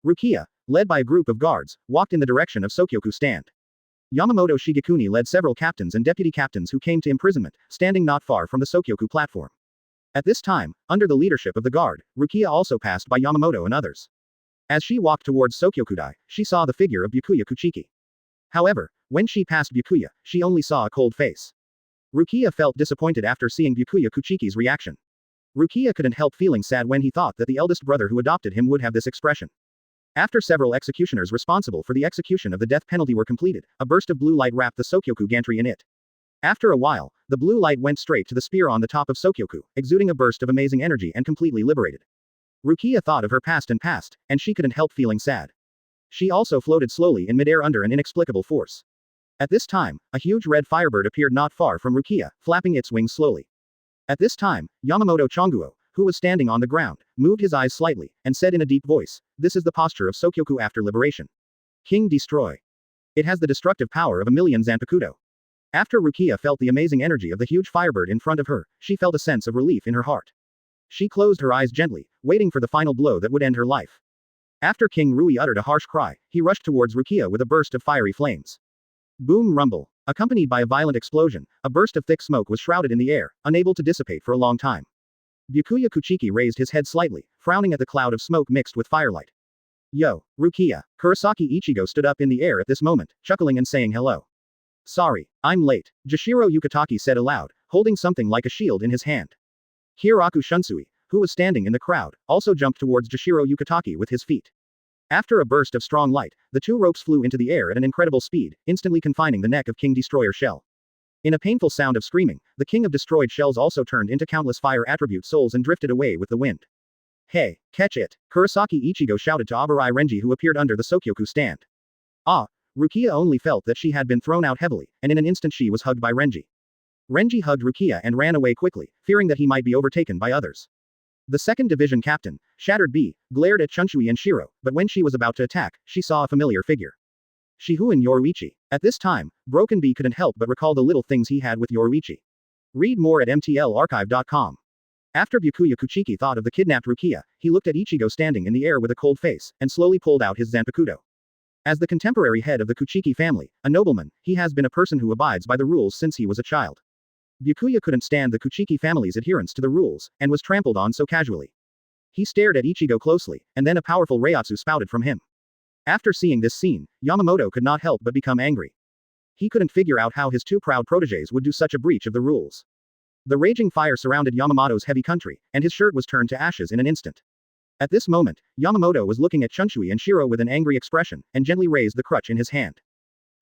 Rukia, led by a group of guards, walked in the direction of Sokyoku stand. Yamamoto Shigekuni led several captains and deputy captains who came to imprisonment, standing not far from the Sokyoku platform. At this time, under the leadership of the guard, Rukia also passed by Yamamoto and others. As she walked towards Sokyoku-dai, she saw the figure of Byakuya Kuchiki. However, when she passed Byakuya, she only saw a cold face. Rukia felt disappointed after seeing Byakuya Kuchiki's reaction. Rukia couldn't help feeling sad when he thought that the eldest brother who adopted him would have this expression. After several executioners responsible for the execution of the death penalty were completed, a burst of blue light wrapped the Sokyoku gantry in it. After a while, the blue light went straight to the spear on the top of Sokyoku, exuding a burst of amazing energy and completely liberated. Rukia thought of her past, and she couldn't help feeling sad. She also floated slowly in midair under an inexplicable force. At this time, a huge red firebird appeared not far from Rukia, flapping its wings slowly. At this time, Yamamoto Chonguo, who was standing on the ground, moved his eyes slightly, and said in a deep voice, this is the posture of Sokyoku after liberation. King Destroy. It has the destructive power of 1,000,000 Zanpakuto. After Rukia felt the amazing energy of the huge firebird in front of her, she felt a sense of relief in her heart. She closed her eyes gently, waiting for the final blow that would end her life. After King Rui uttered a harsh cry, he rushed towards Rukia with a burst of fiery flames. Boom rumble. Accompanied by a violent explosion, a burst of thick smoke was shrouded in the air, unable to dissipate for a long time. Byakuya Kuchiki raised his head slightly, frowning at the cloud of smoke mixed with firelight. Yo, Rukia. Kurosaki Ichigo stood up in the air at this moment, chuckling and saying hello. Sorry, I'm late, Jashiro Yukitaki said aloud, holding something like a shield in his hand. Hiraku Shunsui, who was standing in the crowd, also jumped towards Jashiro Yukitaki with his feet. After a burst of strong light, the two ropes flew into the air at an incredible speed, instantly confining the neck of King Destroyer Shell. In a painful sound of screaming, the king of destroyed shells also turned into countless fire attribute souls and drifted away with the wind. Hey, catch it! Kurosaki Ichigo shouted to Abarai Renji who appeared under the Sokyoku stand. Ah, Rukia only felt that she had been thrown out heavily, and in an instant she was hugged by Renji. Renji hugged Rukia and ran away quickly, fearing that he might be overtaken by others. The second division captain, Shattered B, glared at Chunshui and Shiro, but when she was about to attack, she saw a familiar figure. Shihuan Yoruichi. At this time, Broken B couldn't help but recall the little things he had with Yoruichi. Read more at mtlarchive.com. After Byakuya Kuchiki thought of the kidnapped Rukia, he looked at Ichigo standing in the air with a cold face, and slowly pulled out his Zanpakuto. As the contemporary head of the Kuchiki family, a nobleman, he has been a person who abides by the rules since he was a child. Byakuya couldn't stand the Kuchiki family's adherence to the rules, and was trampled on so casually. He stared at Ichigo closely, and then a powerful Reiatsu spouted from him. After seeing this scene, Yamamoto could not help but become angry. He couldn't figure out how his two proud protégés would do such a breach of the rules. The raging fire surrounded Yamamoto's heavy country, and his shirt was turned to ashes in an instant. At this moment, Yamamoto was looking at Chunshui and Shiro with an angry expression, and gently raised the crutch in his hand.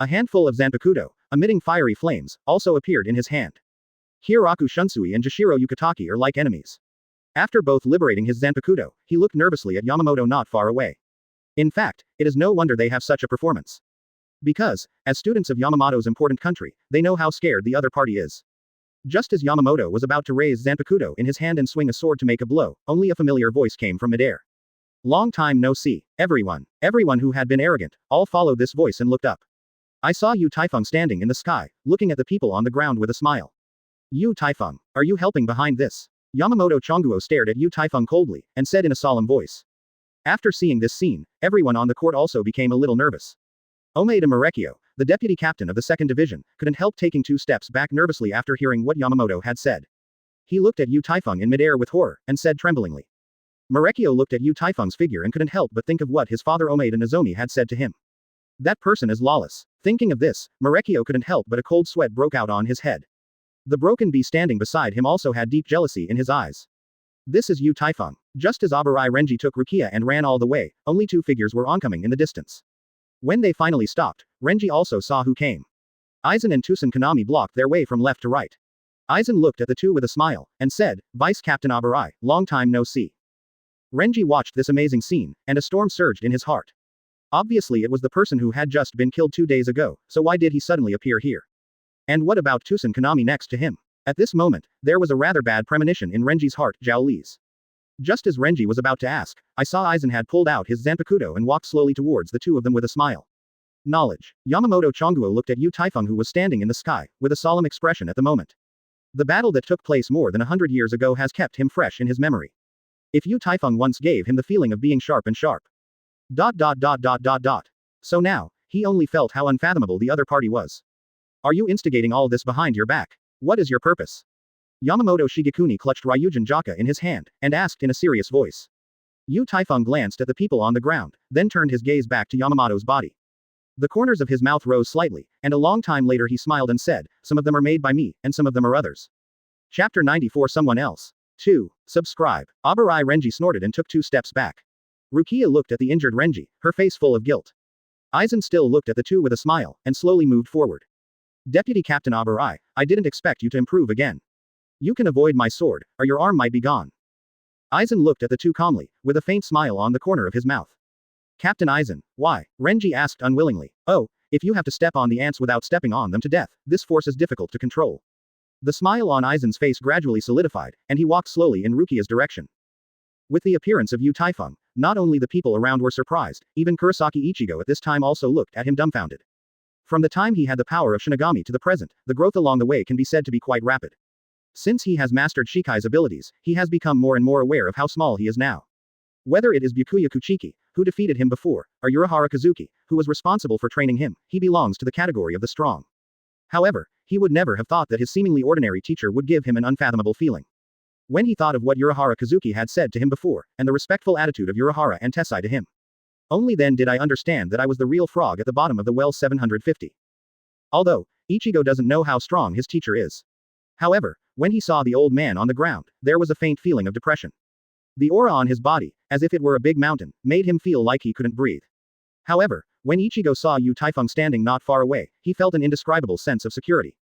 A handful of Zanpakuto, emitting fiery flames, also appeared in his hand. Hiroku Shunsui and Jashiro Yukitaki are like enemies. After both liberating his Zanpakuto, he looked nervously at Yamamoto not far away. In fact, it is no wonder they have such a performance. Because, as students of Yamamoto's important country, they know how scared the other party is. Just as Yamamoto was about to raise Zanpakuto in his hand and swing a sword to make a blow, only a familiar voice came from midair. Long time no see. Everyone who had been arrogant, all followed this voice and looked up. I saw Yu Taifeng standing in the sky, looking at the people on the ground with a smile. Yu Taifeng, are you helping behind this? Yamamoto Chonguo stared at Yu Taifeng coldly, and said in a solemn voice. After seeing this scene, everyone on the court also became a little nervous. Omeda Marekio, the deputy captain of the second division, couldn't help taking 2 steps back nervously after hearing what Yamamoto had said. He looked at Yu Taifeng in midair with horror, and said tremblingly. Marekio looked at Yu Taifeng's figure and couldn't help but think of what his father Omeda Nozomi had said to him. That person is lawless. Thinking of this, Marekio couldn't help but a cold sweat broke out on his head. The broken bee standing beside him also had deep jealousy in his eyes. This is Yu Taifeng. Just as Abarai Renji took Rukia and ran all the way, only 2 figures were oncoming in the distance. When they finally stopped, Renji also saw who came. Aizen and Tusen Konami blocked their way from left to right. Aizen looked at the two with a smile, and said, Vice Captain Abarai, long time no see. Renji watched this amazing scene, and a storm surged in his heart. Obviously it was the person who had just been killed 2 days ago, so why did he suddenly appear here? And what about Tusen Konami next to him? At this moment, there was a rather bad premonition in Renji's heart, Zhao Li's. Just as Renji was about to ask, I saw Aizen had pulled out his Zanpakuto and walked slowly towards the two of them with a smile. Knowledge. Yamamoto Chonguo looked at Yu Taifeng who was standing in the sky, with a solemn expression at the moment. The battle that took place more than 100 years ago has kept him fresh in his memory. If Yu Taifeng once gave him the feeling of being sharp and sharp. So now, he only felt how unfathomable the other party was. Are you instigating all this behind your back? What is your purpose? Yamamoto Shigekuni clutched Ryujin Jaka in his hand, and asked in a serious voice. Yu Taifeng glanced at the people on the ground, then turned his gaze back to Yamamoto's body. The corners of his mouth rose slightly, and a long time later he smiled and said, some of them are made by me, and some of them are others. Chapter 94 Someone else. 2. Subscribe. Abarai Renji snorted and took 2 steps back. Rukia looked at the injured Renji, her face full of guilt. Aizen still looked at the two with a smile, and slowly moved forward. Deputy Captain Abarai, I didn't expect you to improve again. You can avoid my sword, or your arm might be gone. Aizen looked at the two calmly, with a faint smile on the corner of his mouth. Captain Aizen, why? Renji asked unwillingly. Oh, if you have to step on the ants without stepping on them to death, this force is difficult to control. The smile on Aizen's face gradually solidified, and he walked slowly in Rukia's direction. With the appearance of Yu Taifeng, not only the people around were surprised, even Kurosaki Ichigo at this time also looked at him dumbfounded. From the time he had the power of Shinigami to the present, the growth along the way can be said to be quite rapid. Since he has mastered Shikai's abilities, he has become more and more aware of how small he is now. Whether it is Byakuya Kuchiki, who defeated him before, or Urahara Kazuki, who was responsible for training him, he belongs to the category of the strong. However, he would never have thought that his seemingly ordinary teacher would give him an unfathomable feeling. When he thought of what Urahara Kazuki had said to him before, and the respectful attitude of Urahara and Tessai to him. Only then did I understand that I was the real frog at the bottom of the well 750. Although, Ichigo doesn't know how strong his teacher is. However, when he saw the old man on the ground, there was a faint feeling of depression. The aura on his body, as if it were a big mountain, made him feel like he couldn't breathe. However, when Ichigo saw Yu Taifeng standing not far away, he felt an indescribable sense of security.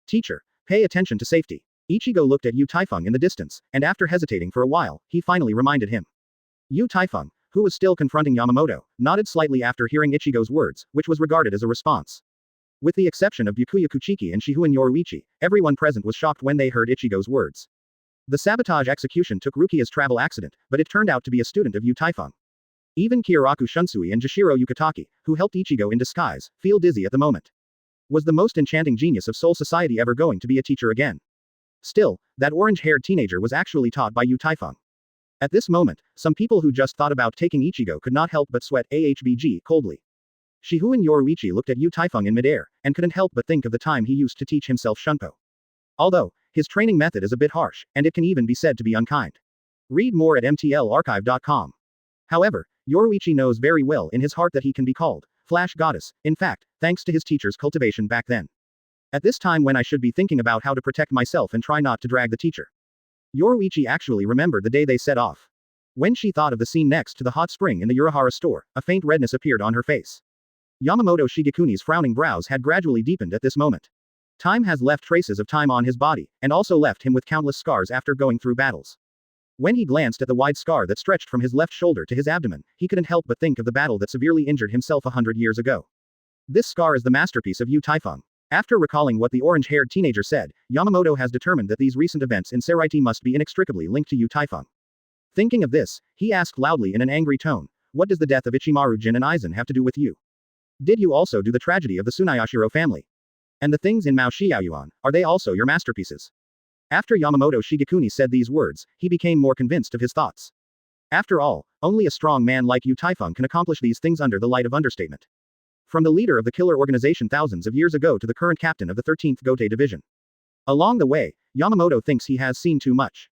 Teacher, pay attention to safety. Ichigo looked at Yu Taifeng in the distance, and after hesitating for a while, he finally reminded him. Yu Taifeng, who was still confronting Yamamoto, nodded slightly after hearing Ichigo's words, which was regarded as a response. With the exception of Byakuya Kuchiki and Shihuin Yoruichi, everyone present was shocked when they heard Ichigo's words. The sabotage execution took Rukia's travel accident, but it turned out to be a student of Yu Taifeng. Even Kyoraku Shunsui and Jashiro Yukitaki, who helped Ichigo in disguise, feel dizzy at the moment. Was the most enchanting genius of Soul Society ever going to be a teacher again? Still, that orange-haired teenager was actually taught by Yu Taifeng. At this moment, some people who just thought about taking Ichigo could not help but sweat ahbg coldly. Shihuin Yoruichi looked at Yu Taifeng in midair, and couldn't help but think of the time he used to teach himself Shunpo. Although, his training method is a bit harsh, and it can even be said to be unkind. Read more at mtlarchive.com. However, Yoruichi knows very well in his heart that he can be called Flash Goddess, in fact, thanks to his teacher's cultivation back then. At this time when I should be thinking about how to protect myself and try not to drag the teacher. Yoruichi actually remembered the day they set off. When she thought of the scene next to the hot spring in the Urahara store, a faint redness appeared on her face. Yamamoto Shigekuni's frowning brows had gradually deepened at this moment. Time has left traces of time on his body, and also left him with countless scars after going through battles. When he glanced at the wide scar that stretched from his left shoulder to his abdomen, he couldn't help but think of the battle that severely injured himself 100 years ago. This scar is the masterpiece of Yu Taifeng. After recalling what the orange-haired teenager said, Yamamoto has determined that these recent events in Seireitei must be inextricably linked to Yu Taifeng. Thinking of this, he asked loudly in an angry tone, "What does the death of Ichimaru, Jin and Aizen have to do with you? Did you also do the tragedy of the Tsunayashiro family? And the things in Mao Xiaoyuan, are they also your masterpieces?" After Yamamoto Shigekuni said these words, he became more convinced of his thoughts. After all, only a strong man like Yu Taifeng can accomplish these things under the light of understatement. From the leader of the killer organization thousands of years ago to the current captain of the 13th Gotei Division. Along the way, Yamamoto thinks he has seen too much.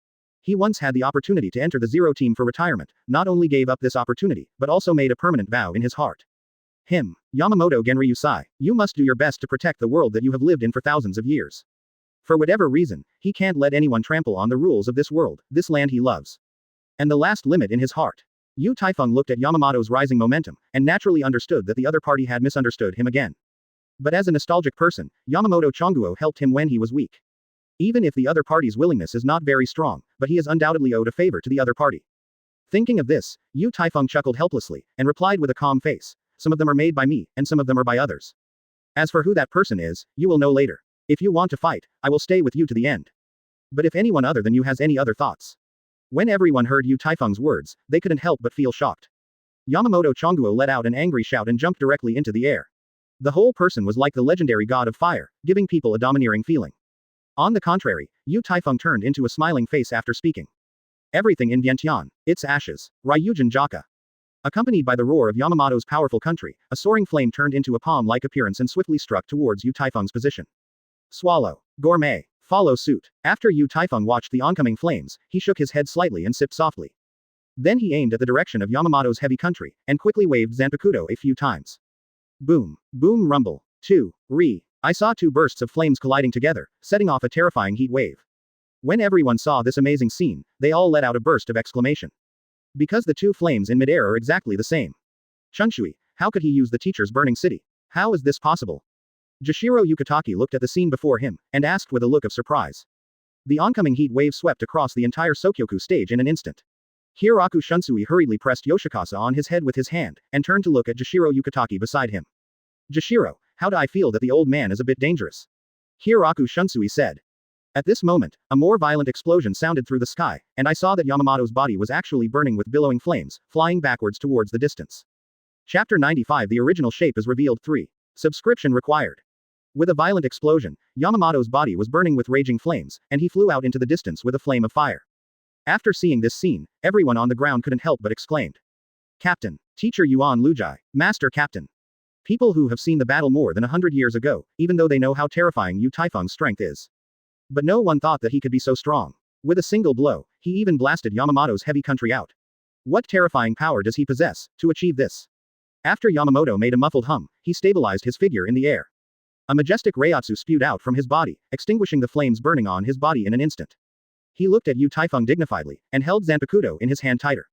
He once had the opportunity to enter the Zero Team for retirement, not only gave up this opportunity, but also made a permanent vow in his heart. Yamamoto Genryūsai, you must do your best to protect the world that you have lived in for thousands of years. For whatever reason, he can't let anyone trample on the rules of this world, this land he loves. And the last limit in his heart. Yu Taifeng looked at Yamamoto's rising momentum, and naturally understood that the other party had misunderstood him again. But as a nostalgic person, Yamamoto Chonguo helped him when he was weak. Even if the other party's willingness is not very strong, but he has undoubtedly owed a favor to the other party. Thinking of this, Yu Taifeng chuckled helplessly, and replied with a calm face, "Some of them are made by me, and some of them are by others. As for who that person is, you will know later. If you want to fight, I will stay with you to the end. But if anyone other than you has any other thoughts." When everyone heard Yu Taifeng's words, they couldn't help but feel shocked. Yamamoto Chonguo let out an angry shout and jumped directly into the air. The whole person was like the legendary god of fire, giving people a domineering feeling. On the contrary, Yu Taifeng turned into a smiling face after speaking. "Everything in Vientiane, its ashes, Ryujin Jaka." Accompanied by the roar of Yamamoto's powerful country, a soaring flame turned into a palm-like appearance and swiftly struck towards Yu Taifeng's position. "Swallow. Gourmet. Follow suit." After Yu Taifeng watched the oncoming flames, he shook his head slightly and sipped softly. Then he aimed at the direction of Yamamoto's heavy country, and quickly waved Zanpakuto a few times. Boom. Boom rumble. 2. I saw two bursts of flames colliding together, setting off a terrifying heat wave. When everyone saw this amazing scene, they all let out a burst of exclamation. Because the two flames in midair are exactly the same. Chunshui, how could he use the teacher's burning city? How is this possible? Jashiro Yukitaki looked at the scene before him, and asked with a look of surprise. The oncoming heat wave swept across the entire Sokyoku stage in an instant. Kyoraku Shunsui hurriedly pressed Yoshikasa on his head with his hand, and turned to look at Jashiro Yukitaki beside him. "Jashiro, how do I feel that the old man is a bit dangerous?" Kyoraku Shunsui said. At this moment, a more violent explosion sounded through the sky, and I saw that Yamamoto's body was actually burning with billowing flames, flying backwards towards the distance. Chapter 95. The original shape is revealed. 3. Subscription required. With a violent explosion, Yamamoto's body was burning with raging flames, and he flew out into the distance with a flame of fire. After seeing this scene, everyone on the ground couldn't help but exclaimed. "Captain! Teacher Yuan Lujai, Master Captain!" People who have seen the battle more than 100 years ago, even though they know how terrifying Yu Taifeng's strength is. But no one thought that he could be so strong. With a single blow, he even blasted Yamamoto's heavy country out. What terrifying power does he possess to achieve this? After Yamamoto made a muffled hum, he stabilized his figure in the air. A majestic reiatsu spewed out from his body, extinguishing the flames burning on his body in an instant. He looked at Yu Taifeng dignifiedly, and held Zanpakuto in his hand tighter.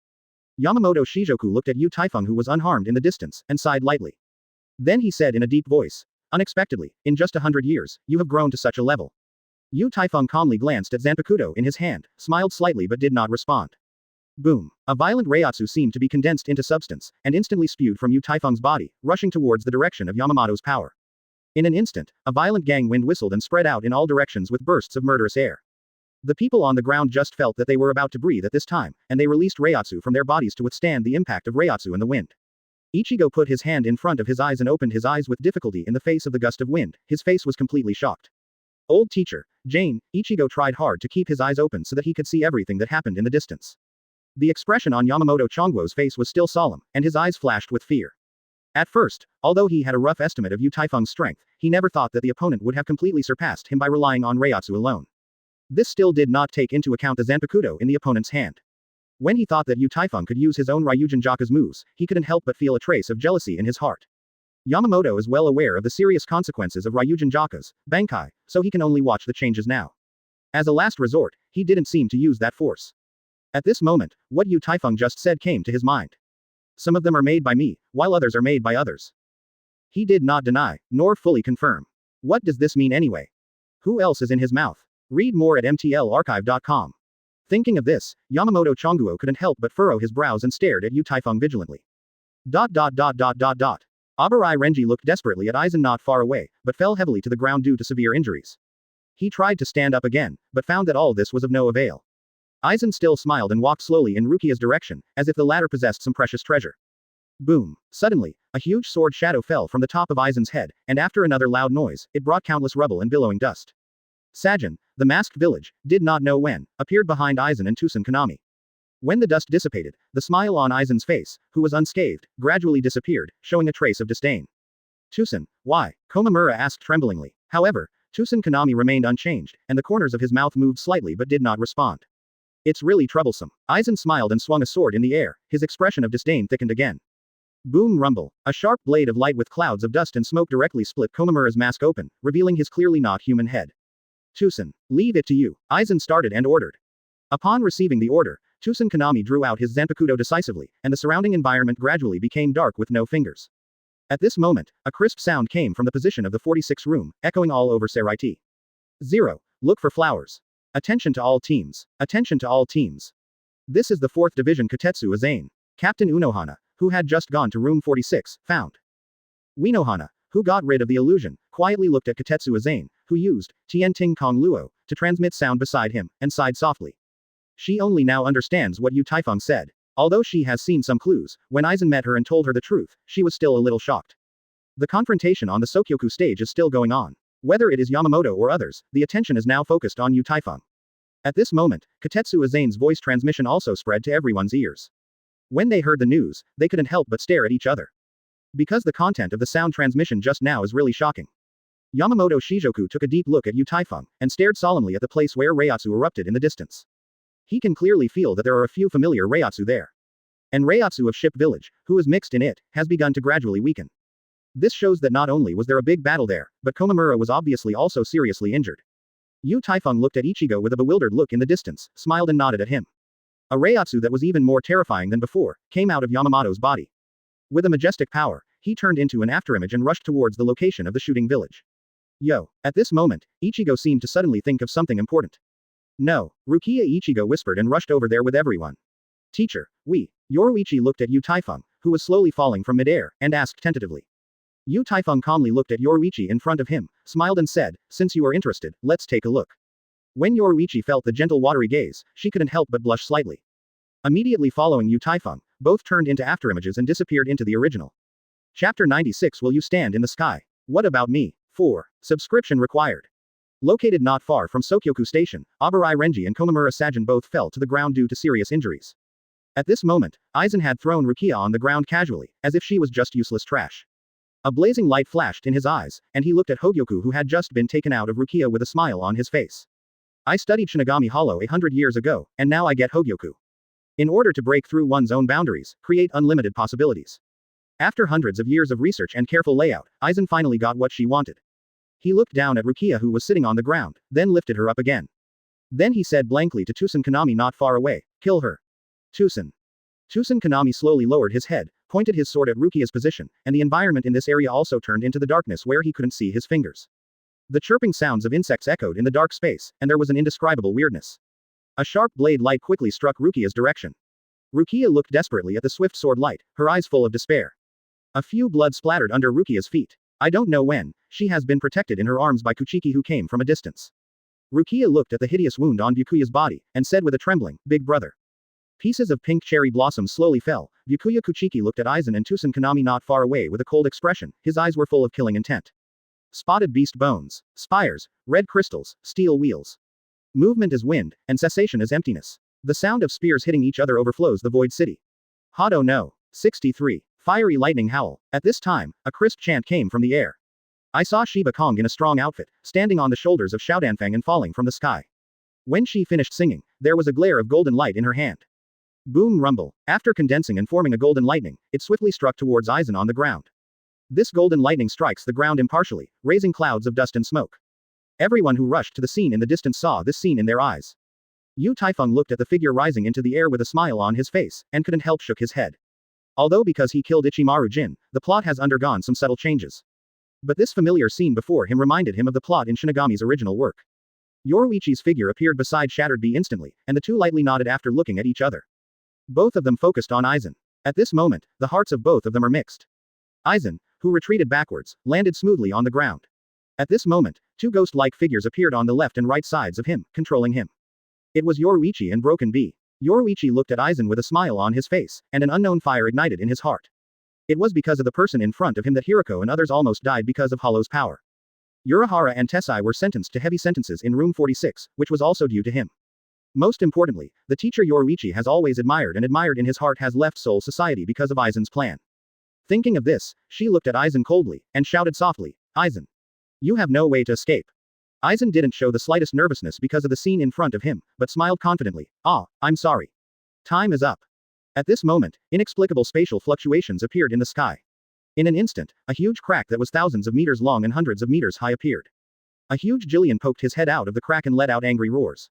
Yamamoto Shijoku looked at Yu Taifeng, who was unharmed in the distance, and sighed lightly. Then he said in a deep voice, "Unexpectedly, in just 100 years, you have grown to such a level." Yu Taifeng calmly glanced at Zanpakuto in his hand, smiled slightly but did not respond. Boom. A violent reiatsu seemed to be condensed into substance, and instantly spewed from Yu Taifeng's body, rushing towards the direction of Yamamoto's power. In an instant, a violent gang wind whistled and spread out in all directions with bursts of murderous air. The people on the ground just felt that they were about to breathe at this time, and they released reiatsu from their bodies to withstand the impact of reiatsu and the wind. Ichigo put his hand in front of his eyes and opened his eyes with difficulty in the face of the gust of wind. His face was completely shocked. Old teacher, Jane, Ichigo tried hard to keep his eyes open so that he could see everything that happened in the distance. The expression on Yamamoto Chongguo's face was still solemn, and his eyes flashed with fear. At first, although he had a rough estimate of Yu Taifeng's strength, he never thought that the opponent would have completely surpassed him by relying on reiatsu alone. This still did not take into account the Zanpakuto in the opponent's hand. When he thought that Yu Taifeng could use his own Ryujin Jaka's moves, he couldn't help but feel a trace of jealousy in his heart. Yamamoto is well aware of the serious consequences of Ryujin Jaka's Bankai, so he can only watch the changes now. As a last resort, he didn't seem to use that force. At this moment, what Yu Taifeng just said came to his mind. Some of them are made by me, while others are made by others. He did not deny, nor fully confirm. What does this mean anyway? Who else is in his mouth? Read more at mtlarchive.com. Thinking of this, Yamamoto Chongguo couldn't help but furrow his brows and stared at Yu Taifeng vigilantly. Abarai Renji looked desperately at Aizen not far away, but fell heavily to the ground due to severe injuries. He tried to stand up again, but found that all this was of no avail. Aizen still smiled and walked slowly in Rukia's direction, as if the latter possessed some precious treasure. Boom. Suddenly, a huge sword shadow fell from the top of Aizen's head, and after another loud noise, it brought countless rubble and billowing dust. Sajin, the masked village, did not know when, appeared behind Aizen and Tusen Konami. When the dust dissipated, the smile on Aizen's face, who was unscathed, gradually disappeared, showing a trace of disdain. Tusen, why? Komamura asked tremblingly. However, Tusen Konami remained unchanged, and the corners of his mouth moved slightly but did not respond. It's really troublesome. Aizen smiled and swung a sword in the air, his expression of disdain thickened again. Boom rumble. A sharp blade of light with clouds of dust and smoke directly split Komamura's mask open, revealing his clearly not human head. Tusen, leave it to you, Aizen started and ordered. Upon receiving the order, Tusen Konami drew out his Zanpakuto decisively, and the surrounding environment gradually became dark with no fingers. At this moment, a crisp sound came from the position of the 46th room, echoing all over Seireitei. 0. Look for flowers. Attention to all teams. Attention to all teams. This is the 4th Division Katetsu Aizen. Captain Unohana, who had just gone to room 46, found. Unohana, who got rid of the illusion, quietly looked at Katetsu Aizen, who used Tianting Kong Luo to transmit sound beside him, and sighed softly. She only now understands what Yu Taifeng said. Although she has seen some clues, when Aizen met her and told her the truth, she was still a little shocked. The confrontation on the Sokyoku stage is still going on. Whether it is Yamamoto or others, the attention is now focused on Yu Taifeng. At this moment, Katetsu Aizen's voice transmission also spread to everyone's ears. When they heard the news, they couldn't help but stare at each other. Because the content of the sound transmission just now is really shocking. Yamamoto Shijoku took a deep look at Yu Taifeng, and stared solemnly at the place where reiatsu erupted in the distance. He can clearly feel that there are a few familiar reiatsu there. And reiatsu of Ship Village, who is mixed in it, has begun to gradually weaken. This shows that not only was there a big battle there, but Komamura was obviously also seriously injured. Yu Taifeng looked at Ichigo with a bewildered look in the distance, smiled and nodded at him. A reiatsu that was even more terrifying than before, came out of Yamamoto's body. With a majestic power, he turned into an afterimage and rushed towards the location of the shooting village. Yo. At this moment, Ichigo seemed to suddenly think of something important. No. Rukia Ichigo whispered and rushed over there with everyone. Teacher, Yoruichi looked at Yu Taifeng, who was slowly falling from midair, and asked tentatively. Yu Taifeng calmly looked at Yoruichi in front of him, smiled and said, since you are interested, let's take a look. When Yoruichi felt the gentle watery gaze, she couldn't help but blush slightly. Immediately following Yu Taifeng, both turned into afterimages and disappeared into the original. Chapter 96. Will you stand in the sky? What about me? 4. Subscription required. Located not far from Sokyoku Station, Abarai Renji and Komamura Sajin both fell to the ground due to serious injuries. At this moment, Aizen had thrown Rukia on the ground casually, as if she was just useless trash. A blazing light flashed in his eyes, and he looked at Hogyoku who had just been taken out of Rukia with a smile on his face. I studied Shinigami Hollow 100 years ago, and now I get Hogyoku. In order to break through one's own boundaries, create unlimited possibilities. After hundreds of years of research and careful layout, Aizen finally got what she wanted. He looked down at Rukia who was sitting on the ground, then lifted her up again. Then he said blankly to Tusen Konami not far away, kill her. Tusen. Tusen Konami slowly lowered his head, pointed his sword at Rukia's position, and the environment in this area also turned into the darkness where he couldn't see his fingers. The chirping sounds of insects echoed in the dark space, and there was an indescribable weirdness. A sharp blade light quickly struck Rukia's direction. Rukia looked desperately at the swift sword light, her eyes full of despair. A few blood splattered under Rukia's feet. I don't know when, she has been protected in her arms by Kuchiki who came from a distance. Rukia looked at the hideous wound on Byakuya's body, and said with a trembling, big brother. Pieces of pink cherry blossoms slowly fell. Byakuya Kuchiki looked at Aizen and Tusen Konami not far away with a cold expression, his eyes were full of killing intent. Spotted beast bones, spires, red crystals, steel wheels. Movement is wind, and cessation is emptiness. The sound of spears hitting each other overflows the void city. Hado no. 63. Fiery lightning howl. At this time, a crisp chant came from the air. I saw Shiba Kong in a strong outfit, standing on the shoulders of Xiaodanfeng and falling from the sky. When she finished singing, there was a glare of golden light in her hand. Boom rumble. After condensing and forming a golden lightning, it swiftly struck towards Aizen on the ground. This golden lightning strikes the ground impartially, raising clouds of dust and smoke. Everyone who rushed to the scene in the distance saw this scene in their eyes. Taifeng looked at the figure rising into the air with a smile on his face, and couldn't help shook his head. Although because he killed Ichimaru Jin, the plot has undergone some subtle changes. But this familiar scene before him reminded him of the plot in Shinigami's original work. Yoruichi's figure appeared beside Shattered Bee instantly, and the two lightly nodded after looking at each other. Both of them focused on Aizen. At this moment, the hearts of both of them are mixed. Aizen, who retreated backwards, landed smoothly on the ground. At this moment, two ghost-like figures appeared on the left and right sides of him, controlling him. It was Yoruichi and Broken Bee. Yoruichi looked at Aizen with a smile on his face, and an unknown fire ignited in his heart. It was because of the person in front of him that Hiroko and others almost died because of Hollow's power. Urahara and Tessai were sentenced to heavy sentences in room 46, which was also due to him. Most importantly, the teacher Yoruichi has always admired and admired in his heart has left Soul Society because of Aizen's plan. Thinking of this, she looked at Aizen coldly, and shouted softly, Aizen. You have no way to escape. Aizen didn't show the slightest nervousness because of the scene in front of him, but smiled confidently, I'm sorry. Time is up. At this moment, inexplicable spatial fluctuations appeared in the sky. In an instant, a huge crack that was thousands of meters long and hundreds of meters high appeared. A huge Jillian poked his head out of the crack and let out angry roars.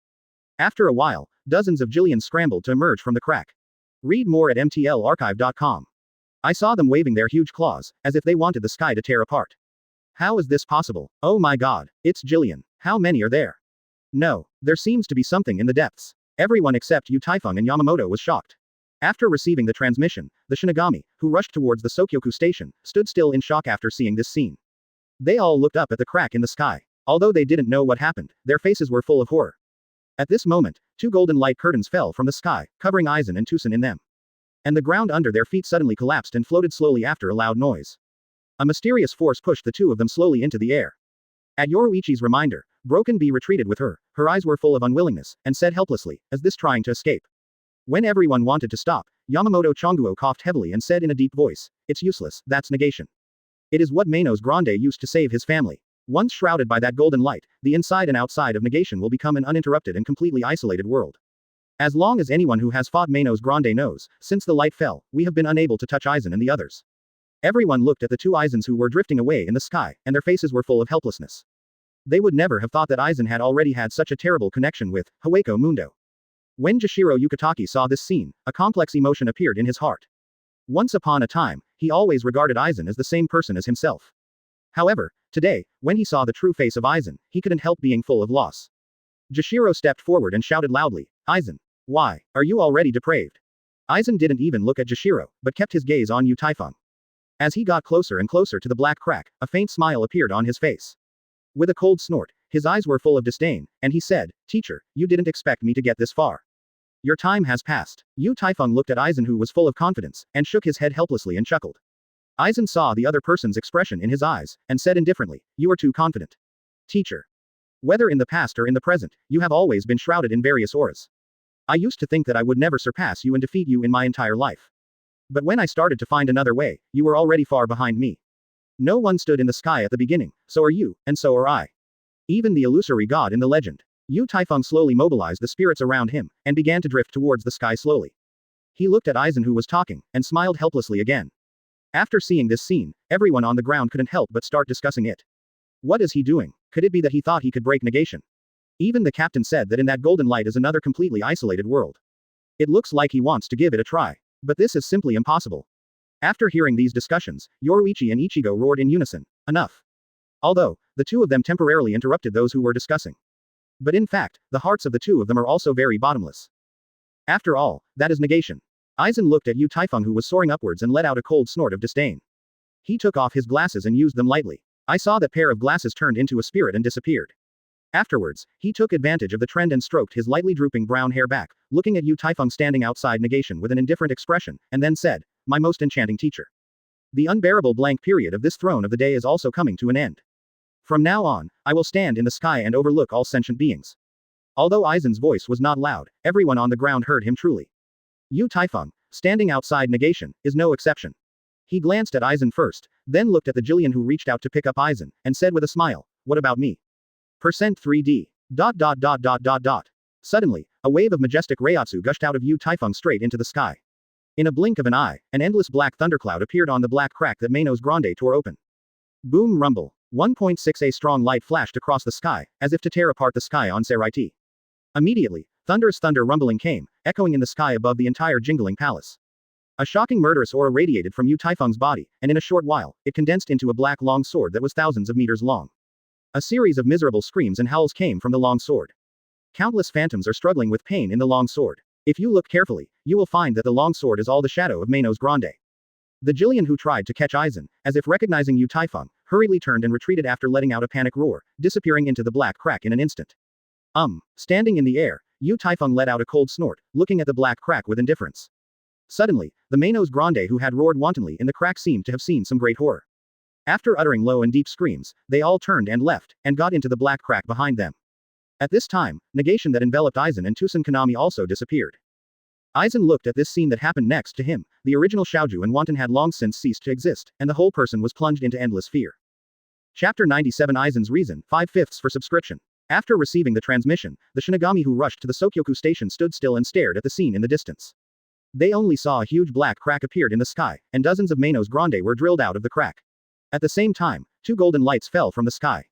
After a while, dozens of Jillians scrambled to emerge from the crack. Read more at mtlarchive.com. I saw them waving their huge claws, as if they wanted the sky to tear apart. How is this possible? Oh my god, it's Jillian. How many are there? No, there seems to be something in the depths. Everyone except Taifeng and Yamamoto was shocked. After receiving the transmission, the Shinigami, who rushed towards the Sokyoku station, stood still in shock after seeing this scene. They all looked up at the crack in the sky. Although they didn't know what happened, their faces were full of horror. At this moment, two golden light curtains fell from the sky, covering Aizen and Tusen in them. And the ground under their feet suddenly collapsed and floated slowly after a loud noise. A mysterious force pushed the two of them slowly into the air. At Yoruichi's reminder, Broken Bee retreated with her eyes were full of unwillingness, and said helplessly, as this trying to escape. When everyone wanted to stop, Yamamoto Genryūsai coughed heavily and said in a deep voice, it's useless, that's negation. It is what Manos Grande used to save his family. Once shrouded by that golden light, the inside and outside of negation will become an uninterrupted and completely isolated world. As long as anyone who has fought Manos Grande knows, since the light fell, we have been unable to touch Aizen and the others. Everyone looked at the two Aizens who were drifting away in the sky, and their faces were full of helplessness. They would never have thought that Aizen had already had such a terrible connection with Hueco Mundo. When Jashiro Yukitaki saw this scene, a complex emotion appeared in his heart. Once upon a time, he always regarded Aizen as the same person as himself. However, today, when he saw the true face of Aizen, he couldn't help being full of loss. Jashiro stepped forward and shouted loudly, Aizen. Why, are you already depraved? Aizen didn't even look at Jashiro, but kept his gaze on Taifeng. As he got closer and closer to the black crack, a faint smile appeared on his face. With a cold snort, his eyes were full of disdain, and he said, Teacher, you didn't expect me to get this far. Your time has passed. Taifeng looked at Aizen who was full of confidence, and shook his head helplessly and chuckled. Aizen saw the other person's expression in his eyes, and said indifferently, you are too confident. Teacher. Whether in the past or in the present, you have always been shrouded in various auras. I used to think that I would never surpass you and defeat you in my entire life. But when I started to find another way, you were already far behind me. No one stood in the sky at the beginning, so are you, and so are I. Even the illusory god in the legend. Taifeng slowly mobilized the spirits around him, and began to drift towards the sky slowly. He looked at Aizen who was talking, and smiled helplessly again. After seeing this scene, everyone on the ground couldn't help but start discussing it. What is he doing? Could it be that he thought he could break negation? Even the captain said that in that golden light is another completely isolated world. It looks like he wants to give it a try. But this is simply impossible. After hearing these discussions, Yoruichi and Ichigo roared in unison, enough. Although, the two of them temporarily interrupted those who were discussing. But in fact, the hearts of the two of them are also very bottomless. After all, that is negation. Aizen looked at Taifeng, who was soaring upwards, and let out a cold snort of disdain. He took off his glasses and used them lightly. I saw that pair of glasses turned into a spirit and disappeared. Afterwards, he took advantage of the trend and stroked his lightly drooping brown hair back, looking at Taifeng standing outside negation with an indifferent expression, and then said, "My most enchanting teacher. The unbearable blank period of this throne of the day is also coming to an end. From now on, I will stand in the sky and overlook all sentient beings." Although Aizen's voice was not loud, everyone on the ground heard him truly. Taifeng, standing outside negation, is no exception. He glanced at Aizen first, then looked at the Jillian who reached out to pick up Aizen, and said with a smile, "What about me? %3D. ... Suddenly, a wave of majestic Reiatsu gushed out of Taifeng straight into the sky. In a blink of an eye, an endless black thundercloud appeared on the black crack that Manos Grande tore open. Boom rumble. 1.6 a strong light flashed across the sky, as if to tear apart the sky on Seireitei. Immediately, thunderous thunder rumbling came, echoing in the sky above the entire jingling palace. A shocking murderous aura radiated from Taifeng's body, and in a short while, it condensed into a black long sword that was thousands of meters long. A series of miserable screams and howls came from the long sword. Countless phantoms are struggling with pain in the long sword. If you look carefully, you will find that the long sword is all the shadow of Manos Grande. The Jillian who tried to catch Aizen, as if recognizing Taifeng, hurriedly turned and retreated after letting out a panic roar, disappearing into the black crack in an instant. Standing in the air, Taifeng let out a cold snort, looking at the black crack with indifference. Suddenly, the Manos Grande who had roared wantonly in the crack seemed to have seen some great horror. After uttering low and deep screams, they all turned and left, and got into the black crack behind them. At this time, negation that enveloped Aizen and Tusen Kanami also disappeared. Aizen looked at this scene that happened next to him. The original Xiaoju and Wanton had long since ceased to exist, and the whole person was plunged into endless fear. Chapter 97 Aizen's Reason, 5/5 for subscription. After receiving the transmission, the Shinigami who rushed to the Sokyoku station stood still and stared at the scene in the distance. They only saw a huge black crack appeared in the sky, and dozens of Manos Grande were drilled out of the crack. At the same time, 2 golden lights fell from the sky.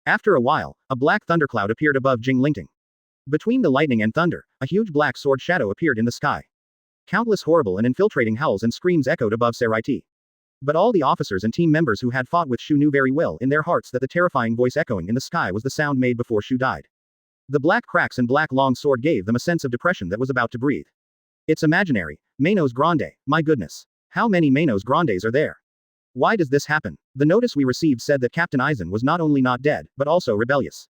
After a while, a black thundercloud appeared above Jinglingting. Between the lightning and thunder, a huge black sword shadow appeared in the sky. Countless horrible and infiltrating howls and screams echoed above Seireitei. But all the officers and team members who had fought with Shu knew very well in their hearts that the terrifying voice echoing in the sky was the sound made before Shu died. The black cracks and black long sword gave them a sense of depression that was about to breathe. It's imaginary. Manos Grande, my goodness. How many Manos Grandes are there? Why does this happen? The notice we received said that Captain Aizen was not only not dead, but also rebellious.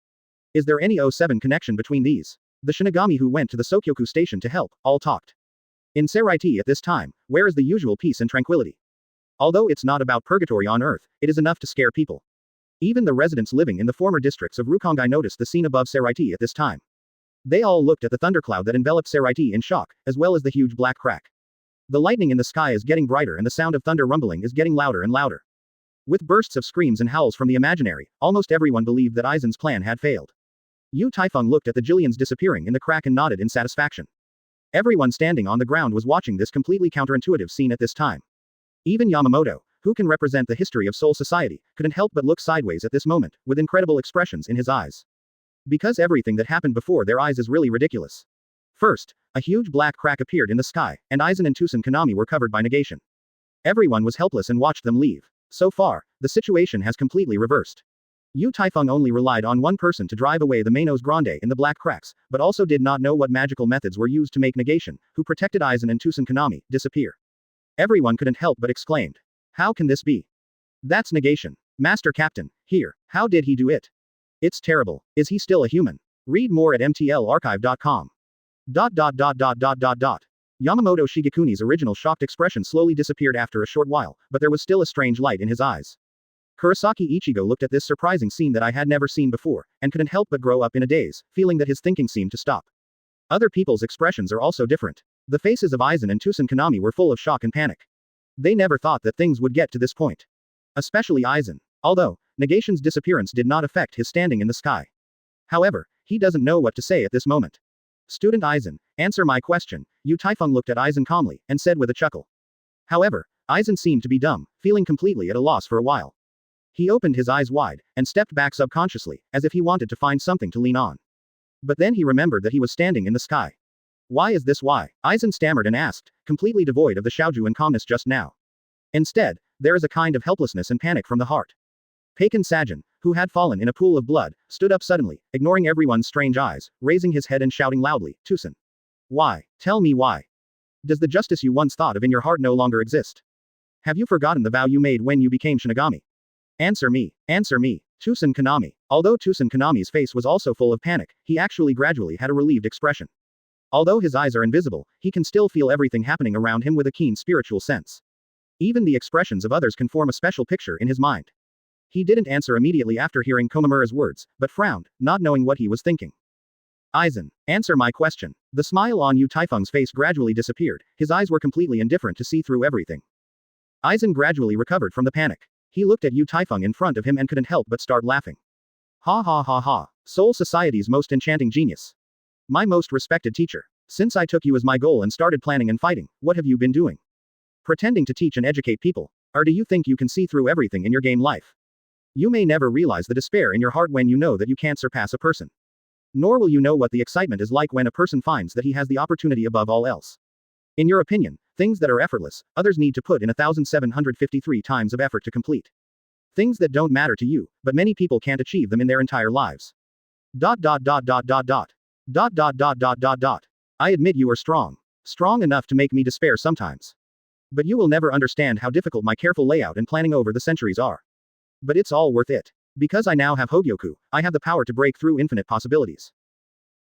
Is there any 07 connection between these? The Shinigami who went to the Sokyoku station to help, all talked. In Seireitei at this time, where is the usual peace and tranquility? Although it's not about purgatory on earth, it is enough to scare people. Even the residents living in the former districts of Rukongai noticed the scene above Seireitei at this time. They all looked at the thundercloud that enveloped Seireitei in shock, as well as the huge black crack. The lightning in the sky is getting brighter and the sound of thunder rumbling is getting louder and louder. With bursts of screams and howls from the imaginary, almost everyone believed that Aizen's plan had failed. Taifeng looked at the Jillians disappearing in the crack and nodded in satisfaction. Everyone standing on the ground was watching this completely counterintuitive scene at this time. Even Yamamoto, who can represent the history of Soul Society, couldn't help but look sideways at this moment, with incredible expressions in his eyes. Because everything that happened before their eyes is really ridiculous. First, a huge black crack appeared in the sky, and Aizen and Tusen Kanami were covered by negation. Everyone was helpless and watched them leave. So far, the situation has completely reversed. Taifeng only relied on one person to drive away the Manos Grande in the black cracks, but also did not know what magical methods were used to make negation, who protected Aizen and Tusen Kanami, disappear. Everyone couldn't help but exclaimed. How can this be? That's negation. Master Captain, here, how did he do it? It's terrible. Is he still a human? Read more at mtlarchive.com. Yamamoto Shigekuni's original shocked expression slowly disappeared after a short while, but there was still a strange light in his eyes. Kurosaki Ichigo looked at this surprising scene that I had never seen before, and couldn't help but grow up in a daze, feeling that his thinking seemed to stop. Other people's expressions are also different. The faces of Aizen and Tusen Kanami were full of shock and panic. They never thought that things would get to this point. Especially Aizen. Although, negation's disappearance did not affect his standing in the sky. However, he doesn't know what to say at this moment. Student Aizen, answer my question. Taifeng looked at Aizen calmly, and said with a chuckle. However, Aizen seemed to be dumb, feeling completely at a loss for a while. He opened his eyes wide, and stepped back subconsciously, as if he wanted to find something to lean on. But then he remembered that he was standing in the sky. Why is this why? Aizen stammered and asked, completely devoid of the Xiaoju and calmness just now. Instead, there is a kind of helplessness and panic from the heart. Peiken Sajin, who had fallen in a pool of blood, stood up suddenly, ignoring everyone's strange eyes, raising his head and shouting loudly, Tusen. Why? Tell me why. Does the justice you once thought of in your heart no longer exist? Have you forgotten the vow you made when you became Shinigami? Answer me. Answer me. Tusen Kanami. Although Tusen Kanami's face was also full of panic, he actually gradually had a relieved expression. Although his eyes are invisible, he can still feel everything happening around him with a keen spiritual sense. Even the expressions of others can form a special picture in his mind. He didn't answer immediately after hearing Komamura's words, but frowned, not knowing what he was thinking. Aizen, answer my question. The smile on Yu Taifeng's face gradually disappeared, his eyes were completely indifferent to see through everything. Aizen gradually recovered from the panic. He looked at Yu Taifeng in front of him and couldn't help but start laughing. Ha ha ha ha. Soul Society's most enchanting genius. My most respected teacher. Since I took you as my goal and started planning and fighting, what have you been doing? Pretending to teach and educate people? Or do you think you can see through everything in your game life? You may never realize the despair in your heart when you know that you can't surpass a person. Nor will you know what the excitement is like when a person finds that he has the opportunity above all else. In your opinion, things that are effortless, others need to put in 1,753 times of effort to complete. Things that don't matter to you, but many people can't achieve them in their entire lives. Dot dot dot dot dot dot. Dot dot dot dot dot dot. I admit you are strong. Strong enough to make me despair sometimes. But you will never understand how difficult my careful layout and planning over the centuries are. But it's all worth it. Because I now have Hogyoku, I have the power to break through infinite possibilities.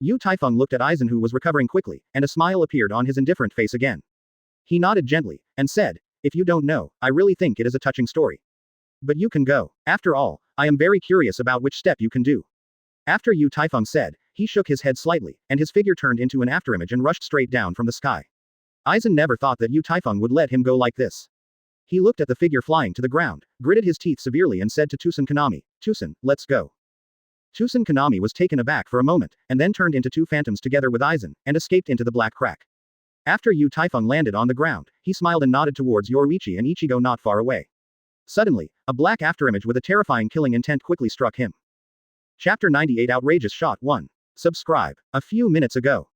Yu Taifeng looked at Aizen, who was recovering quickly, and a smile appeared on his indifferent face again. He nodded gently, and said, if you don't know, I really think it is a touching story. But you can go. After all, I am very curious about which step you can do. After Yu Taifeng said, he shook his head slightly, and his figure turned into an afterimage and rushed straight down from the sky. Aizen never thought that Yu Taifeng would let him go like this. He looked at the figure flying to the ground, gritted his teeth severely and said to Tusen Kanami, Tusen, let's go. Tusen Kanami was taken aback for a moment, and then turned into two phantoms together with Aizen, and escaped into the black crack. After Yu Taifeng landed on the ground, he smiled and nodded towards Yoruichi and Ichigo not far away. Suddenly, a black afterimage with a terrifying killing intent quickly struck him. Chapter 98 Outrageous Shot 1. Subscribe. A few minutes ago.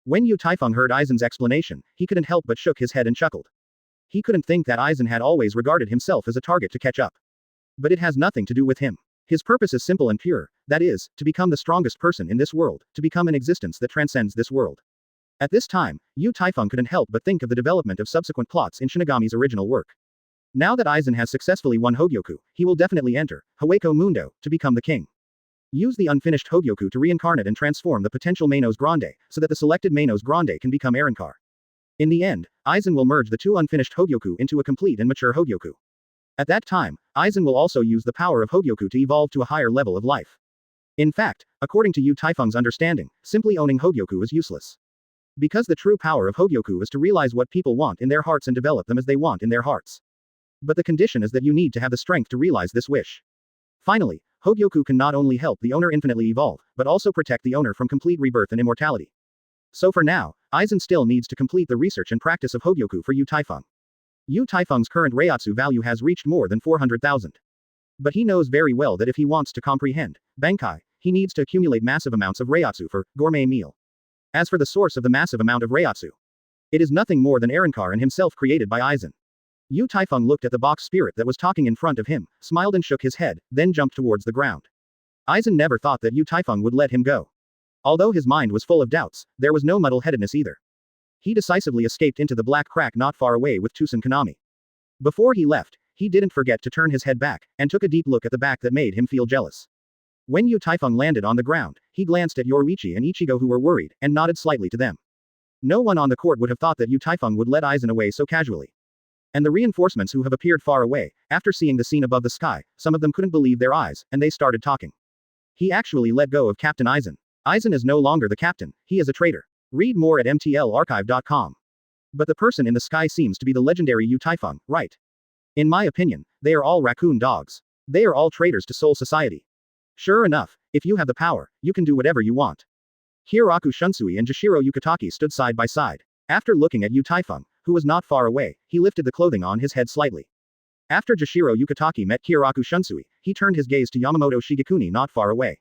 When Yu Taifeng heard Aizen's explanation, he couldn't help but shook his head and chuckled. He couldn't think that Aizen had always regarded himself as a target to catch up. But it has nothing to do with him. His purpose is simple and pure, that is, to become the strongest person in this world, to become an existence that transcends this world. At this time, Yu Taifeng couldn't help but think of the development of subsequent plots in Shinigami's original work. Now that Aizen has successfully won Hogyoku, he will definitely enter Hueco Mundo to become the king. Use the unfinished Hogyoku to reincarnate and transform the potential Manos Grande, so that the selected Manos Grande can become Erenkar. In the end, Aizen will merge the two unfinished Hogyoku into a complete and mature Hogyoku. At that time, Aizen will also use the power of Hogyoku to evolve to a higher level of life. In fact, according to Yu Taifeng's understanding, simply owning Hogyoku is useless. Because the true power of Hogyoku is to realize what people want in their hearts and develop them as they want in their hearts. But the condition is that you need to have the strength to realize this wish. Finally, Hogyoku can not only help the owner infinitely evolve, but also protect the owner from complete rebirth and immortality. So for now, Aizen still needs to complete the research and practice of Hogyoku for Yu Taifeng. Yu Taifeng's current Reiatsu value has reached more than 400,000. But he knows very well that if he wants to comprehend Bankai, he needs to accumulate massive amounts of Reiatsu for gourmet meal. As for the source of the massive amount of Reiatsu, it is nothing more than Erenkar and himself created by Aizen. Yu Taifeng looked at the box spirit that was talking in front of him, smiled and shook his head, then jumped towards the ground. Aizen never thought that Yu Taifeng would let him go. Although his mind was full of doubts, there was no muddle-headedness either. He decisively escaped into the black crack not far away with Tusen Kanami. Before he left, he didn't forget to turn his head back, and took a deep look at the back that made him feel jealous. When Yu Taifeng landed on the ground, he glanced at Yoruichi and Ichigo, who were worried, and nodded slightly to them. No one on the court would have thought that Yu Taifeng would let Aizen away so casually. And the reinforcements who have appeared far away, after seeing the scene above the sky, some of them couldn't believe their eyes, and they started talking. He actually let go of Captain Aizen. Aizen is no longer the captain, he is a traitor. Read more at mtlarchive.com. But the person in the sky seems to be the legendary Yu Taifeng, right? In my opinion, they are all raccoon dogs. They are all traitors to Soul Society. Sure enough, if you have the power, you can do whatever you want. Hiroku Shunsui and Jashiro Yukitaki stood side by side. After looking at Yu Taifeng, who was not far away, he lifted the clothing on his head slightly. After Jashiro Yukitaki met Hiroku Shunsui, he turned his gaze to Yamamoto Shigekuni not far away.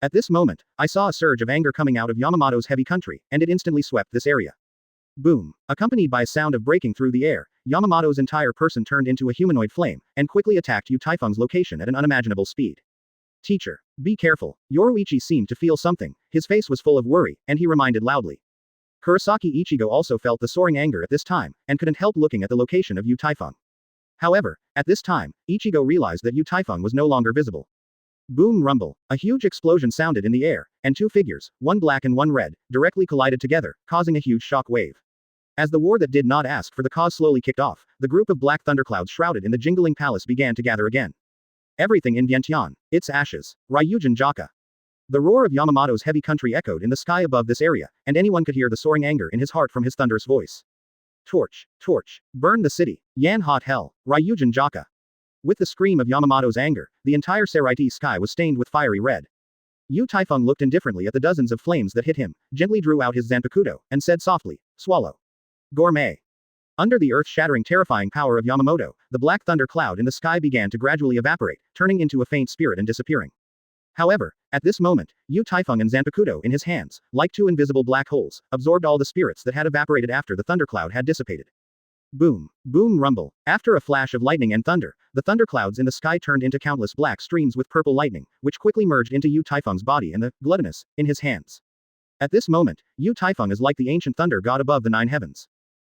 At this moment, I saw a surge of anger coming out of Yamamoto's heavy country, and it instantly swept this area. Boom! Accompanied by a sound of breaking through the air, Yamamoto's entire person turned into a humanoid flame, and quickly attacked Yu Taifeng's location at an unimaginable speed. Teacher, be careful. Yoruichi seemed to feel something, his face was full of worry, and he reminded loudly. Kurosaki Ichigo also felt the soaring anger at this time, and couldn't help looking at the location of Yu Taifeng. However, at this time, Ichigo realized that Yu Taifeng was no longer visible. Boom rumble. A huge explosion sounded in the air, and two figures, one black and one red, directly collided together, causing a huge shock wave. As the war that did not ask for the cause slowly kicked off, the group of black thunderclouds shrouded in the jingling palace began to gather again. Everything in Vientiane. Its ashes. Ryujin Jaka. The roar of Yamamoto's heavy country echoed in the sky above this area, and anyone could hear the soaring anger in his heart from his thunderous voice. Torch, torch, burn the city, Yan hot hell, Ryujin Jaka. With the scream of Yamamoto's anger, the entire Seireitei sky was stained with fiery red. Yu Taifeng looked indifferently at the dozens of flames that hit him, gently drew out his Zanpakuto, and said softly, swallow. Gourmet. Under the earth-shattering terrifying power of Yamamoto, the black thunder cloud in the sky began to gradually evaporate, turning into a faint spirit and disappearing. However, at this moment, Yu Taifeng and Zanpakuto in his hands, like two invisible black holes, absorbed all the spirits that had evaporated after the thundercloud had dissipated. Boom, boom rumble. After a flash of lightning and thunder, the thunderclouds in the sky turned into countless black streams with purple lightning, which quickly merged into Yu Taifeng's body and the gluttonous in his hands. At this moment, Yu Taifeng is like the ancient thunder god above the nine heavens.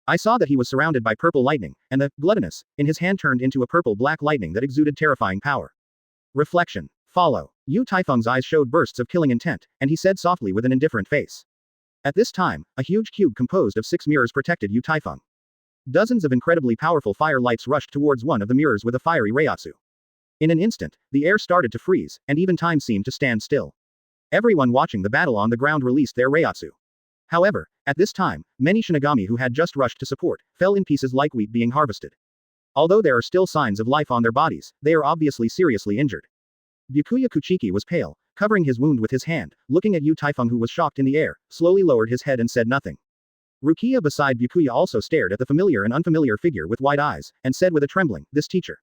I saw that he was surrounded by purple lightning, and the gluttonous in his hand turned into a purple-black lightning that exuded terrifying power. Reflection. Follow. Yu Taifeng's eyes showed bursts of killing intent, and he said softly with an indifferent face. At this time, a huge cube composed of 6 mirrors protected Yu Taifeng. Dozens of incredibly powerful fire lights rushed towards one of the mirrors with a fiery reiatsu. In an instant, the air started to freeze, and even time seemed to stand still. Everyone watching the battle on the ground released their reiatsu. However, at this time, many Shinigami who had just rushed to support, fell in pieces like wheat being harvested. Although there are still signs of life on their bodies, they are obviously seriously injured. Byakuya Kuchiki was pale, covering his wound with his hand, looking at Yu Taifeng who was shocked in the air, slowly lowered his head and said nothing. Rukia beside Byakuya also stared at the familiar and unfamiliar figure with wide eyes, and said with a trembling, this teacher.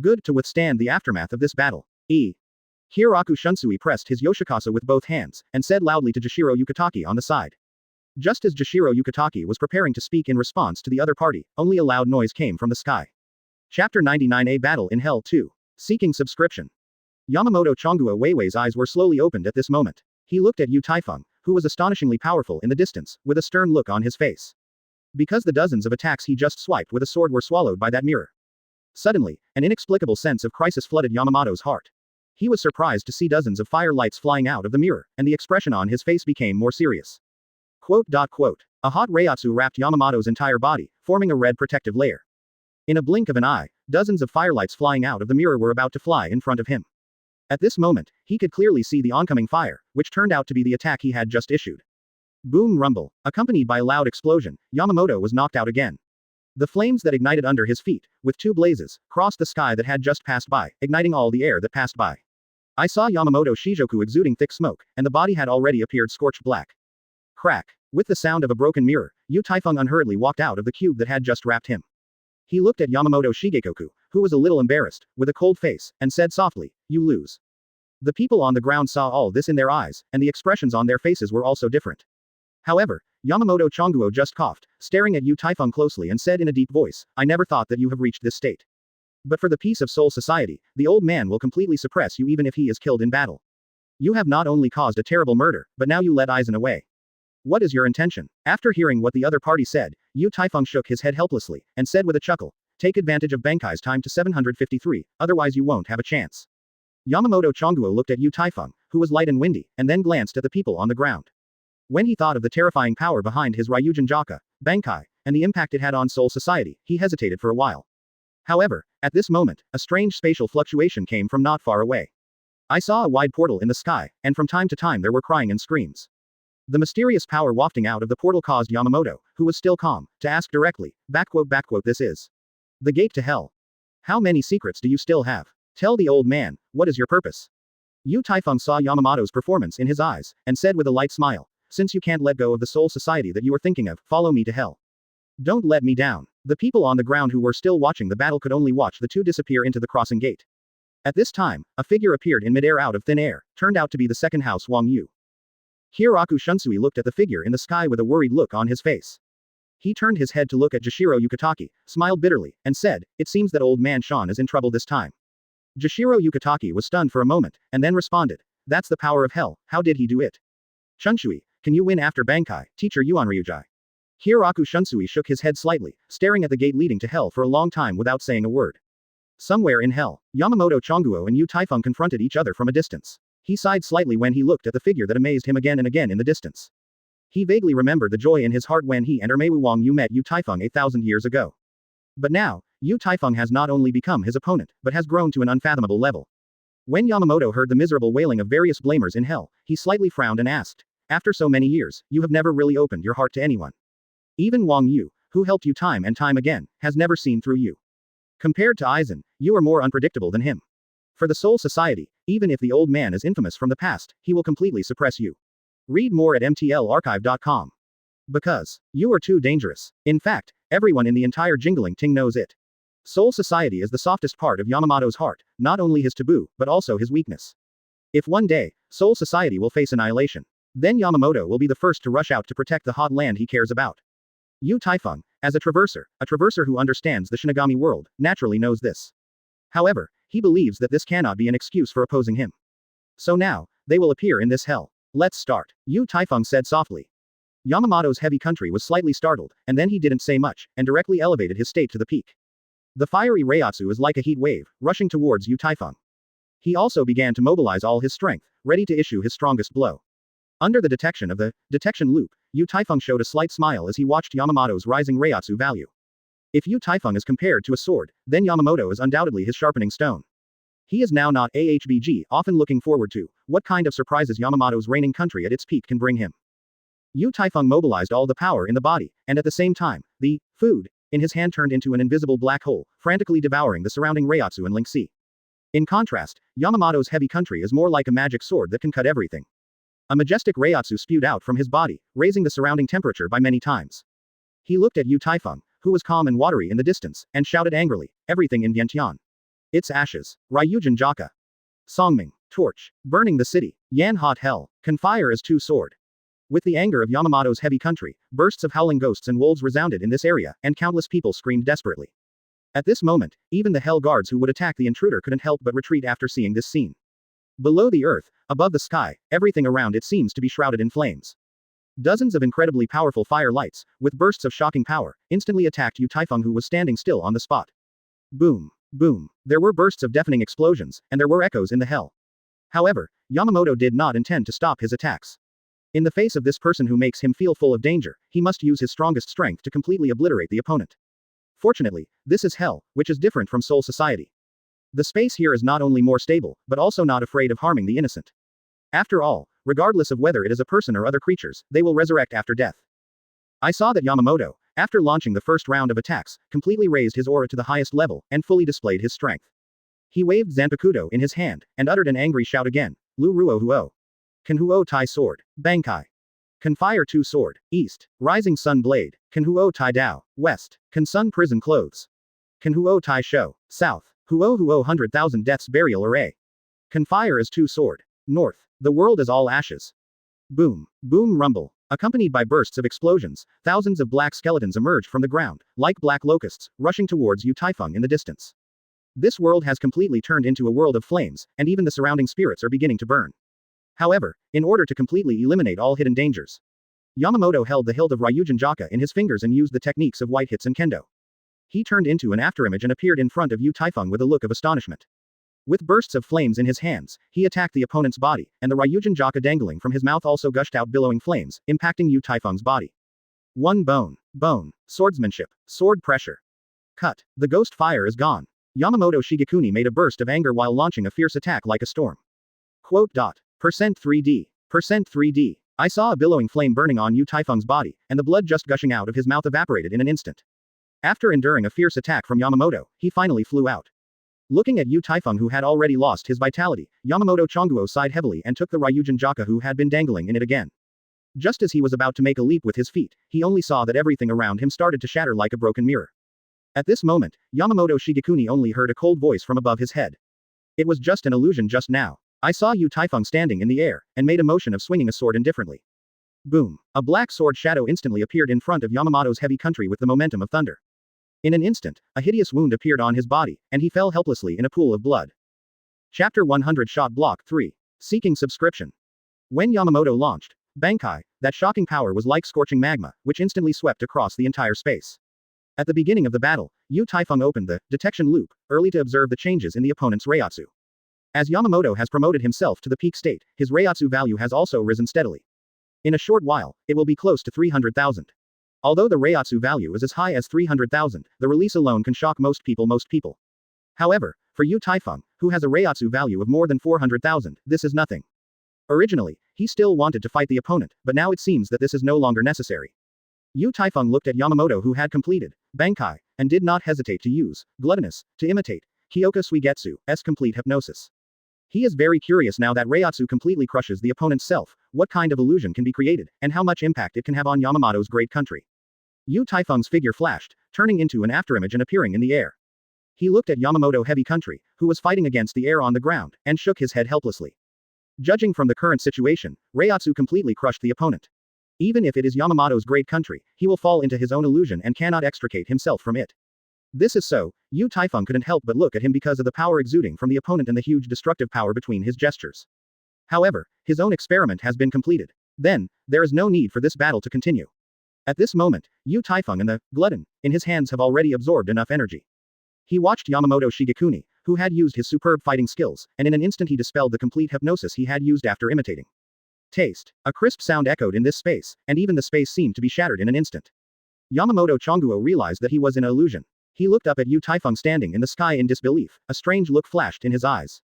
Good to withstand the aftermath of this battle. Hiraku Shunsui pressed his Yoshikasa with both hands, and said loudly to Jashiro Yukitaki on the side. Just as Jashiro Yukitaki was preparing to speak in response to the other party, only a loud noise came from the sky. Chapter 99A Battle in Hell 2. Seeking subscription. Yamamoto Chonguo Weiwei's eyes were slowly opened at this moment. He looked at Yu Taifeng, who was astonishingly powerful in the distance, with a stern look on his face. Because the dozens of attacks he just swiped with a sword were swallowed by that mirror. Suddenly, an inexplicable sense of crisis flooded Yamamoto's heart. He was surprised to see dozens of fire lights flying out of the mirror, and the expression on his face became more serious. A hot reiatsu wrapped Yamamoto's entire body, forming a red protective layer. In a blink of an eye, dozens of firelights flying out of the mirror were about to fly in front of him. At this moment, he could clearly see the oncoming fire, which turned out to be the attack he had just issued. Boom rumble. Accompanied by a loud explosion, Yamamoto was knocked out again. The flames that ignited under his feet, with two blazes, crossed the sky that had just passed by, igniting all the air that passed by. I saw Yamamoto Shijoku exuding thick smoke, and the body had already appeared scorched black. Crack. With the sound of a broken mirror, Yu Taifeng unhurriedly walked out of the cube that had just wrapped him. He looked at Yamamoto Shigekoku, who was a little embarrassed, with a cold face, and said softly, you lose. The people on the ground saw all this in their eyes, and the expressions on their faces were also different. However, Yamamoto Chonguo just coughed, staring at Yu Taifeng closely and said in a deep voice, I never thought that you have reached this state. But for the peace of Soul Society, the old man will completely suppress you even if he is killed in battle. You have not only caused a terrible murder, but now you led Aizen away. What is your intention? After hearing what the other party said, Yu Taifeng shook his head helplessly, and said with a chuckle, take advantage of Benkai's time to 753, otherwise you won't have a chance. Yamamoto Chonguo looked at Yu Taifeng, who was light and windy, and then glanced at the people on the ground. When he thought of the terrifying power behind his Ryujin Jaka, Benkai, and the impact it had on Soul Society, he hesitated for a while. However, at this moment, a strange spatial fluctuation came from not far away. I saw a wide portal in the sky, and from time to time there were crying and screams. The mysterious power wafting out of the portal caused Yamamoto, who was still calm, to ask directly, this is the gate to hell. How many secrets do you still have? Tell the old man, what is your purpose? Yu Taifeng saw Yamamoto's performance in his eyes, and said with a light smile, since you can't let go of the Soul Society that you are thinking of, follow me to hell. Don't let me down. The people on the ground who were still watching the battle could only watch the two disappear into the crossing gate. At this time, a figure appeared in midair out of thin air, turned out to be the second house Wang Yu. Hiraku Shunsui looked at the figure in the sky with a worried look on his face. He turned his head to look at Jashiro Yukitaki, smiled bitterly, and said, it seems that old man Sean is in trouble this time. Jashiro Yukitaki was stunned for a moment, and then responded, that's the power of hell, how did he do it? Shunsui, Can you win after Bankai, teacher Yuanryujai? Hieraku Shunsui shook his head slightly, staring at the gate leading to hell for a long time without saying a word. Somewhere in hell, Yamamoto Chonguo and Yu Taifeng confronted each other from a distance. He sighed slightly when he looked at the figure that amazed him again and again in the distance. He vaguely remembered the joy in his heart when he and Ermeiwu Wang Yu met Yu Taifeng 8,000 years ago. But now, Yu Taifeng has not only become his opponent, but has grown to an unfathomable level. When Yamamoto heard the miserable wailing of various blamers in hell, he slightly frowned and asked, "After so many years, you have never really opened your heart to anyone. Even Wang Yu, who helped you time and time again, has never seen through you. Compared to Aizen, you are more unpredictable than him. For the Soul Society, even if the old man is infamous from the past, he will completely suppress you. Read more at mtlarchive.com. Because you are too dangerous. In fact, everyone in the entire Jingling Ting knows it. Soul Society is the softest part of Yamamoto's heart, not only his taboo, but also his weakness. If one day, Soul Society will face annihilation, then Yamamoto will be the first to rush out to protect the hot land he cares about. Yu Taifeng, as a traverser who understands the Shinigami world, naturally knows this. However, he believes that this cannot be an excuse for opposing him. So now, they will appear in this hell. Let's start, Yu Taifeng said softly. Yamamoto's heavy country was slightly startled, and then he didn't say much, and directly elevated his state to the peak. The fiery Reiatsu is like a heat wave, rushing towards Yu Taifeng. He also began to mobilize all his strength, ready to issue his strongest blow. Under the detection of the detection loop, Yu Taifeng showed a slight smile as he watched Yamamoto's rising Reiatsu value. If Yu Taifeng is compared to a sword, then Yamamoto is undoubtedly his sharpening stone. He is now not AHBG, often looking forward to what kind of surprises Yamamoto's reigning country at its peak can bring him. Yu Taifeng mobilized all the power in the body, and at the same time, the food in his hand turned into an invisible black hole, frantically devouring the surrounding Reiatsu and Lingxi. In contrast, Yamamoto's heavy country is more like a magic sword that can cut everything. A majestic Reiatsu spewed out from his body, raising the surrounding temperature by many times. He looked at Yu Taifeng, who was calm and watery in the distance, and shouted angrily, "Everything in Vientiane. It's ashes. Ryujin Jaka. Songming. Torch. Burning the city. Yan hot hell. Can fire as two sword." With the anger of Yamamoto's heavy country, bursts of howling ghosts and wolves resounded in this area, and countless people screamed desperately. At this moment, even the hell guards who would attack the intruder couldn't help but retreat after seeing this scene. Below the earth, above the sky, everything around it seems to be shrouded in flames. Dozens of incredibly powerful fire lights, with bursts of shocking power, instantly attacked Yu Taifeng, who was standing still on the spot. Boom. Boom. There were bursts of deafening explosions, and there were echoes in the hell. However, Yamamoto did not intend to stop his attacks. In the face of this person who makes him feel full of danger, he must use his strongest strength to completely obliterate the opponent. Fortunately, this is hell, which is different from Soul Society. The space here is not only more stable, but also not afraid of harming the innocent. After all, regardless of whether it is a person or other creatures, they will resurrect after death. I saw that Yamamoto, after launching the first round of attacks, completely raised his aura to the highest level, and fully displayed his strength. He waved Zanpakuto in his hand, and uttered an angry shout again, "Lu Ruo Huo. Can Huo Tai sword. Bankai. Can fire two sword. East. Rising sun blade. Can Huo Tai Dao. West. Can sun prison clothes. Can Huo Tai Shou. South. Huo 100,000 deaths burial array. Can fire as two sword. North. The world is all ashes." Boom. Boom rumble. Accompanied by bursts of explosions, thousands of black skeletons emerged from the ground, like black locusts, rushing towards Yu Taifeng in the distance. This world has completely turned into a world of flames, and even the surrounding spirits are beginning to burn. However, in order to completely eliminate all hidden dangers, Yamamoto held the hilt of Ryujin Jaka in his fingers and used the techniques of white hits and kendo. He turned into an afterimage and appeared in front of Yu Taifeng with a look of astonishment. With bursts of flames in his hands, he attacked the opponent's body, and the Ryujin Jaka dangling from his mouth also gushed out billowing flames, impacting Yu Taifeng's body. One bone. Bone. Swordsmanship. Sword pressure. Cut. The ghost fire is gone. Yamamoto Shigekuni made a burst of anger while launching a fierce attack like a storm. Quote. %3D. %3D. I saw a billowing flame burning on Yu Taifeng's body, and the blood just gushing out of his mouth evaporated in an instant. After enduring a fierce attack from Yamamoto, he finally flew out. Looking at Yu Taifeng, who had already lost his vitality, Yamamoto Genryūsai sighed heavily and took the Ryujin Jaka who had been dangling in it again. Just as he was about to make a leap with his feet, he only saw that everything around him started to shatter like a broken mirror. At this moment, Yamamoto Shigekuni only heard a cold voice from above his head. It was just an illusion just now. I saw Yu Taifeng standing in the air, and made a motion of swinging a sword indifferently. Boom. A black sword shadow instantly appeared in front of Yamamoto's heavy country with the momentum of thunder. In an instant, a hideous wound appeared on his body, and he fell helplessly in a pool of blood. Chapter 100 Shot Block 3. Seeking subscription. When Yamamoto launched, Bankai, that shocking power was like scorching magma, which instantly swept across the entire space. At the beginning of the battle, Taifeng opened the detection loop, early to observe the changes in the opponent's Reiatsu. As Yamamoto has promoted himself to the peak state, his Reiatsu value has also risen steadily. In a short while, it will be close to 300,000. Although the Reiatsu value is as high as 300,000, the release alone can shock most people. However, for Taifeng, who has a Reiatsu value of more than 400,000, this is nothing. Originally, he still wanted to fight the opponent, but now it seems that this is no longer necessary. Taifeng looked at Yamamoto, who had completed Bankai, and did not hesitate to use Gluttonous to imitate Kyoka Suigetsu's complete hypnosis. He is very curious now that Reiatsu completely crushes the opponent's self, what kind of illusion can be created, and how much impact it can have on Yamamoto's great country. Taifeng's figure flashed, turning into an afterimage and appearing in the air. He looked at Yamamoto Heavy Country, who was fighting against the air on the ground, and shook his head helplessly. Judging from the current situation, Reiatsu completely crushed the opponent. Even if it is Yamamoto's great country, he will fall into his own illusion and cannot extricate himself from it. This is so, Taifeng couldn't help but look at him because of the power exuding from the opponent and the huge destructive power between his gestures. However, his own experiment has been completed. Then, there is no need for this battle to continue. At this moment, Taifeng and the glutton in his hands have already absorbed enough energy. He watched Yamamoto Shigekuni, who had used his superb fighting skills, and in an instant he dispelled the complete hypnosis he had used after imitating. Taste. A crisp sound echoed in this space, and even the space seemed to be shattered in an instant. Yamamoto Chonguo realized that he was in an illusion. He looked up at Taifeng standing in the sky in disbelief, a strange look flashed in his eyes.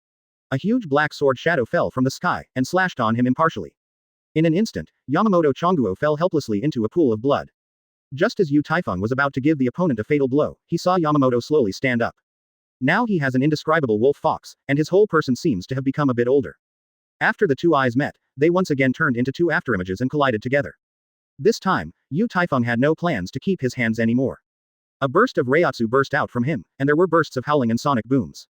A huge black sword shadow fell from the sky, and slashed on him impartially. In an instant, Yamamoto Chonguo fell helplessly into a pool of blood. Just as Taifeng was about to give the opponent a fatal blow, he saw Yamamoto slowly stand up. Now he has an indescribable wolf fox, and his whole person seems to have become a bit older. After the two eyes met, they once again turned into two afterimages and collided together. This time, Taifeng had no plans to keep his hands anymore. A burst of Reiatsu burst out from him, and there were bursts of howling and sonic booms.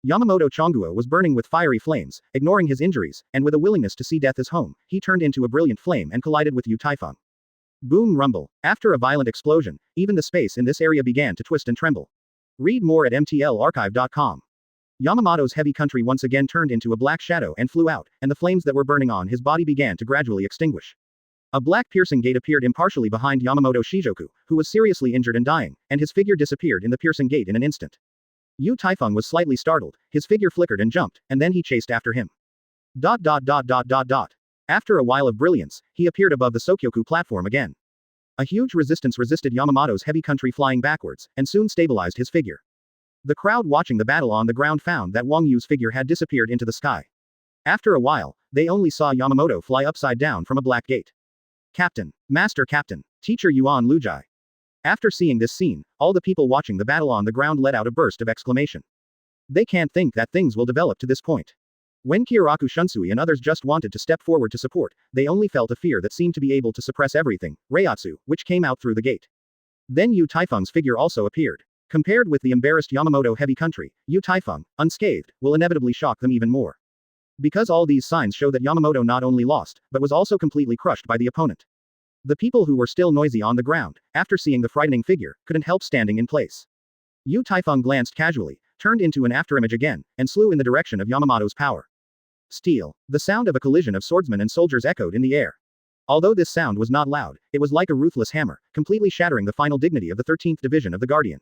Yamamoto Chonguo was burning with fiery flames, ignoring his injuries, and with a willingness to see death as home, he turned into a brilliant flame and collided with Taifeng. Boom rumble. After a violent explosion, even the space in this area began to twist and tremble. Read more at mtlarchive.com. Yamamoto's heavy country once again turned into a black shadow and flew out, and the flames that were burning on his body began to gradually extinguish. A black piercing gate appeared impartially behind Yamamoto Shijoku, who was seriously injured and dying, and his figure disappeared in the piercing gate in an instant. Taifeng was slightly startled, his figure flickered and jumped, and then he chased after him. After a while of brilliance, he appeared above the Sokyoku platform again. A huge resistance resisted Yamamoto's heavy country flying backwards, and soon stabilized his figure. The crowd watching the battle on the ground found that Wang Yu's figure had disappeared into the sky. After a while, they only saw Yamamoto fly upside down from a black gate. Captain, Master Captain, Teacher Yuan Lujai. After seeing this scene, all the people watching the battle on the ground let out a burst of exclamation. They can't think that things will develop to this point. When Kyoraku Shunsui and others just wanted to step forward to support, they only felt a fear that seemed to be able to suppress everything, Reiatsu, which came out through the gate. Then Taifeng's figure also appeared. Compared with the embarrassed Yamamoto heavy country, Taifeng, unscathed, will inevitably shock them even more. Because all these signs show that Yamamoto not only lost, but was also completely crushed by the opponent. The people who were still noisy on the ground, after seeing the frightening figure, couldn't help standing in place. Taifeng glanced casually, turned into an afterimage again, and slew in the direction of Yamamoto's power. Steel. The sound of a collision of swordsmen and soldiers echoed in the air. Although this sound was not loud, it was like a ruthless hammer, completely shattering the final dignity of the 13th Division of the Guardian.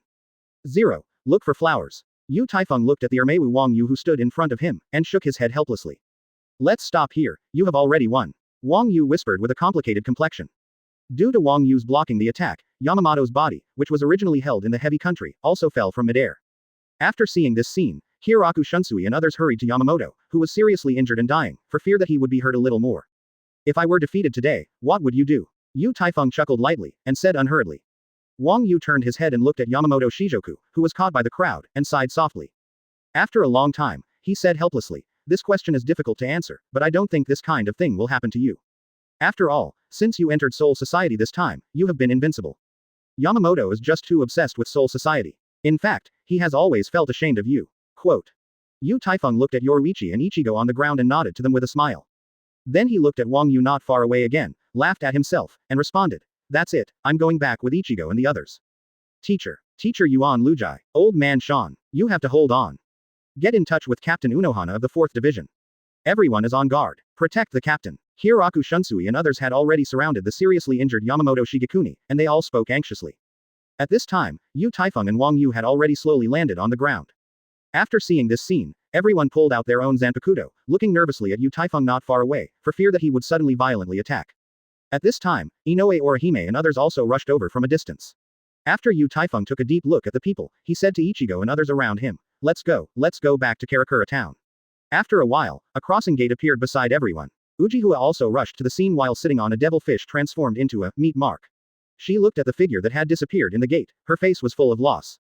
0. Look for flowers. Taifeng looked at the Ermewu Wang Yu who stood in front of him, and shook his head helplessly. Let's stop here, you have already won. Wang Yu whispered with a complicated complexion. Due to Wang Yu's blocking the attack, Yamamoto's body, which was originally held in the heavy country, also fell from midair. After seeing this scene, Kyoraku Shunsui and others hurried to Yamamoto, who was seriously injured and dying, for fear that he would be hurt a little more. If I were defeated today, what would you do? Taifeng chuckled lightly, and said unhurriedly. Wang Yu turned his head and looked at Yamamoto Shijoku, who was caught by the crowd, and sighed softly. After a long time, he said helplessly, this question is difficult to answer, but I don't think this kind of thing will happen to you. After all, since you entered Soul Society this time, you have been invincible. Yamamoto is just too obsessed with Soul Society. In fact, he has always felt ashamed of you. Quote. Taifeng looked at Yoruichi and Ichigo on the ground and nodded to them with a smile. Then he looked at Wang Yu not far away again, laughed at himself, and responded. That's it, I'm going back with Ichigo and the others. Teacher Yuan Lujai, old man Sean, you have to hold on. Get in touch with Captain Unohana of the 4th Division. Everyone is on guard. Protect the captain. Hiraku Shunsui and others had already surrounded the seriously injured Yamamoto Shigekuni, and they all spoke anxiously. At this time, Yu Taifeng and Wang Yu had already slowly landed on the ground. After seeing this scene, everyone pulled out their own Zanpakuto, looking nervously at Yu Taifeng not far away, for fear that he would suddenly violently attack. At this time, Inoue Orihime and others also rushed over from a distance. After Yu Taifeng took a deep look at the people, he said to Ichigo and others around him, let's go back to Karakura town. After a while, a crossing gate appeared beside everyone. Ujihua also rushed to the scene while sitting on a devil fish transformed into a meat mark. She looked at the figure that had disappeared in the gate, her face was full of loss.